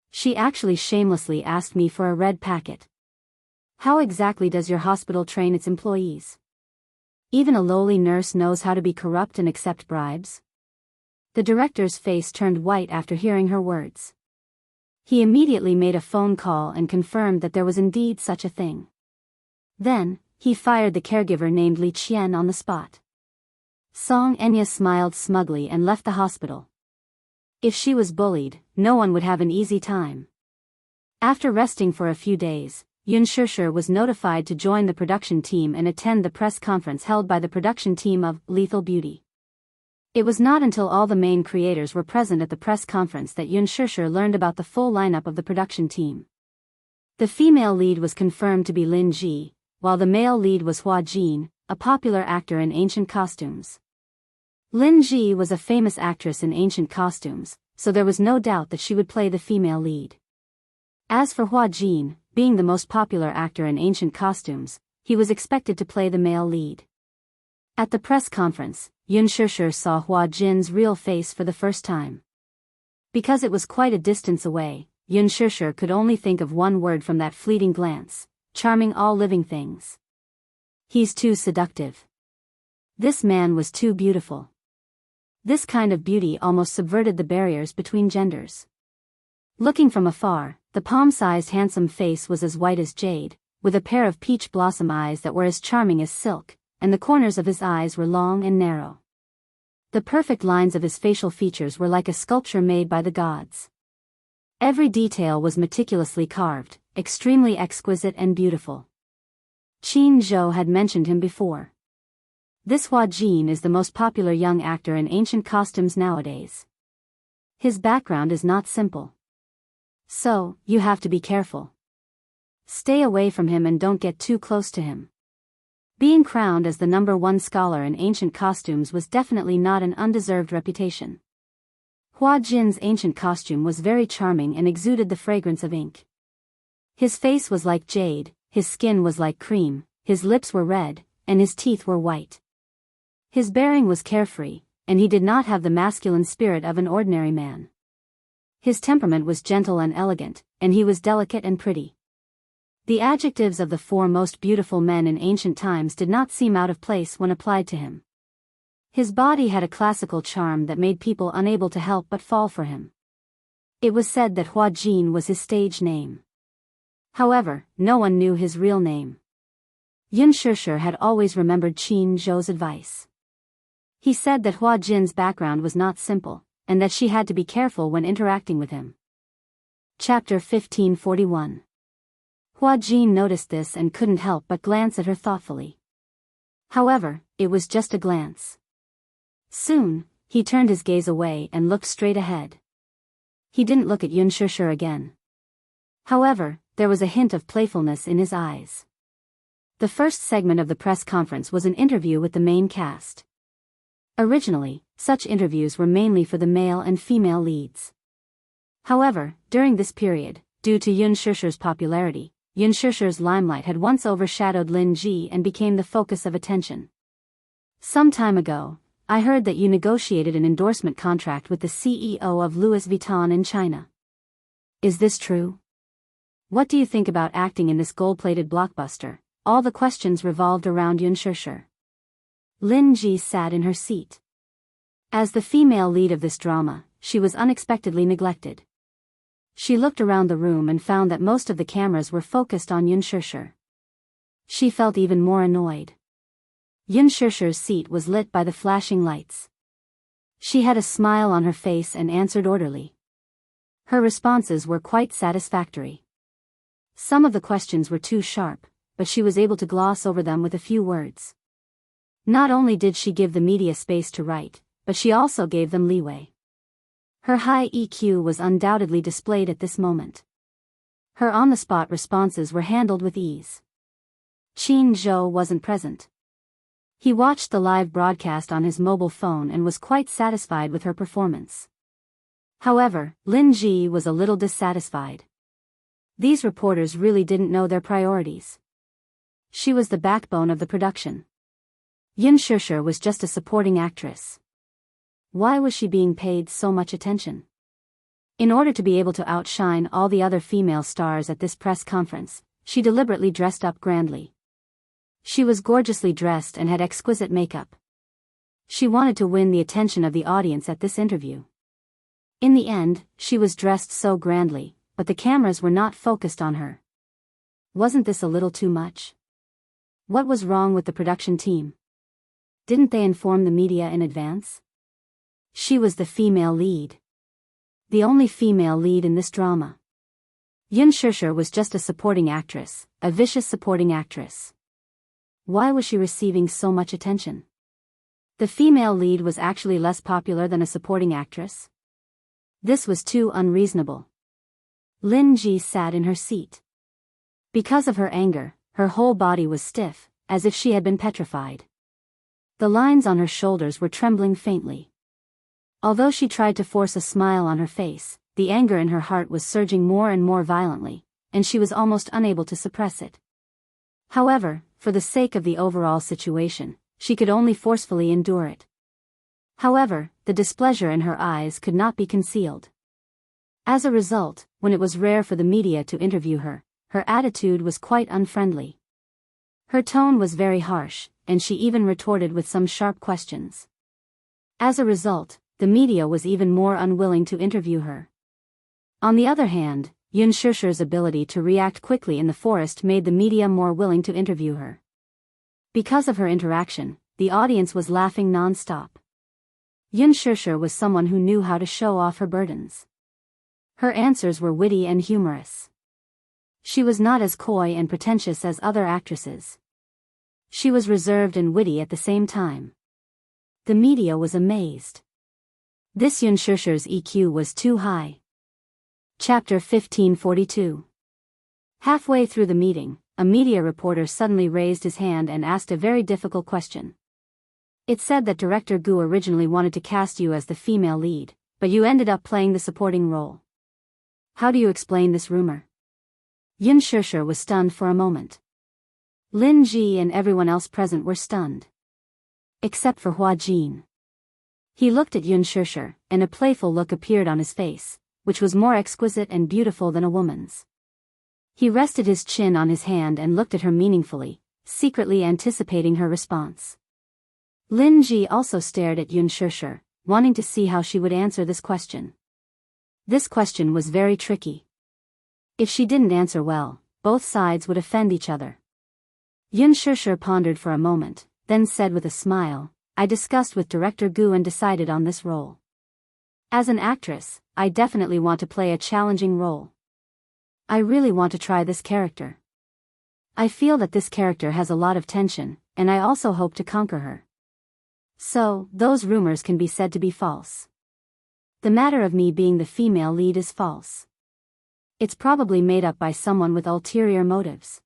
She actually shamelessly asked me for a red packet. How exactly does your hospital train its employees? Even a lowly nurse knows how to be corrupt and accept bribes? The director's face turned white after hearing her words. He immediately made a phone call and confirmed that there was indeed such a thing. Then, he fired the caregiver named Li Qian on the spot. Song Enya smiled smugly and left the hospital. If she was bullied, no one would have an easy time. After resting for a few days, Yun Shishir was notified to join the production team and attend the press conference held by the production team of Lethal Beauty. It was not until all the main creators were present at the press conference that Yun Shishir learned about the full lineup of the production team. The female lead was confirmed to be Lin Ji, while the male lead was Hua Jin, a popular actor in ancient costumes. Lin Ji was a famous actress in ancient costumes, so there was no doubt that she would play the female lead. As for Hua Jin, being the most popular actor in ancient costumes, he was expected to play the male lead. At the press conference, Yun Shishir saw Hua Jin's real face for the first time. Because it was quite a distance away, Yun Shishir could only think of one word from that fleeting glance: charming all living things. He's too seductive. This man was too beautiful. This kind of beauty almost subverted the barriers between genders. Looking from afar, the palm-sized handsome face was as white as jade, with a pair of peach blossom eyes that were as charming as silk, and the corners of his eyes were long and narrow. The perfect lines of his facial features were like a sculpture made by the gods. Every detail was meticulously carved, extremely exquisite and beautiful. Qin Zhou had mentioned him before. This Hua Jin is the most popular young actor in ancient costumes nowadays. His background is not simple. So, you have to be careful. Stay away from him and don't get too close to him. Being crowned as the #1 scholar in ancient costumes was definitely not an undeserved reputation. Hua Jin's ancient costume was very charming and exuded the fragrance of ink. His face was like jade, his skin was like cream, his lips were red, and his teeth were white. His bearing was carefree, and he did not have the masculine spirit of an ordinary man. His temperament was gentle and elegant, and he was delicate and pretty. The adjectives of the 4 most beautiful men in ancient times did not seem out of place when applied to him. His body had a classical charm that made people unable to help but fall for him. It was said that Hua Jin was his stage name. However, no one knew his real name. Yun Shishir had always remembered Qin Zhou's advice. He said that Hua Jin's background was not simple, and that she had to be careful when interacting with him. Chapter 1541. Hua Jin noticed this and couldn't help but glance at her thoughtfully. However, it was just a glance. Soon, he turned his gaze away and looked straight ahead. He didn't look at Yun Shishir again. However, there was a hint of playfulness in his eyes. The first segment of the press conference was an interview with the main cast. Originally, such interviews were mainly for the male and female leads. However, during this period, due to Yun Shirshi's popularity, Yun Shirshi's limelight had once overshadowed Lin Ji and became the focus of attention. Some time ago, I heard that you negotiated an endorsement contract with the CEO of Louis Vuitton in China. Is this true? What do you think about acting in this gold-plated blockbuster? All the questions revolved around Yun Shirshi. Lin Ji sat in her seat. As the female lead of this drama, she was unexpectedly neglected. She looked around the room and found that most of the cameras were focused on Yun Shirshi. She felt even more annoyed. Yun Shirshi's seat was lit by the flashing lights. She had a smile on her face and answered orderly. Her responses were quite satisfactory. Some of the questions were too sharp, but she was able to gloss over them with a few words. Not only did she give the media space to write, but she also gave them leeway. Her high EQ was undoubtedly displayed at this moment. Her on-the-spot responses were handled with ease. Qin Zhou wasn't present. He watched the live broadcast on his mobile phone and was quite satisfied with her performance. However, Lin Ji was a little dissatisfied. These reporters really didn't know their priorities. She was the backbone of the production. Yun Shirshi was just a supporting actress. Why was she being paid so much attention? In order to be able to outshine all the other female stars at this press conference, she deliberately dressed up grandly. She was gorgeously dressed and had exquisite makeup. She wanted to win the attention of the audience at this interview. In the end, she was dressed so grandly, but the cameras were not focused on her. Wasn't this a little too much? What was wrong with the production team? Didn't they inform the media in advance? She was the female lead. The only female lead in this drama. Yun Shirshi was just a supporting actress, a vicious supporting actress. Why was she receiving so much attention? The female lead was actually less popular than a supporting actress? This was too unreasonable. Lin Ji sat in her seat. Because of her anger, her whole body was stiff, as if she had been petrified. The lines on her shoulders were trembling faintly. Although she tried to force a smile on her face, the anger in her heart was surging more and more violently, and she was almost unable to suppress it. However, for the sake of the overall situation, she could only forcefully endure it. However, the displeasure in her eyes could not be concealed. As a result, when it was rare for the media to interview her, her attitude was quite unfriendly. Her tone was very harsh, and she even retorted with some sharp questions. As a result, the media was even more unwilling to interview her. On the other hand, Yun Shirshi's ability to react quickly in the forest made the media more willing to interview her. Because of her interaction, the audience was laughing non-stop. Yun Shirshi was someone who knew how to show off her burdens. Her answers were witty and humorous. She was not as coy and pretentious as other actresses. She was reserved and witty at the same time. The media was amazed. This Yun Shirshi's EQ was too high. Chapter 1542. Halfway through the meeting, a media reporter suddenly raised his hand and asked a very difficult question. It said that director Gu originally wanted to cast you as the female lead, but you ended up playing the supporting role. How do you explain this rumor? Yun Shirshi was stunned for a moment. Lin Ji and everyone else present were stunned. Except for Hua Jin. He looked at Yun Shirshi, and a playful look appeared on his face, which was more exquisite and beautiful than a woman's. He rested his chin on his hand and looked at her meaningfully, secretly anticipating her response. Lin Ji also stared at Yun Shirshi, wanting to see how she would answer this question. This question was very tricky. If she didn't answer well, both sides would offend each other. Yun Shirshi pondered for a moment, then said with a smile, I discussed with director Gu and decided on this role. As an actress, I definitely want to play a challenging role. I really want to try this character. I feel that this character has a lot of tension, and I also hope to conquer her. So, those rumors can be said to be false. The matter of me being the female lead is false. It's probably made up by someone with ulterior motives.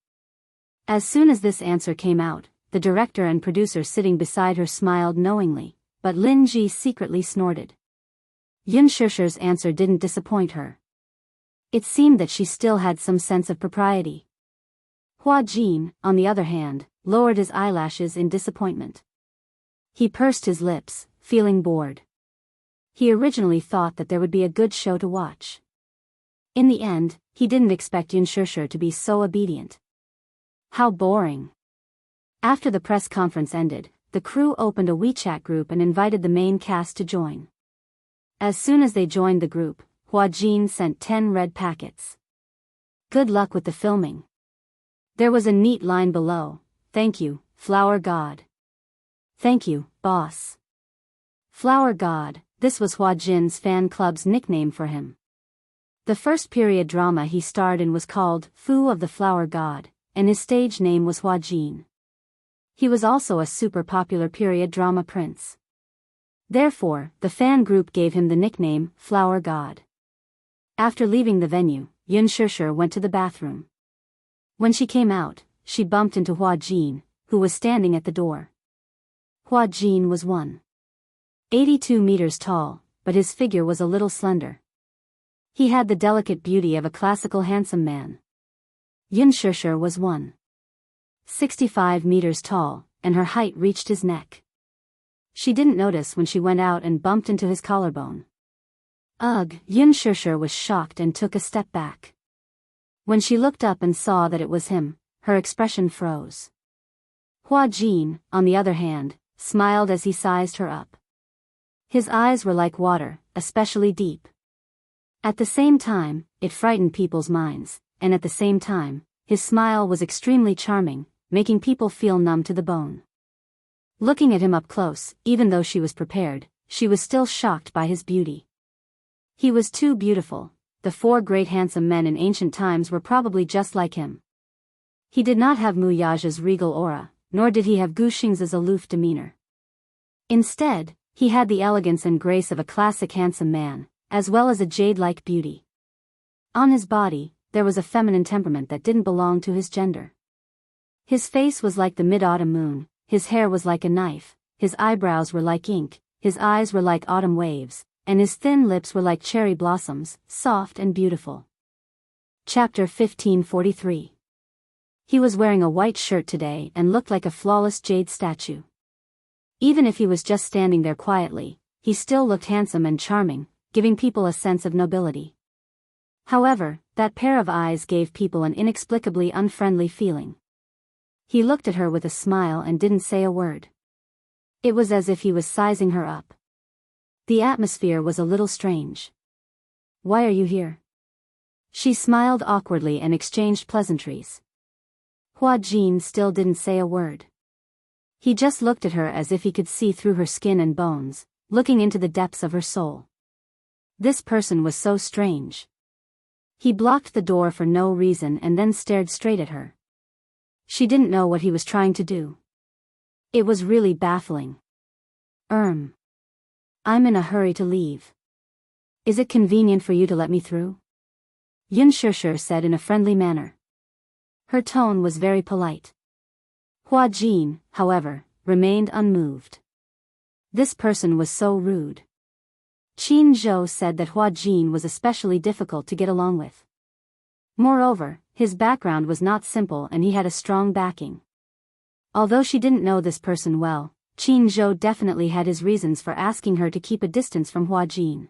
As soon as this answer came out, the director and producer sitting beside her smiled knowingly, but Lin Ji secretly snorted. Yun Shishir's answer didn't disappoint her. It seemed that she still had some sense of propriety. Hua Jin, on the other hand, lowered his eyelashes in disappointment. He pursed his lips, feeling bored. He originally thought that there would be a good show to watch. In the end, he didn't expect Yun Shishir to be so obedient. How boring. After the press conference ended, the crew opened a WeChat group and invited the main cast to join. As soon as they joined the group, Hua Jin sent 10 red packets. Good luck with the filming. There was a neat line below, "Thank you, Flower God." Thank you, boss. Flower God, this was Hua Jin's fan club's nickname for him. The first period drama he starred in was called Fu of the Flower God, and his stage name was Hua Jin. He was also a super popular period drama prince. Therefore, the fan group gave him the nickname Flower God. After leaving the venue, Yun Shishir went to the bathroom. When she came out, she bumped into Hua Jin, who was standing at the door. Hua Jin was 182 meters tall, but his figure was a little slender. He had the delicate beauty of a classical handsome man. Yun Shishir was 165 meters tall, and her height reached his neck. She didn't notice when she went out and bumped into his collarbone. Ugh, Yun Shishir was shocked and took a step back. When she looked up and saw that it was him, her expression froze. Hua Jin, on the other hand, smiled as he sized her up. His eyes were like water, especially deep. At the same time, it frightened people's minds, and at the same time, his smile was extremely charming, making people feel numb to the bone. Looking at him up close, even though she was prepared, she was still shocked by his beauty. He was too beautiful. The 4 great handsome men in ancient times were probably just like him. He did not have Mu Yaja's regal aura, nor did he have Gu Xing's aloof demeanor. Instead, he had the elegance and grace of a classic handsome man, as well as a jade-like beauty. On his body, there was a feminine temperament that didn't belong to his gender. His face was like the mid-autumn moon, his hair was like a knife, his eyebrows were like ink, his eyes were like autumn waves, and his thin lips were like cherry blossoms, soft and beautiful. Chapter 1543. He was wearing a white shirt today and looked like a flawless jade statue. Even if he was just standing there quietly, he still looked handsome and charming, giving people a sense of nobility. However, that pair of eyes gave people an inexplicably unfriendly feeling. He looked at her with a smile and didn't say a word. It was as if he was sizing her up. The atmosphere was a little strange. "Why are you here?" She smiled awkwardly and exchanged pleasantries. Hua Jin still didn't say a word. He just looked at her as if he could see through her skin and bones, looking into the depths of her soul. This person was so strange. He blocked the door for no reason and then stared straight at her. She didn't know what he was trying to do. It was really baffling. I'm in a hurry to leave. Is it convenient for you to let me through?" Yun Shishir said in a friendly manner. Her tone was very polite. Hua Jin, however, remained unmoved. This person was so rude. Qin Zhou said that Hua Jin was especially difficult to get along with. Moreover, his background was not simple and he had a strong backing. Although she didn't know this person well, Qin Zhou definitely had his reasons for asking her to keep a distance from Hua Jin.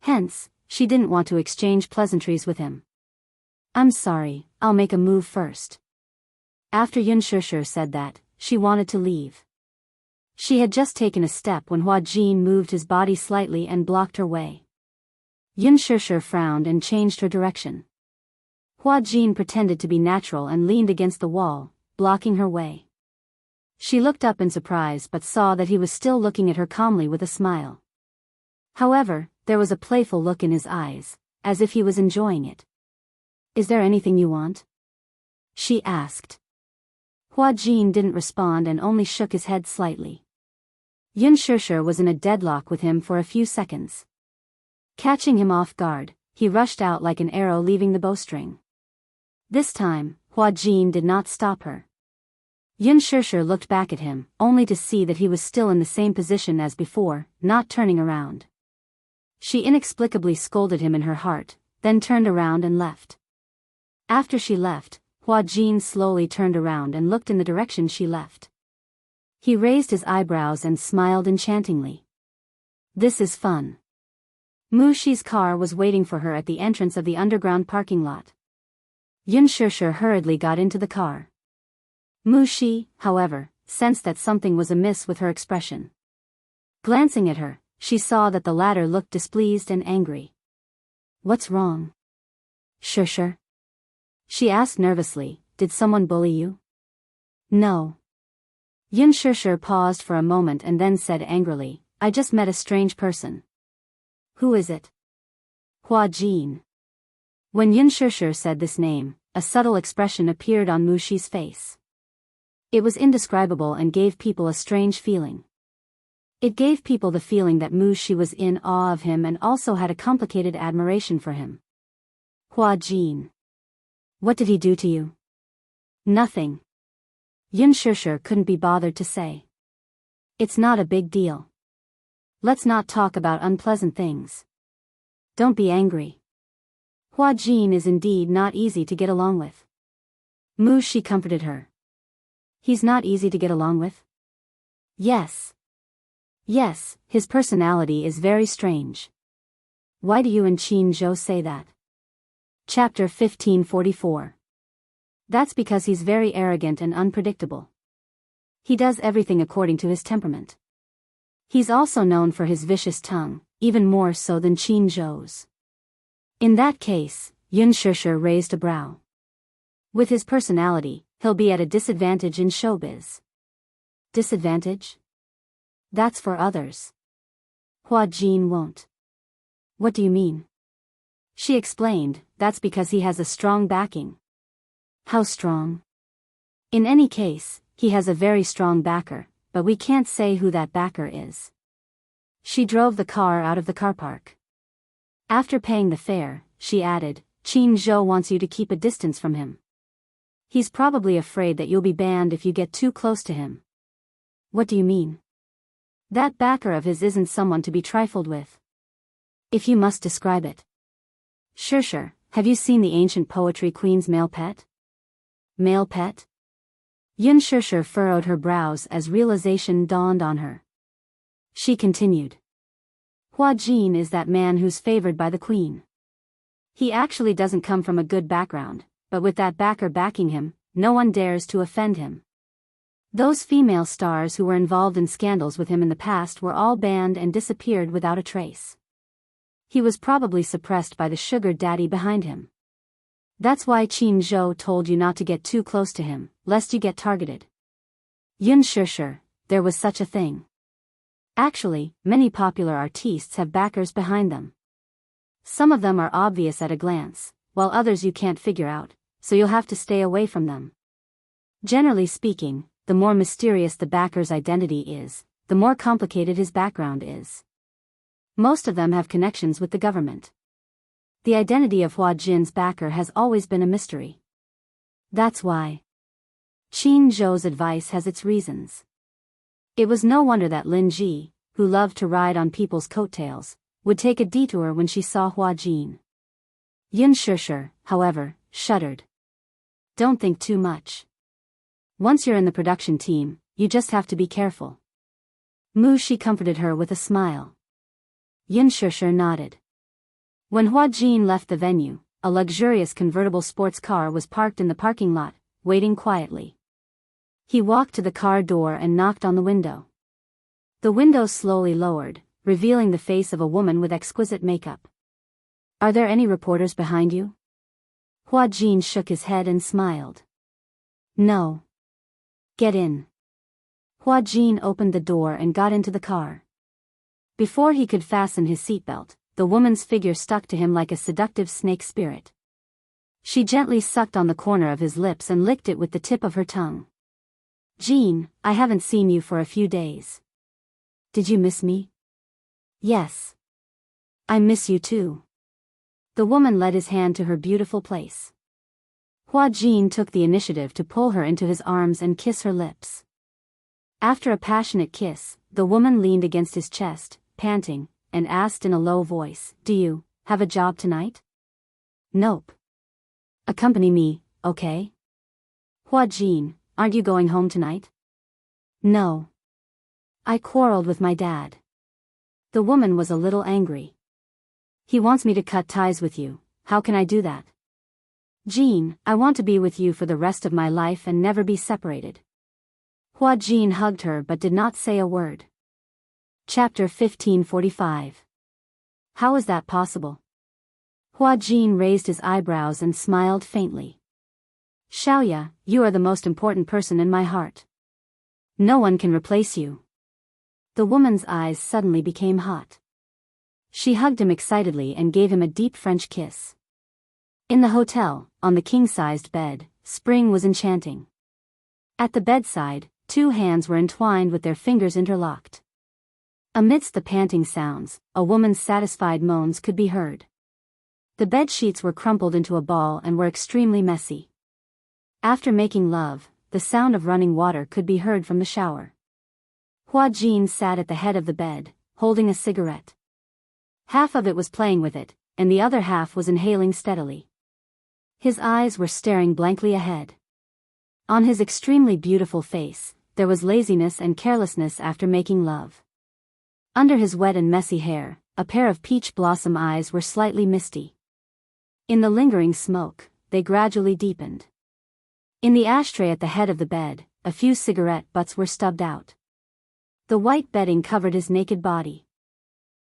Hence, she didn't want to exchange pleasantries with him. "I'm sorry, I'll make a move first." After Yun Shishir said that, she wanted to leave. She had just taken a step when Hua Jin moved his body slightly and blocked her way. Yun Shishir frowned and changed her direction. Hua Jin pretended to be natural and leaned against the wall, blocking her way. She looked up in surprise but saw that he was still looking at her calmly with a smile. However, there was a playful look in his eyes, as if he was enjoying it. "Is there anything you want?" she asked. Hua Jin didn't respond and only shook his head slightly. Yun Shishir was in a deadlock with him for a few seconds. Catching him off guard, he rushed out like an arrow leaving the bowstring. This time, Hua Jin did not stop her. Yun Shishir looked back at him, only to see that he was still in the same position as before, not turning around. She inexplicably scolded him in her heart, then turned around and left. After she left, Hua Jin slowly turned around and looked in the direction she left. He raised his eyebrows and smiled enchantingly. This is fun. Mu Shi's car was waiting for her at the entrance of the underground parking lot. Yun Shishir hurriedly got into the car. Mu Shi, however, sensed that something was amiss with her expression. Glancing at her, she saw that the latter looked displeased and angry. What's wrong? Shishir? She asked nervously, did someone bully you? No. Yun Shishir paused for a moment and then said angrily, I just met a strange person. Who is it? Hua Jin. When Yun Shishir said this name, a subtle expression appeared on Mu Shi's face. It was indescribable and gave people a strange feeling. It gave people the feeling that Mu Shi was in awe of him and also had a complicated admiration for him. Hua Jin. What did he do to you? Nothing. Yun Shishir couldn't be bothered to say. It's not a big deal. Let's not talk about unpleasant things. Don't be angry. Hua Jin is indeed not easy to get along with. Mu Shi comforted her. He's not easy to get along with? Yes. Yes, his personality is very strange. Why do you and Qin Zhou say that? Chapter 1544. That's because he's very arrogant and unpredictable. He does everything according to his temperament. He's also known for his vicious tongue, even more so than Qin Zhou's. In that case, Yun Shishir raised a brow. With his personality, he'll be at a disadvantage in showbiz. Disadvantage? That's for others. Hua Jin won't. What do you mean? She explained, that's because he has a strong backing. How strong? In any case, he has a very strong backer, but we can't say who that backer is. She drove the car out of the car park. After paying the fare, she added, Qin Zhou wants you to keep a distance from him. He's probably afraid that you'll be banned if you get too close to him. What do you mean? That backer of his isn't someone to be trifled with. If you must describe it. Shishir, have you seen the ancient poetry queen's male pet? Male pet? Yun Shishir furrowed her brows as realization dawned on her. She continued. Hua Jin is that man who's favored by the queen. He actually doesn't come from a good background, but with that backer backing him, no one dares to offend him. Those female stars who were involved in scandals with him in the past were all banned and disappeared without a trace. He was probably suppressed by the sugar daddy behind him. That's why Qin Zhou told you not to get too close to him, lest you get targeted. Yun Shishir, there was such a thing. Actually, many popular artistes have backers behind them. Some of them are obvious at a glance, while others you can't figure out, so you'll have to stay away from them. Generally speaking, the more mysterious the backer's identity is, the more complicated his background is. Most of them have connections with the government. The identity of Hua Jin's backer has always been a mystery. That's why. Qin Zhou's advice has its reasons. It was no wonder that Lin Ji, who loved to ride on people's coattails, would take a detour when she saw Hua Jin. Yun Shishir, however, shuddered. Don't think too much. Once you're in the production team, you just have to be careful. Mu Shi comforted her with a smile. Yun Shishir nodded. When Hua Jin left the venue, a luxurious convertible sports car was parked in the parking lot, waiting quietly. He walked to the car door and knocked on the window. The window slowly lowered, revealing the face of a woman with exquisite makeup. Are there any reporters behind you? Hua Jin shook his head and smiled. No. Get in. Hua Jin opened the door and got into the car. Before he could fasten his seatbelt, the woman's figure stuck to him like a seductive snake spirit. She gently sucked on the corner of his lips and licked it with the tip of her tongue. Jin, I haven't seen you for a few days. Did you miss me? Yes. I miss you too. The woman led his hand to her beautiful place. Hua Jin took the initiative to pull her into his arms and kiss her lips. After a passionate kiss, the woman leaned against his chest, panting, and asked in a low voice, "Do you have a job tonight?" "Nope." "Accompany me, okay?" "Hua Jin, aren't you going home tonight?" "No. I quarreled with my dad." The woman was a little angry. "He wants me to cut ties with you. How can I do that?" "Jin, I want to be with you for the rest of my life and never be separated." Hua Jin hugged her but did not say a word. Chapter 1545. How is that possible? Hua Jin raised his eyebrows and smiled faintly. "Xiaoya, you are the most important person in my heart. No one can replace you." The woman's eyes suddenly became hot. She hugged him excitedly and gave him a deep French kiss. In the hotel, on the king-sized bed, Spring was enchanting. At the bedside, two hands were entwined with their fingers interlocked. Amidst the panting sounds, a woman's satisfied moans could be heard. The bed sheets were crumpled into a ball and were extremely messy. After making love, the sound of running water could be heard from the shower. Hua Jin sat at the head of the bed, holding a cigarette. Half of it was playing with it, and the other half was inhaling steadily. His eyes were staring blankly ahead. On his extremely beautiful face, there was laziness and carelessness after making love. Under his wet and messy hair, a pair of peach blossom eyes were slightly misty. In the lingering smoke, they gradually deepened. In the ashtray at the head of the bed, a few cigarette butts were stubbed out. The white bedding covered his naked body.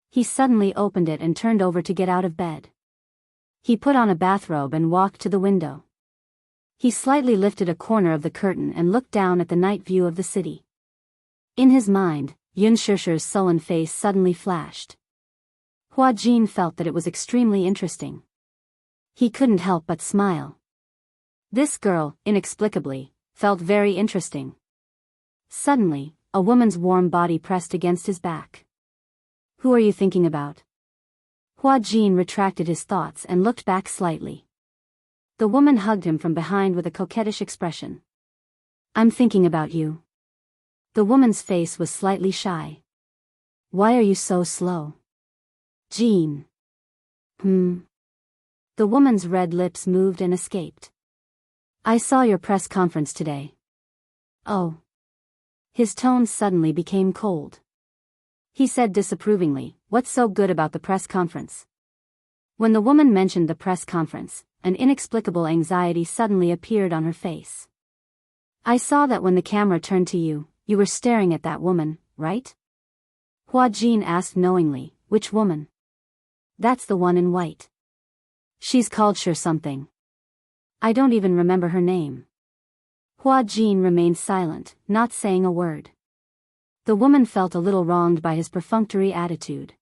He suddenly opened it and turned over to get out of bed. He put on a bathrobe and walked to the window. He slightly lifted a corner of the curtain and looked down at the night view of the city. In his mind, Xianxia's sullen face suddenly flashed. Hua Jin felt that it was extremely interesting. He couldn't help but smile. This girl, inexplicably, felt very interesting. Suddenly, a woman's warm body pressed against his back. "Who are you thinking about?" Hua Jin retracted his thoughts and looked back slightly. The woman hugged him from behind with a coquettish expression. "I'm thinking about you." The woman's face was slightly shy. "Why are you so slow?" "Jin." The woman's red lips moved and escaped. "I saw your press conference today." "Oh." His tone suddenly became cold. He said disapprovingly, "What's so good about the press conference?" When the woman mentioned the press conference, an inexplicable anxiety suddenly appeared on her face. "I saw that when the camera turned to you, you were staring at that woman, right?" Hua Jin asked knowingly, "Which woman?" "That's the one in white. She's called sure something. I don't even remember her name." Hua Jin remained silent, not saying a word. The woman felt a little wronged by his perfunctory attitude.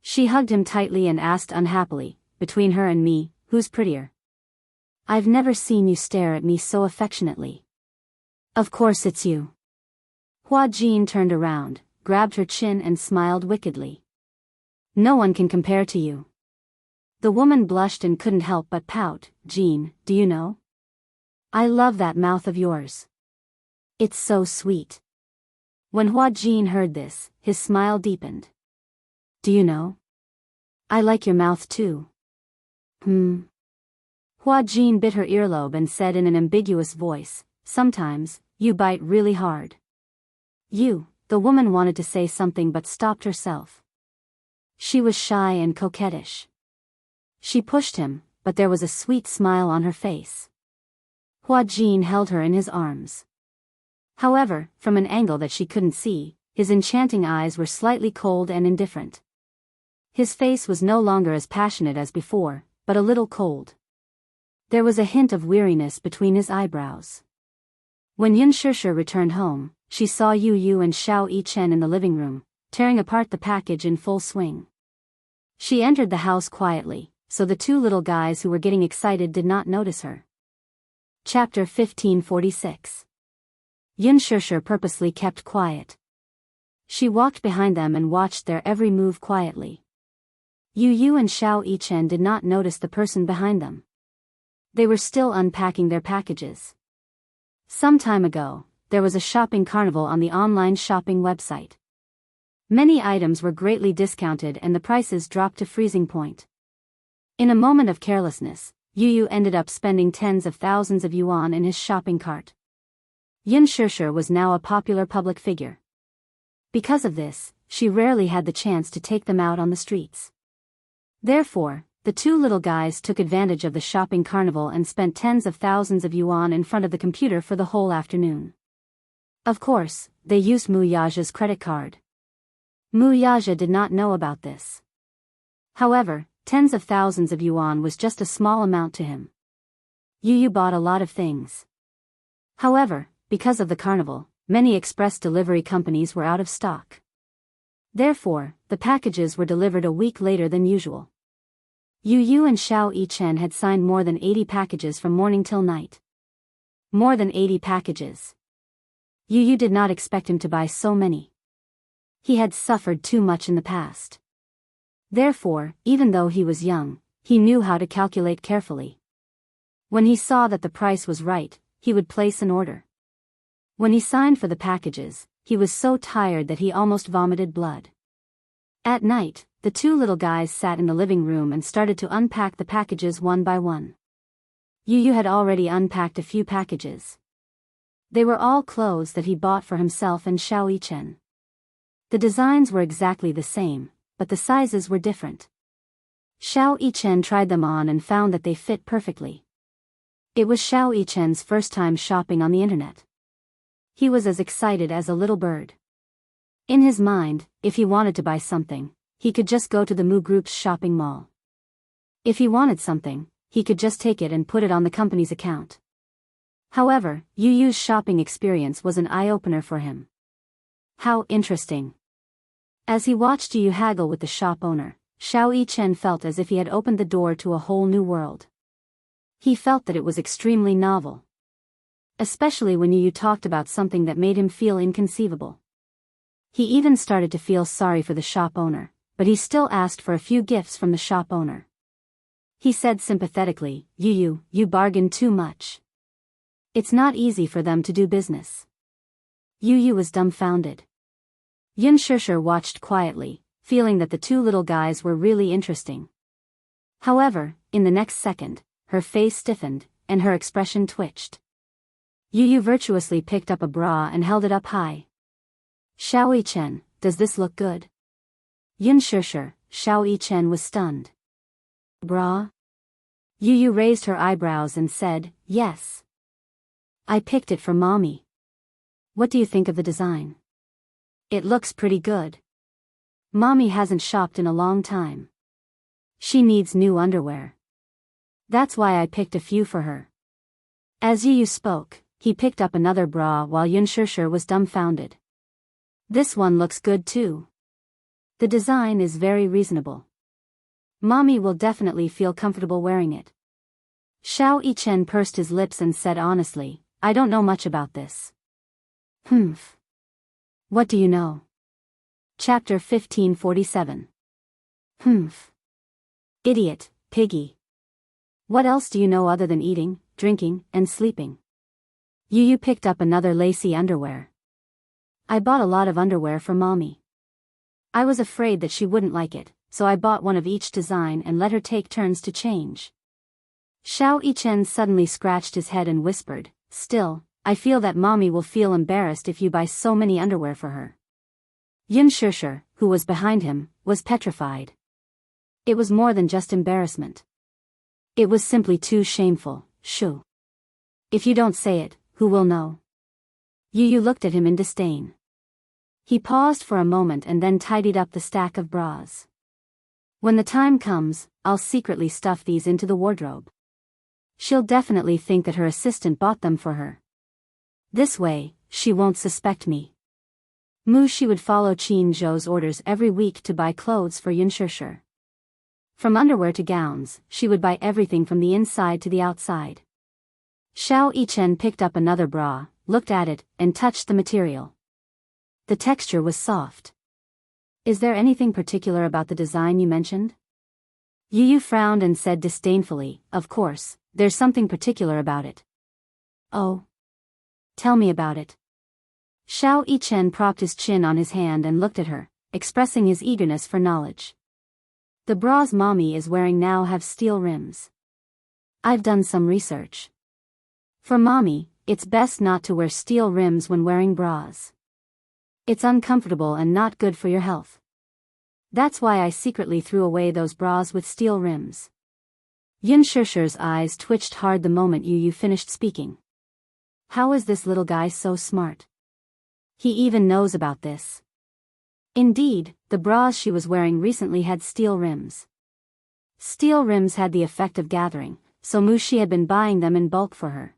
She hugged him tightly and asked unhappily, "Between her and me, who's prettier?" "I've never seen you stare at me so affectionately." "Of course it's you." Hua Jin turned around, grabbed her chin and smiled wickedly. "No one can compare to you." The woman blushed and couldn't help but pout. "Jin, do you know? I love that mouth of yours. It's so sweet." When Hua Jin heard this, his smile deepened. "Do you know? I like your mouth too." Hua Jin bit her earlobe and said in an ambiguous voice, "Sometimes, you bite really hard." The woman wanted to say something but stopped herself. She was shy and coquettish. She pushed him, but there was a sweet smile on her face. Hua Jin held her in his arms. However, from an angle that she couldn't see, his enchanting eyes were slightly cold and indifferent. His face was no longer as passionate as before, but a little cold. There was a hint of weariness between his eyebrows. When Xianxia returned home, she saw Yu and Xiao Yichen in the living room, tearing apart the package in full swing. She entered the house quietly, so the two little guys who were getting excited did not notice her. Chapter 1546. Xianxia purposely kept quiet. She walked behind them and watched their every move quietly. Yu Yu and Xiao Yichen did not notice the person behind them. They were still unpacking their packages. Some time ago, there was a shopping carnival on the online shopping website. Many items were greatly discounted and the prices dropped to freezing point. In a moment of carelessness, Yu Yu ended up spending tens of thousands of yuan in his shopping cart. Xianxia was now a popular public figure. Because of this, she rarely had the chance to take them out on the streets. Therefore, the two little guys took advantage of the shopping carnival and spent tens of thousands of yuan in front of the computer for the whole afternoon. Of course, they used Mu Yaja's credit card. Mu Yaja did not know about this. However, tens of thousands of yuan was just a small amount to him. Yu Yu bought a lot of things. However, because of the carnival, many express delivery companies were out of stock. Therefore, the packages were delivered a week later than usual. Yu Yu and Xiao Yichen had signed more than 80 packages from morning till night. More than 80 packages. Yu Yu did not expect him to buy so many. He had suffered too much in the past. Therefore, even though he was young, he knew how to calculate carefully. When he saw that the price was right, he would place an order. When he signed for the packages, he was so tired that he almost vomited blood. At night, the two little guys sat in the living room and started to unpack the packages one by one. Yu Yu had already unpacked a few packages. They were all clothes that he bought for himself and Xiao Yichen. The designs were exactly the same, but the sizes were different. Xiao Yichen tried them on and found that they fit perfectly. It was Xiao Yichen's first time shopping on the internet. He was as excited as a little bird. In his mind, if he wanted to buy something, he could just go to the Mu Group's shopping mall. If he wanted something, he could just take it and put it on the company's account. However, Yu Yu's shopping experience was an eye-opener for him. How interesting. As he watched Yu Yu haggle with the shop owner, Xiao Yichen felt as if he had opened the door to a whole new world. He felt that it was extremely novel. Especially when Yu Yu talked about something that made him feel inconceivable. He even started to feel sorry for the shop owner, but he still asked for a few gifts from the shop owner. He said sympathetically, Yu Yu, you bargained too much. It's not easy for them to do business. Yu Yu was dumbfounded. Xianxia watched quietly, feeling that the two little guys were really interesting. However, in the next second, her face stiffened, and her expression twitched. Yu Yu virtuously picked up a bra and held it up high. Xiao Yichen, does this look good? Xiao Yichen was stunned. Bra? Yu Yu raised her eyebrows and said, yes. I picked it for mommy. What do you think of the design? It looks pretty good. Mommy hasn't shopped in a long time. She needs new underwear. That's why I picked a few for her. As Yu Yu spoke, he picked up another bra while Xianxia was dumbfounded. This one looks good too. The design is very reasonable. Mommy will definitely feel comfortable wearing it. Xiao Yichen pursed his lips and said honestly, I don't know much about this. Humph. What do you know? Chapter 1547. Humph. Idiot, piggy. What else do you know other than eating, drinking, and sleeping? Yu Yu picked up another lacy underwear. I bought a lot of underwear for mommy. I was afraid that she wouldn't like it, so I bought one of each design and let her take turns to change. Xiao Yichen suddenly scratched his head and whispered, still, I feel that mommy will feel embarrassed if you buy so many underwear for her. Xianxia, who was behind him, was petrified. It was more than just embarrassment. It was simply too shameful, shoo. If you don't say it, who will know? Yu Yu looked at him in disdain. He paused for a moment and then tidied up the stack of bras. When the time comes, I'll secretly stuff these into the wardrobe. She'll definitely think that her assistant bought them for her. This way, she won't suspect me. She would follow Qin Zhou's orders every week to buy clothes for Xianxia. From underwear to gowns, she would buy everything from the inside to the outside. Xiao Yichen picked up another bra, looked at it, and touched the material. The texture was soft. Is there anything particular about the design you mentioned? Yu Yu frowned and said disdainfully, "Of course, there's something particular about it." "Oh? Tell me about it." Xiao Yichen propped his chin on his hand and looked at her, expressing his eagerness for knowledge. "The bras mommy is wearing now have steel rims. I've done some research. For mommy, it's best not to wear steel rims when wearing bras. It's uncomfortable and not good for your health. That's why I secretly threw away those bras with steel rims." Yin Shishir's eyes twitched hard the moment Yu Yu finished speaking. How is this little guy so smart? He even knows about this. Indeed, the bras she was wearing recently had steel rims. Steel rims had the effect of gathering, so Mushi had been buying them in bulk for her.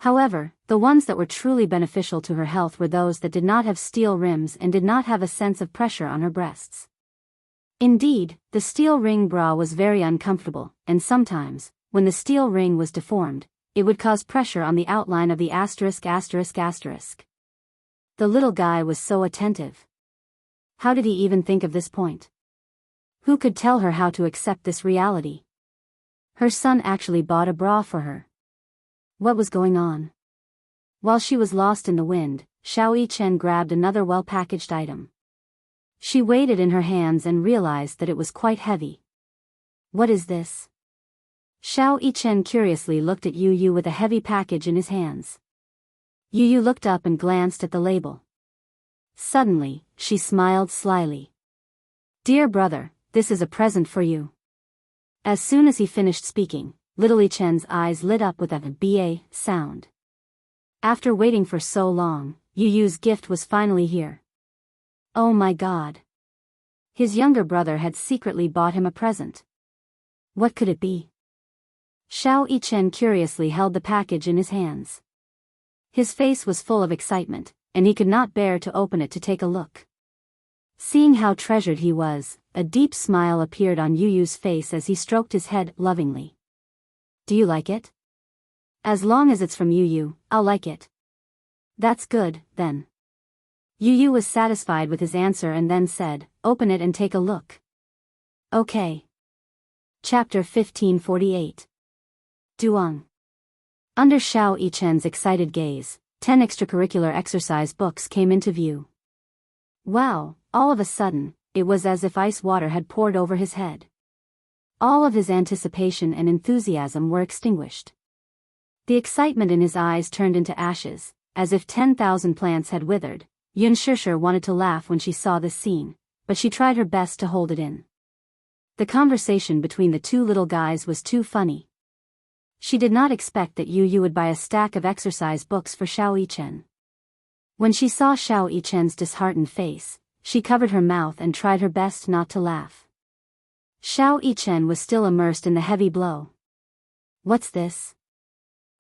However, the ones that were truly beneficial to her health were those that did not have steel rims and did not have a sense of pressure on her breasts. Indeed, the steel ring bra was very uncomfortable, and sometimes, when the steel ring was deformed, it would cause pressure on the outline of the asterisk asterisk asterisk. The little guy was so attentive. How did he even think of this point? Who could tell her how to accept this reality? Her son actually bought a bra for her. What was going on? While she was lost in the wind, Xiao Yichen grabbed another well-packaged item. She weighed it in her hands and realized that it was quite heavy. What is this? Xiao Yichen curiously looked at Yu Yu with a heavy package in his hands. Yu Yu looked up and glanced at the label. Suddenly, she smiled slyly. "Dear brother, this is a present for you." As soon as he finished speaking, little Yichen's eyes lit up with a ba sound. After waiting for so long, Yu Yu's gift was finally here. Oh my God. His younger brother had secretly bought him a present. What could it be? Xiao Yichen curiously held the package in his hands. His face was full of excitement, and he could not bear to open it to take a look. Seeing how treasured he was, a deep smile appeared on Yu Yu's face as he stroked his head lovingly. "Do you like it?" "As long as it's from Yu Yu, I'll like it." "That's good, then." Yu Yu was satisfied with his answer and then said, "Open it and take a look." Okay. Chapter 1548. Duong. Under Xiao Yichen's excited gaze, 10 extracurricular exercise books came into view. Wow, all of a sudden, it was as if ice water had poured over his head. All of his anticipation and enthusiasm were extinguished. The excitement in his eyes turned into ashes, as if 10,000 plants had withered. Yin Shishir wanted to laugh when she saw this scene, but she tried her best to hold it in. The conversation between the two little guys was too funny. She did not expect that Yu Yu would buy a stack of exercise books for Xiao Yichen. When she saw Xiao Yichen's disheartened face, she covered her mouth and tried her best not to laugh. Xiao Yichen was still immersed in the heavy blow. "What's this?"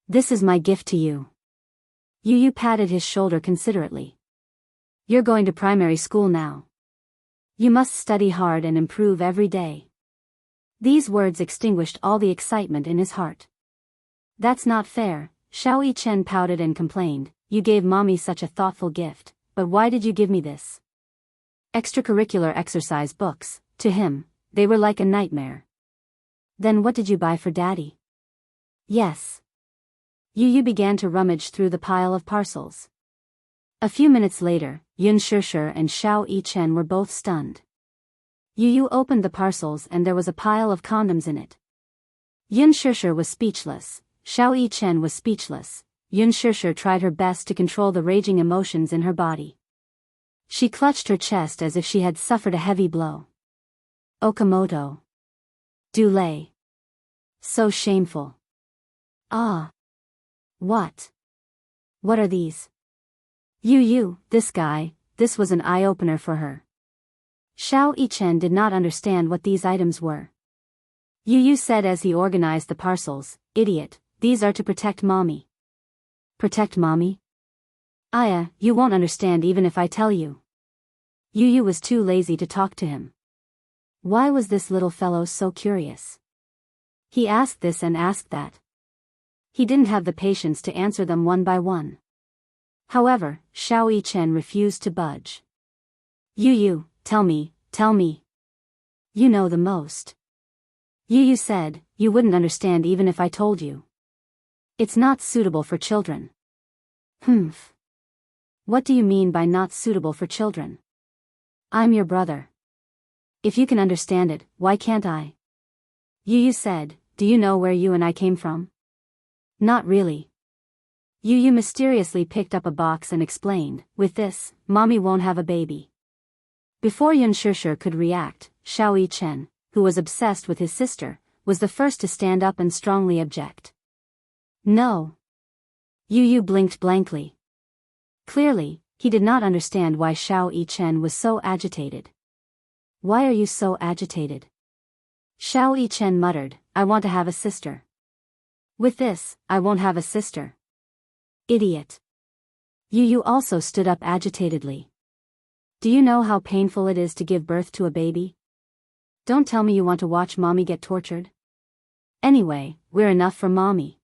"This is my gift to you." Yu Yu patted his shoulder considerately. "You're going to primary school now. You must study hard and improve every day." These words extinguished all the excitement in his heart. "That's not fair," Xiao Yichen pouted and complained. "You gave mommy such a thoughtful gift, but why did you give me this?" Extracurricular exercise books, to him, they were like a nightmare. "Then what did you buy for daddy?" "Yes." Yu Yu began to rummage through the pile of parcels. A few minutes later, Yin Shishir and Xiao Yichen were both stunned. Yu Yu opened the parcels and there was a pile of condoms in it. Yin Shishir was speechless, Xiao Yichen was speechless. Yin Shishir tried her best to control the raging emotions in her body. She clutched her chest as if she had suffered a heavy blow. Okamoto. Dulé. So shameful. Ah. What? What are these? Yu Yu, this guy, this was an eye-opener for her. Xiao Yichen did not understand what these items were. Yu Yu said as he organized the parcels, "Idiot, these are to protect mommy." "Protect mommy?" "Aya, you won't understand even if I tell you." Yu Yu was too lazy to talk to him. Why was this little fellow so curious? He asked this and asked that. He didn't have the patience to answer them one by one. However, Xiao Yichen refused to budge. "Yu Yu, tell me, tell me. You know the most." Yu said, you wouldn't understand even if I told you. It's not suitable for children. Humph. What do you mean by not suitable for children? I'm your brother. If you can understand it, why can't I? Yu said, do you know where you and I came from? Not really. Yu mysteriously picked up a box and explained, with this, Mommy won't have a baby. Before Yunshishu could react, Xiao Chen, who was obsessed with his sister, was the first to stand up and strongly object. No. Yu blinked blankly. Clearly, he did not understand why Xiao Chen was so agitated. Why are you so agitated? Xiao Chen muttered, I want to have a sister. With this, I won't have a sister. Idiot. Yu also stood up agitatedly. Do you know how painful it is to give birth to a baby? Don't tell me you want to watch Mommy get tortured. Anyway, we're enough for Mommy.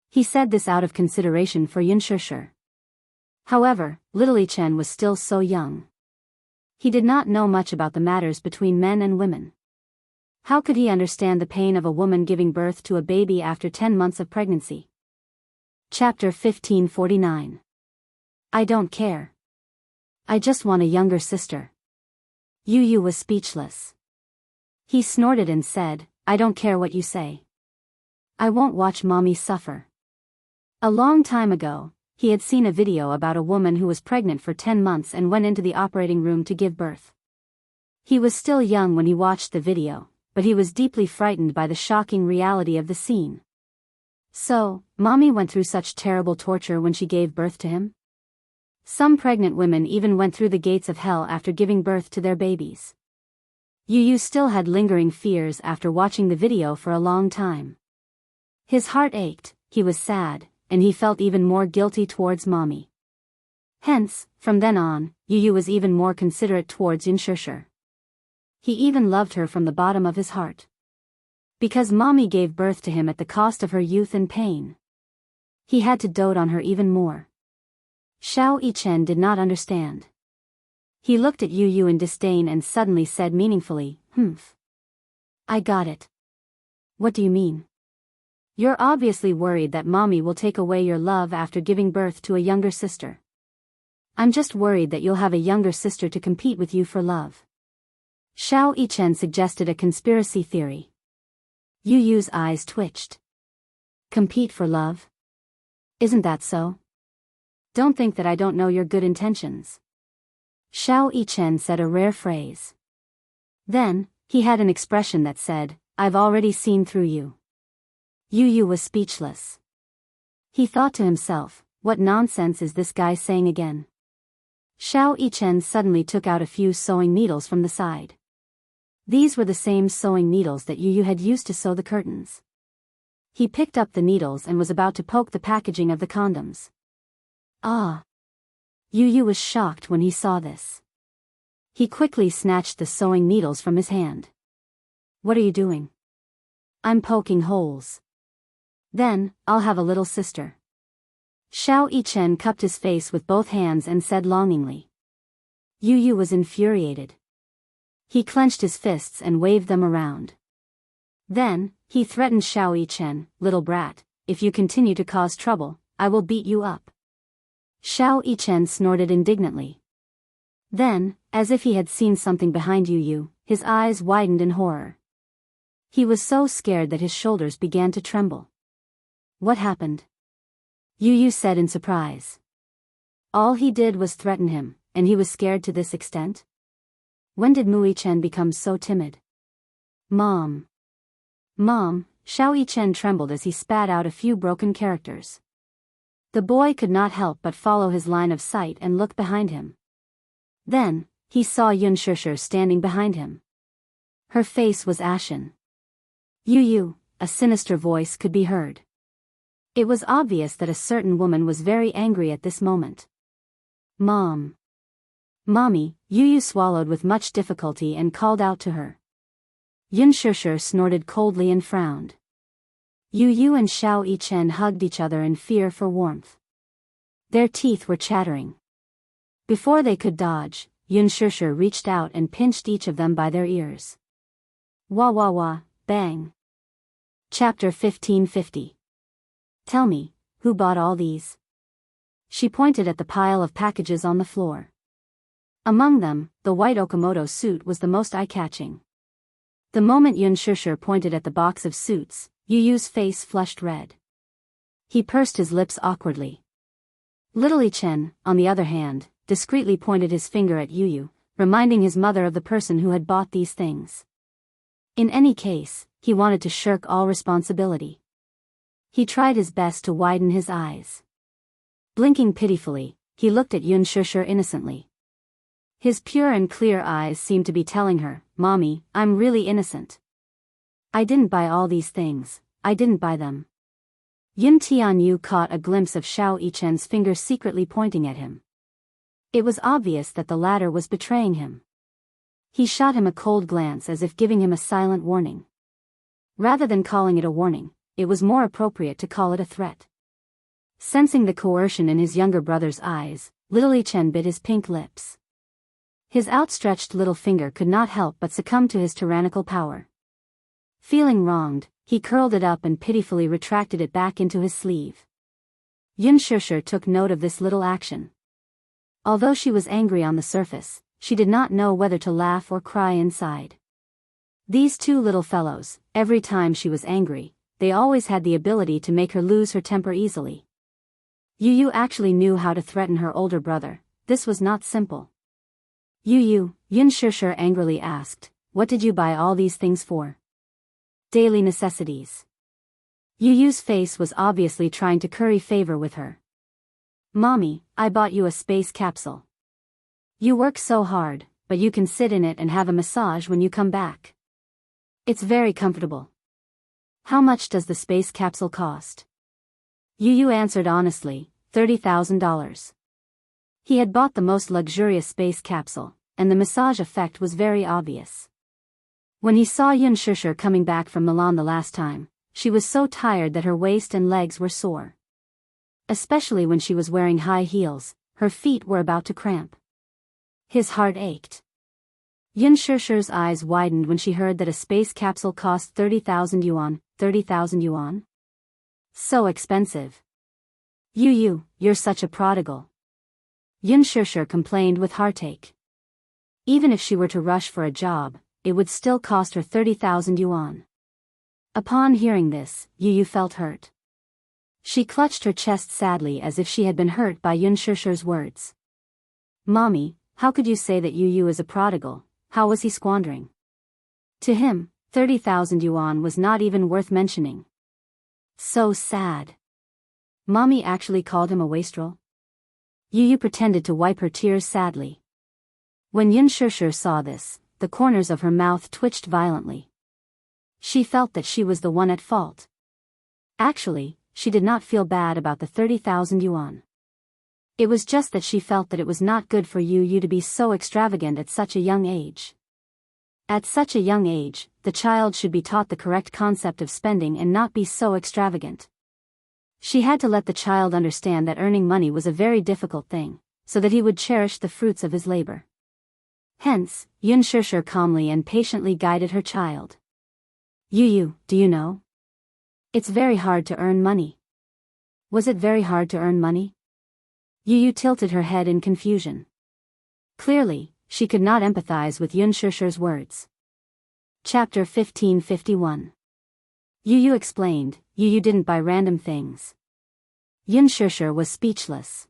He said this out of consideration for Yunshishu. However, little Chen was still so young. He did not know much about the matters between men and women. How could he understand the pain of a woman giving birth to a baby after 10 months of pregnancy? Chapter 1549. I don't care. I just want a younger sister. Yu was speechless. He snorted and said, I don't care what you say. I won't watch Mommy suffer. A long time ago, he had seen a video about a woman who was pregnant for 10 months and went into the operating room to give birth. He was still young when he watched the video, but he was deeply frightened by the shocking reality of the scene. So, Mommy went through such terrible torture when she gave birth to him? Some pregnant women even went through the gates of hell after giving birth to their babies. Yu still had lingering fears after watching the video for a long time. His heart ached, he was sad, and he felt even more guilty towards Mommy. Hence, from then on, Yu was even more considerate towards Yunshishu. He even loved her from the bottom of his heart. Because Mommy gave birth to him at the cost of her youth and pain. He had to dote on her even more. Xiao Chen did not understand. He looked at Yu in disdain and suddenly said meaningfully, Humph. I got it. What do you mean? You're obviously worried that Mommy will take away your love after giving birth to a younger sister. I'm just worried that you'll have a younger sister to compete with you for love. Xiao Chen suggested a conspiracy theory. Yu's eyes twitched. Compete for love? Isn't that so? Don't think that I don't know your good intentions. Xiao Chen said a rare phrase. Then, he had an expression that said, I've already seen through you. Yu was speechless. He thought to himself, what nonsense is this guy saying again? Xiao Chen suddenly took out a few sewing needles from the side. These were the same sewing needles that Yu had used to sew the curtains. He picked up the needles and was about to poke the packaging of the condoms. Ah! Yu was shocked when he saw this. He quickly snatched the sewing needles from his hand. What are you doing? I'm poking holes. Then, I'll have a little sister. Xiao Chen cupped his face with both hands and said longingly. Yu was infuriated. He clenched his fists and waved them around. Then, he threatened Xiao Chen, little brat, if you continue to cause trouble, I will beat you up. Xiao Chen snorted indignantly. Then, as if he had seen something behind Yu, his eyes widened in horror. He was so scared that his shoulders began to tremble. What happened? Yu said in surprise. All he did was threaten him, and he was scared to this extent? When did Mui Chen become so timid? Mom. Mom, Xiao Chen trembled as he spat out a few broken characters. The boy could not help but follow his line of sight and look behind him. Then, he saw Yunshishu standing behind him. Her face was ashen. Yu, a sinister voice could be heard. It was obvious that a certain woman was very angry at this moment. Mom. Mommy, Yu swallowed with much difficulty and called out to her. Yunshishu snorted coldly and frowned. Yu and Xiao Chen hugged each other in fear for warmth. Their teeth were chattering. Before they could dodge, Yunshishu reached out and pinched each of them by their ears. Wah wah wah, Bang. Chapter 1550. Tell me, who bought all these? She pointed at the pile of packages on the floor. Among them, the white Okamoto suit was the most eye-catching. The moment Yun Shishir pointed at the box of suits, Yu Yu's face flushed red. He pursed his lips awkwardly. Little Chen, on the other hand, discreetly pointed his finger at Yu Yu, reminding his mother of the person who had bought these things. In any case, he wanted to shirk all responsibility. He tried his best to widen his eyes. Blinking pitifully, he looked at Yun Shishir innocently. His pure and clear eyes seemed to be telling her, "Mommy, I'm really innocent. I didn't buy all these things, I didn't buy them." Yun Tianyu caught a glimpse of Xiao Yichen's finger secretly pointing at him. It was obvious that the latter was betraying him. He shot him a cold glance as if giving him a silent warning. Rather than calling it a warning, it was more appropriate to call it a threat. Sensing the coercion in his younger brother's eyes, little Chen bit his pink lips. His outstretched little finger could not help but succumb to his tyrannical power. Feeling wronged, he curled it up and pitifully retracted it back into his sleeve. Yun Shishir took note of this little action. Although she was angry on the surface, she did not know whether to laugh or cry inside. These two little fellows, every time she was angry, they always had the ability to make her lose her temper easily. Yu Yu actually knew how to threaten her older brother. This was not simple. Yu Yu, Yun Shishir angrily asked, "What did you buy all these things for?" "Daily necessities." Yu Yu's face was obviously trying to curry favor with her. "Mommy, I bought you a space capsule. You work so hard, but you can sit in it and have a massage when you come back. It's very comfortable." "How much does the space capsule cost?" Yu Yu answered honestly, $30,000. He had bought the most luxurious space capsule, and the massage effect was very obvious. When he saw Yun Shishir coming back from Milan the last time, she was so tired that her waist and legs were sore. Especially when she was wearing high heels, her feet were about to cramp. His heart ached. Yun Shishir's eyes widened when she heard that a space capsule cost 30,000 yuan. 30,000 yuan? So expensive. Yu Yu, you're such a prodigal. Yun Shishir complained with heartache. Even if she were to rush for a job, it would still cost her 30,000 yuan. Upon hearing this, Yu Yu felt hurt. She clutched her chest sadly as if she had been hurt by Yun Shishir's words. "Mommy, how could you say that Yu Yu is a prodigal? How was he squandering?" To him, 30,000 yuan was not even worth mentioning. So sad. Mommy actually called him a wastrel? Yu Yu pretended to wipe her tears sadly. When Yun Shishir saw this, the corners of her mouth twitched violently. She felt that she was the one at fault. Actually, she did not feel bad about the 30,000 yuan. It was just that she felt that it was not good for Yu Yu to be so extravagant at such a young age. At such a young age, the child should be taught the correct concept of spending and not be so extravagant. She had to let the child understand that earning money was a very difficult thing, so that he would cherish the fruits of his labor. Hence, Yun Shishir calmly and patiently guided her child. "Yu Yu, do you know? It's very hard to earn money." Was it very hard to earn money? Yu Yu tilted her head in confusion. Clearly, she could not empathize with Yun Shishir's words. Chapter 1551. Yu Yu explained, Yu Yu didn't buy random things. Yun Shishir was speechless.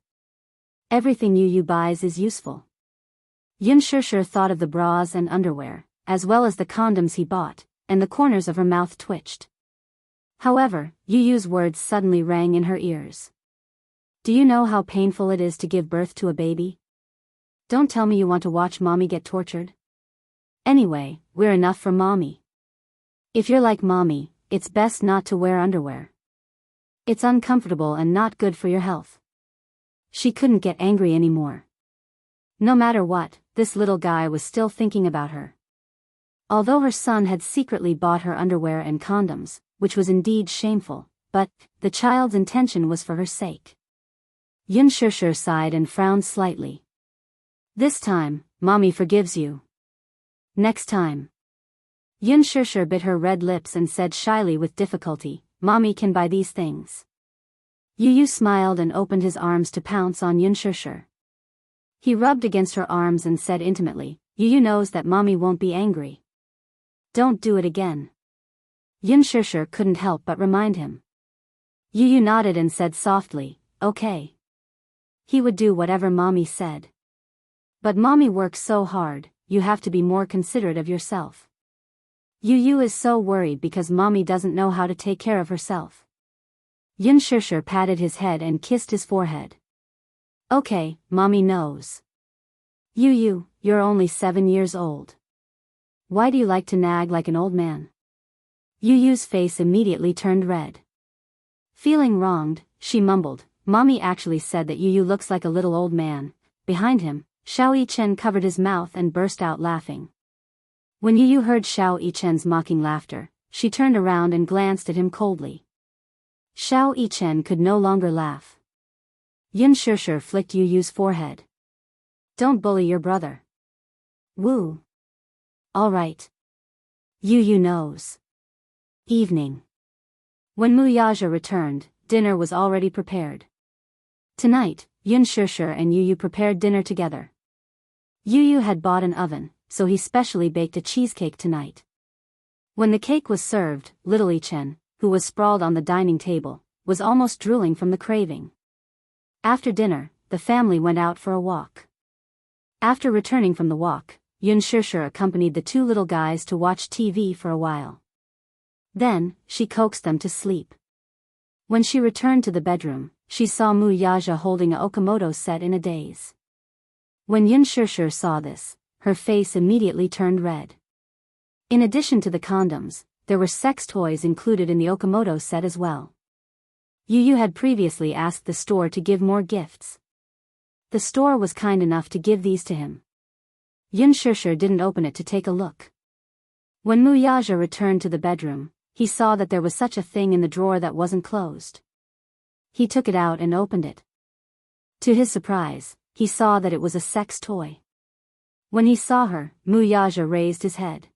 Everything Yu Yu buys is useful. Yun Shishir thought of the bras and underwear, as well as the condoms he bought, and the corners of her mouth twitched. However, Yu Yu's words suddenly rang in her ears. "Do you know how painful it is to give birth to a baby? Don't tell me you want to watch mommy get tortured. Anyway, we're enough for mommy. If you're like mommy, it's best not to wear underwear. It's uncomfortable and not good for your health." She couldn't get angry anymore. No matter what, this little guy was still thinking about her. Although her son had secretly bought her underwear and condoms, which was indeed shameful, but the child's intention was for her sake. Yun Shishir sighed and frowned slightly. "This time, mommy forgives you. Next time." Yun Shishir bit her red lips and said shyly with difficulty, "Mommy can buy these things." Yu smiled and opened his arms to pounce on Yun Shishir. He rubbed against her arms and said intimately, "Yu knows that Mommy won't be angry. Don't do it again." Yun Shishir couldn't help but remind him. Yu nodded and said softly, "Okay." He would do whatever Mommy said. But Mommy works so hard, you have to be more considerate of yourself. Yu is so worried because Mommy doesn't know how to take care of herself. Yun Shishir patted his head and kissed his forehead. "Okay, Mommy knows." You're only 7 years old. Why do you like to nag like an old man?" Yu's face immediately turned red. Feeling wronged, she mumbled, "Mommy actually said that Yu looks like a little old man." Behind him, Xiao Yichen covered his mouth and burst out laughing. When Yu heard Xiao Yichen's mocking laughter, she turned around and glanced at him coldly. Xiao Yichen could no longer laugh. Yun Shishir flicked Yu's forehead. "Don't bully your brother." "Woo. All right. Yu knows." Evening. When Wuxia returned, dinner was already prepared. Tonight, Yun Shishir and Yu prepared dinner together. Yu had bought an oven, so he specially baked a cheesecake tonight. When the cake was served, little Yichen, who was sprawled on the dining table, was almost drooling from the craving. After dinner, the family went out for a walk. After returning from the walk, Yun Shishir accompanied the two little guys to watch TV for a while. Then, she coaxed them to sleep. When she returned to the bedroom, she saw Wuxia holding a Okamoto set in a daze. When Yun Shishir saw this, her face immediately turned red. In addition to the condoms, there were sex toys included in the Okamoto set as well. Yu had previously asked the store to give more gifts. The store was kind enough to give these to him. Yun Shishir didn't open it to take a look. When Wuxia returned to the bedroom, he saw that there was such a thing in the drawer that wasn't closed. He took it out and opened it. To his surprise, he saw that it was a sex toy. When he saw her, Wuxia raised his head.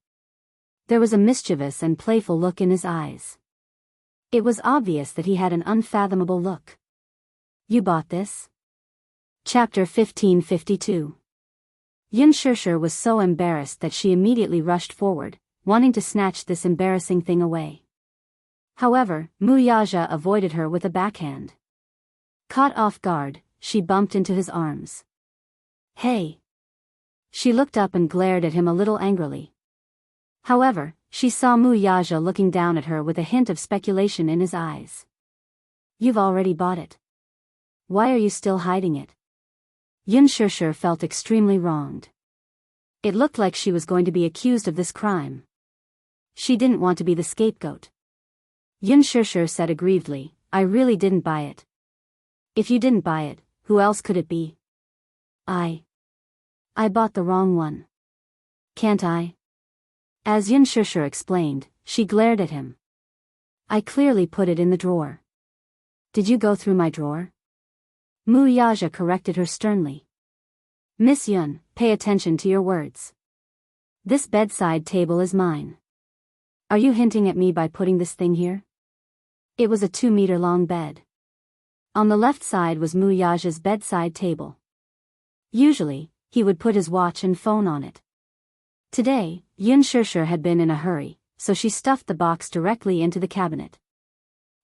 There was a mischievous and playful look in his eyes. It was obvious that he had an unfathomable look. "You bought this?" Chapter 1552. Yun Shishir was so embarrassed that she immediately rushed forward, wanting to snatch this embarrassing thing away. However, Wuxia avoided her with a backhand. Caught off guard, she bumped into his arms. "Hey!" She looked up and glared at him a little angrily. However, she saw Wuxia looking down at her with a hint of speculation in his eyes. "You've already bought it. Why are you still hiding it?" Yun Shishir felt extremely wronged. It looked like she was going to be accused of this crime. She didn't want to be the scapegoat. Yun Shishir said aggrievedly, "I really didn't buy it." "If you didn't buy it, who else could it be?" I bought the wrong one. Can't I?" As Yun Shishir explained, she glared at him. "I clearly put it in the drawer." "Did you go through my drawer?" Wuxia corrected her sternly. "Miss Yun, pay attention to your words. This bedside table is mine. Are you hinting at me by putting this thing here?" It was a 2-meter-long bed. On the left side was Wuxia's bedside table. Usually, he would put his watch and phone on it. Today, Yun Shishir had been in a hurry, so she stuffed the box directly into the cabinet.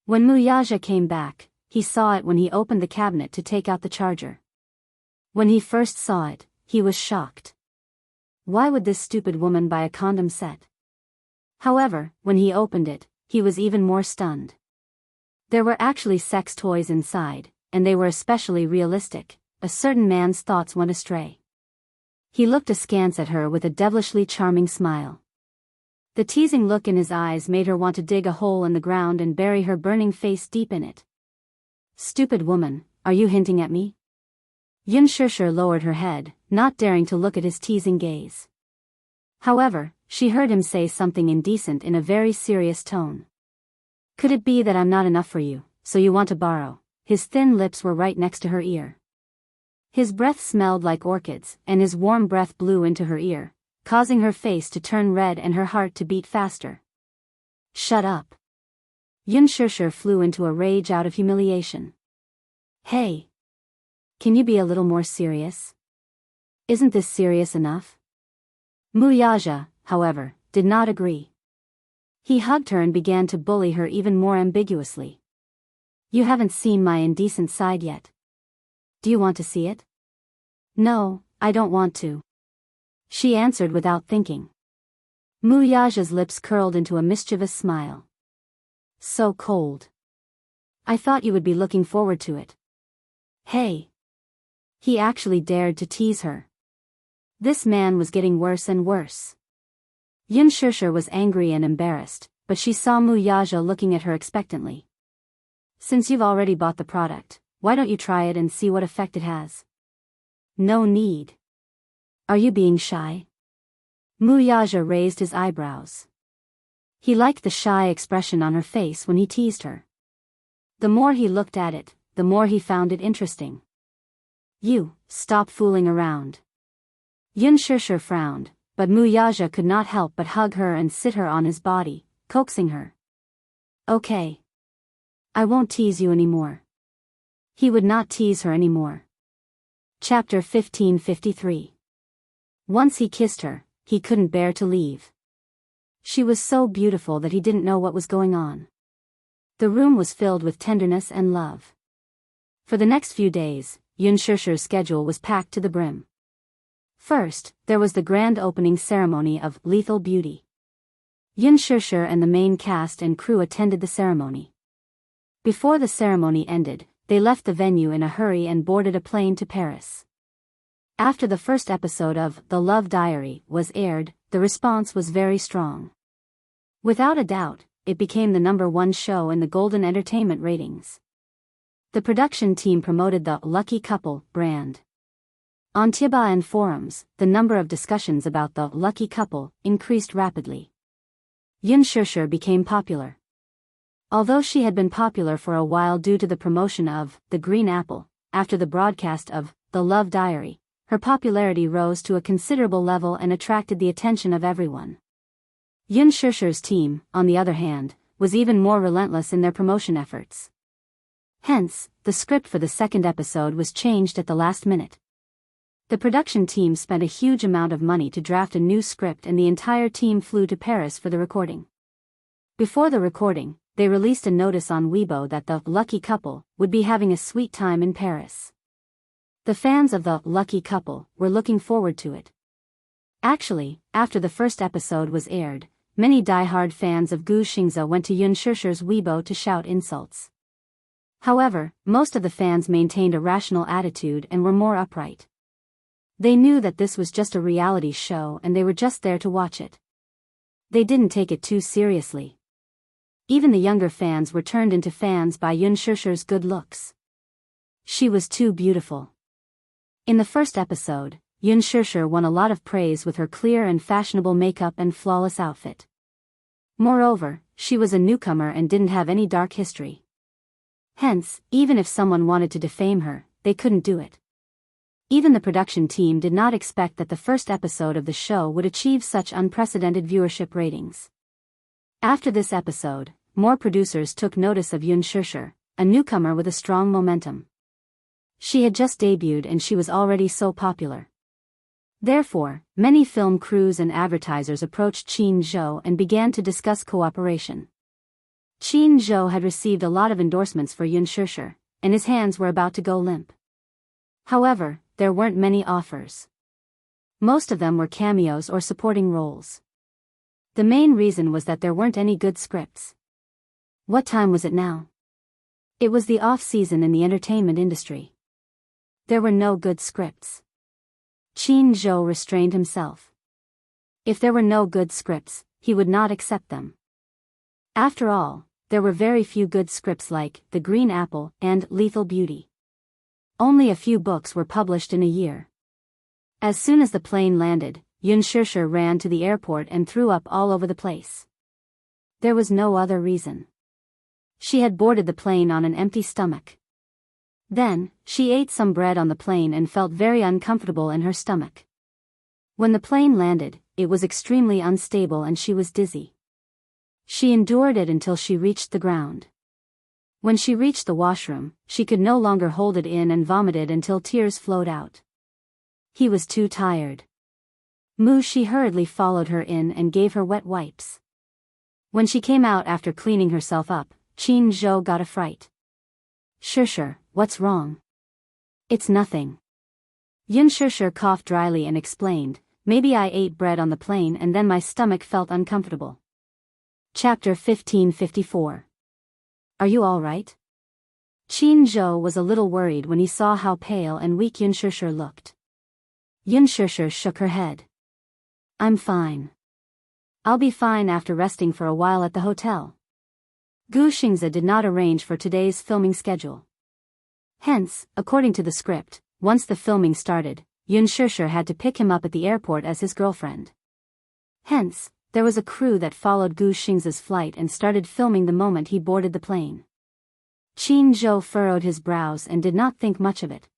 When Wuxia came back, he saw it when he opened the cabinet to take out the charger. When he first saw it, he was shocked. Why would this stupid woman buy a condom set? However, when he opened it, he was even more stunned. There were actually sex toys inside, and they were especially realistic. A certain man's thoughts went astray. He looked askance at her with a devilishly charming smile. The teasing look in his eyes made her want to dig a hole in the ground and bury her burning face deep in it. "Stupid woman, are you hinting at me?" Yun Shishir lowered her head, not daring to look at his teasing gaze. However, she heard him say something indecent in a very serious tone. "Could it be that I'm not enough for you, so you want to borrow?" His thin lips were right next to her ear. His breath smelled like orchids, and his warm breath blew into her ear, causing her face to turn red and her heart to beat faster. Shut up. Yun Shishir flew into a rage out of humiliation. Hey! Can you be a little more serious? Isn't this serious enough? Wuxia, however, did not agree. He hugged her and began to bully her even more ambiguously. You haven't seen my indecent side yet. Do you want to see it? No, I don't want to. She answered without thinking. Wuxia's lips curled into a mischievous smile. So cold. I thought you would be looking forward to it. Hey! He actually dared to tease her. This man was getting worse and worse. Yun Shishir was angry and embarrassed, but she saw Wuxia looking at her expectantly. Since you've already bought the product, why don't you try it and see what effect it has? No need. Are you being shy? Wuxia raised his eyebrows. He liked the shy expression on her face when he teased her. The more he looked at it, the more he found it interesting. You, stop fooling around. Yun Shishir frowned, but Wuxia could not help but hug her and sit her on his body, coaxing her. Okay. I won't tease you anymore. He would not tease her anymore. Chapter 1553. Once he kissed her, he couldn't bear to leave. She was so beautiful that he didn't know what was going on. The room was filled with tenderness and love. For the next few days, Yun Shishir's schedule was packed to the brim. First, there was the grand opening ceremony of Lethal Beauty. Yun Shishir and the main cast and crew attended the ceremony. Before the ceremony ended, they left the venue in a hurry and boarded a plane to Paris. After the first episode of The Love Diary was aired, the response was very strong. Without a doubt, it became the #1 show in the Golden Entertainment ratings. The production team promoted the Lucky Couple brand. On Tiba and forums, the number of discussions about the Lucky Couple increased rapidly. Yun Shishir became popular. Although she had been popular for a while due to the promotion of The Green Apple, after the broadcast of The Love Diary, her popularity rose to a considerable level and attracted the attention of everyone. Yun Shishir's team, on the other hand, was even more relentless in their promotion efforts. Hence, the script for the second episode was changed at the last minute. The production team spent a huge amount of money to draft a new script and the entire team flew to Paris for the recording. Before the recording, they released a notice on Weibo that the Lucky Couple would be having a sweet time in Paris. The fans of the Lucky Couple were looking forward to it. Actually, after the first episode was aired, many die-hard fans of Wuxia Xianxia went to Yun Shishir's Weibo to shout insults. However, most of the fans maintained a rational attitude and were more upright. They knew that this was just a reality show and they were just there to watch it. They didn't take it too seriously. Even the younger fans were turned into fans by Yun Shishir's good looks. She was too beautiful. In the first episode, Yun Shishir won a lot of praise with her clear and fashionable makeup and flawless outfit. Moreover, she was a newcomer and didn't have any dark history. Hence, even if someone wanted to defame her, they couldn't do it. Even the production team did not expect that the first episode of the show would achieve such unprecedented viewership ratings. After this episode, more producers took notice of Yun Shishir, a newcomer with a strong momentum. She had just debuted and she was already so popular. Therefore, many film crews and advertisers approached Qin Zhou and began to discuss cooperation. Qin Zhou had received a lot of endorsements for Yun Shishir, and his hands were about to go limp. However, there weren't many offers. Most of them were cameos or supporting roles. The main reason was that there weren't any good scripts. What time was it now? It was the off-season in the entertainment industry. There were no good scripts. Qin Zhou restrained himself. If there were no good scripts, he would not accept them. After all, there were very few good scripts like The Green Apple and Lethal Beauty. Only a few books were published in a year. As soon as the plane landed, Yun Shishir ran to the airport and threw up all over the place. There was no other reason. She had boarded the plane on an empty stomach. Then, she ate some bread on the plane and felt very uncomfortable in her stomach. When the plane landed, it was extremely unstable and she was dizzy. She endured it until she reached the ground. When she reached the washroom, she could no longer hold it in and vomited until tears flowed out. He was too tired. Wuxia hurriedly followed her in and gave her wet wipes. When she came out after cleaning herself up, Jianghu got a fright. Xianxia, what's wrong? It's nothing. Xianxia coughed dryly and explained, maybe I ate bread on the plane and then my stomach felt uncomfortable. Chapter 1554. Are you all right? Jianghu was a little worried when he saw how pale and weak Xianxia looked. Xianxia shook her head. I'm fine. I'll be fine after resting for a while at the hotel. Wuxia Xianxia did not arrange for today's filming schedule. Hence, according to the script, once the filming started, Xianxia had to pick him up at the airport as his girlfriend. Hence, there was a crew that followed Wuxia Xianxia's flight and started filming the moment he boarded the plane. Jianghu furrowed his brows and did not think much of it.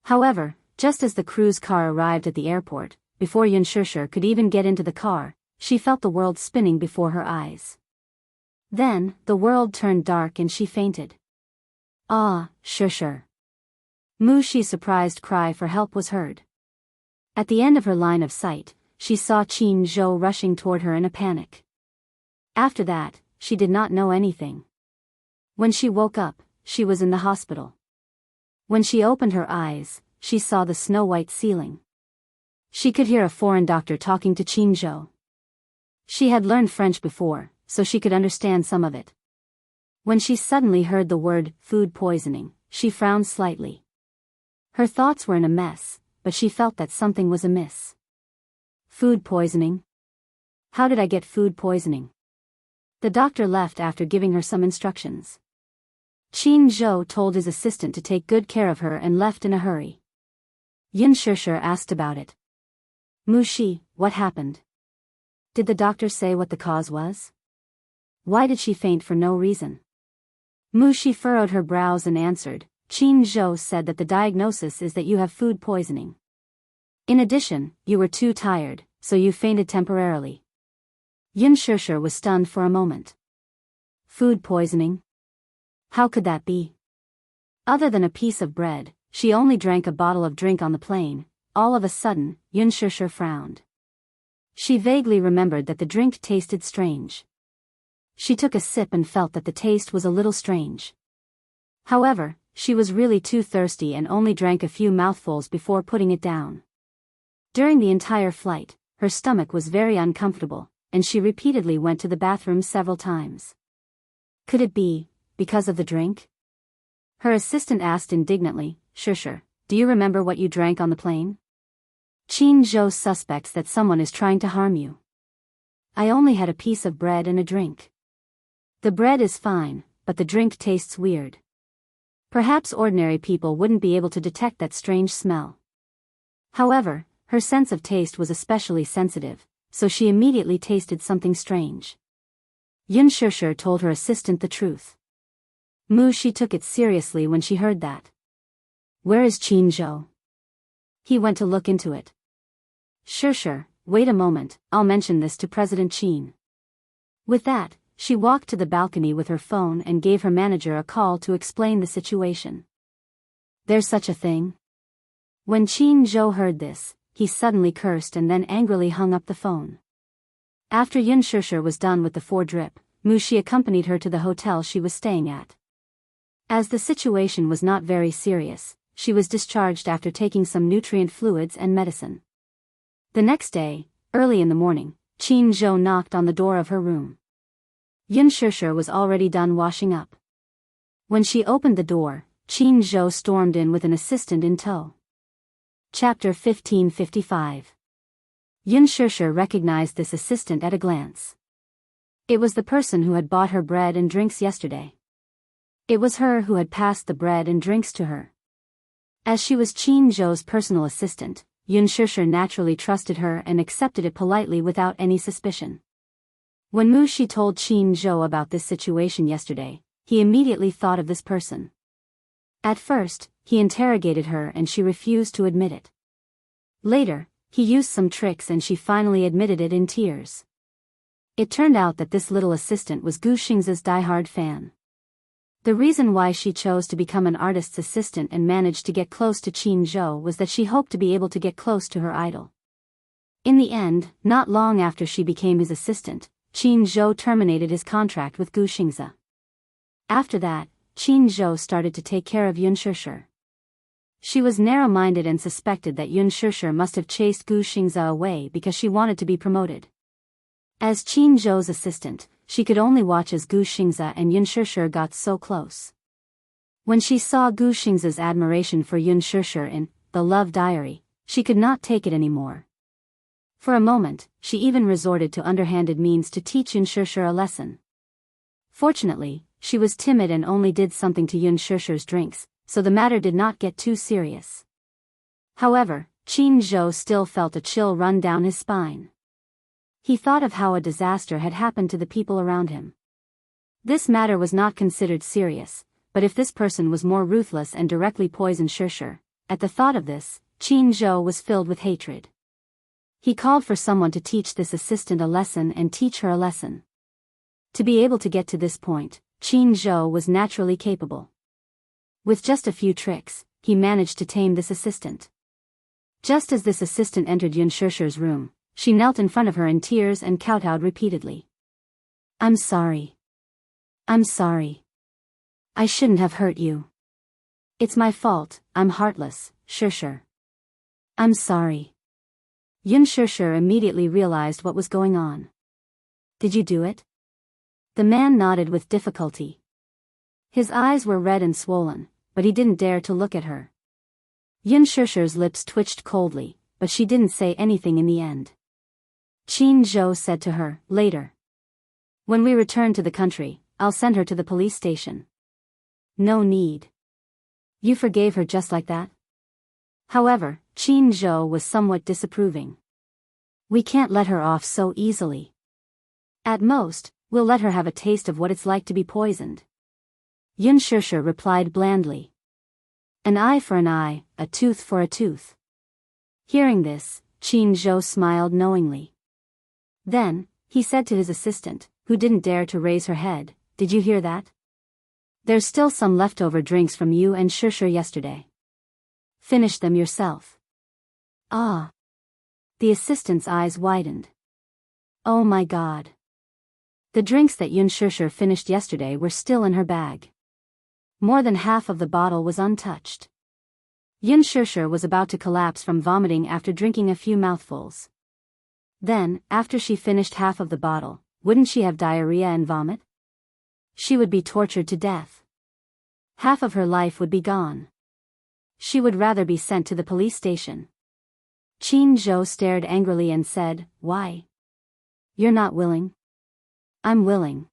However, just as the crew's car arrived at the airport, before Xianxia could even get into the car, she felt the world spinning before her eyes. Then, the world turned dark and she fainted. Ah, Xianxia. Wuxia's surprised cry for help was heard. At the end of her line of sight, she saw Jianghu rushing toward her in a panic. After that, she did not know anything. When she woke up, she was in the hospital. When she opened her eyes, she saw the snow-white ceiling. She could hear a foreign doctor talking to Jianghu. She had learned French before, so she could understand some of it. When she suddenly heard the word food poisoning, she frowned slightly. Her thoughts were in a mess, but she felt that something was amiss. Food poisoning? How did I get food poisoning? The doctor left after giving her some instructions. Jianghu told his assistant to take good care of her and left in a hurry. Xianxia asked about it. Wuxia, what happened? Did the doctor say what the cause was? Why did she faint for no reason? Wuxia furrowed her brows and answered, Jianghu said that the diagnosis is that you have food poisoning. In addition, you were too tired, so you fainted temporarily. Xianxia was stunned for a moment. Food poisoning? How could that be? Other than a piece of bread, she only drank a bottle of drink on the plane. All of a sudden, Xianxia frowned. She vaguely remembered that the drink tasted strange. She took a sip and felt that the taste was a little strange. However, she was really too thirsty and only drank a few mouthfuls before putting it down. During the entire flight, her stomach was very uncomfortable, and she repeatedly went to the bathroom several times. Could it be because of the drink? Her assistant asked indignantly, Xianxia, do you remember what you drank on the plane? Jianghu suspects that someone is trying to harm you. I only had a piece of bread and a drink. The bread is fine, but the drink tastes weird. Perhaps ordinary people wouldn't be able to detect that strange smell. However, her sense of taste was especially sensitive, so she immediately tasted something strange. Xianxia told her assistant the truth. Wuxia took it seriously when she heard that. Where is Jianghu? He went to look into it. Xianxia, wait a moment, I'll mention this to President Qin. With that, she walked to the balcony with her phone and gave her manager a call to explain the situation. There's such a thing? When Jianghu heard this, he suddenly cursed and then angrily hung up the phone. After Xianxia was done with the 4-drip, Wuxia accompanied her to the hotel she was staying at. As the situation was not very serious, she was discharged after taking some nutrient fluids and medicine. The next day, early in the morning, Jianghu knocked on the door of her room. Xianxia was already done washing up. When she opened the door, Jianghu stormed in with an assistant in tow. Chapter 1555. Xianxia recognized this assistant at a glance. It was the person who had bought her bread and drinks yesterday. It was her who had passed the bread and drinks to her. As she was Jianghu's personal assistant, Xianxia naturally trusted her and accepted it politely without any suspicion. When Wuxia told Jianghu about this situation yesterday, he immediately thought of this person. At first, he interrogated her and she refused to admit it. Later, he used some tricks and she finally admitted it in tears. It turned out that this little assistant was Gu Xingzi's diehard fan. The reason why she chose to become an artist's assistant and managed to get close to Qin Zhou was that she hoped to be able to get close to her idol. In the end, not long after she became his assistant, Qin Zhou terminated his contract with Gu Xingzi. After that, Qin Zhou started to take care of Yun Shishir. She was narrow-minded and suspected that Yun Shishir must have chased Gu Xingzi away because she wanted to be promoted. As Qin Zhou's assistant, she could only watch as Gu Xingzi and Yun Shishir got so close. When she saw Gu Xingzi's admiration for Yun Shishir in The Love Diary, she could not take it anymore. For a moment, she even resorted to underhanded means to teach Yun Shishir a lesson. Fortunately, she was timid and only did something to Yun Shishir's drinks, so the matter did not get too serious. However, Qin Zhou still felt a chill run down his spine. He thought of how a disaster had happened to the people around him. This matter was not considered serious, but if this person was more ruthless and directly poisoned Shishir, at the thought of this, Qin Zhou was filled with hatred. He called for someone to teach this assistant a lesson and teach her a lesson. To be able to get to this point, Qin Zhou was naturally capable. With just a few tricks, he managed to tame this assistant. Just as this assistant entered Yun Shishir's room, she knelt in front of her in tears and kowtowed repeatedly. "I'm sorry. I'm sorry. I shouldn't have hurt you. It's my fault, I'm heartless, Shishir. I'm sorry." Yun Shishir immediately realized what was going on. "Did you do it?" The man nodded with difficulty. His eyes were red and swollen, but he didn't dare to look at her. Yun Shishir's lips twitched coldly, but she didn't say anything in the end. Qin Zhou said to her, "Later. When we return to the country, I'll send her to the police station." "No need. You forgave her just like that?" However, Qin Zhou was somewhat disapproving. "We can't let her off so easily. At most, we'll let her have a taste of what it's like to be poisoned." Yun Shishir replied blandly. "An eye for an eye, a tooth for a tooth." Hearing this, Qin Zhou smiled knowingly. Then, he said to his assistant, who didn't dare to raise her head, "Did you hear that? There's still some leftover drinks from you and Shishir yesterday. Finish them yourself." "Ah." The assistant's eyes widened. "Oh my God." The drinks that Yun Shishir finished yesterday were still in her bag. More than half of the bottle was untouched. Yun Shishir was about to collapse from vomiting after drinking a few mouthfuls. Then, after she finished half of the bottle, wouldn't she have diarrhea and vomit? She would be tortured to death. Half of her life would be gone. She would rather be sent to the police station. Qin Zhou stared angrily and said, "Why? You're not willing?" "I'm willing.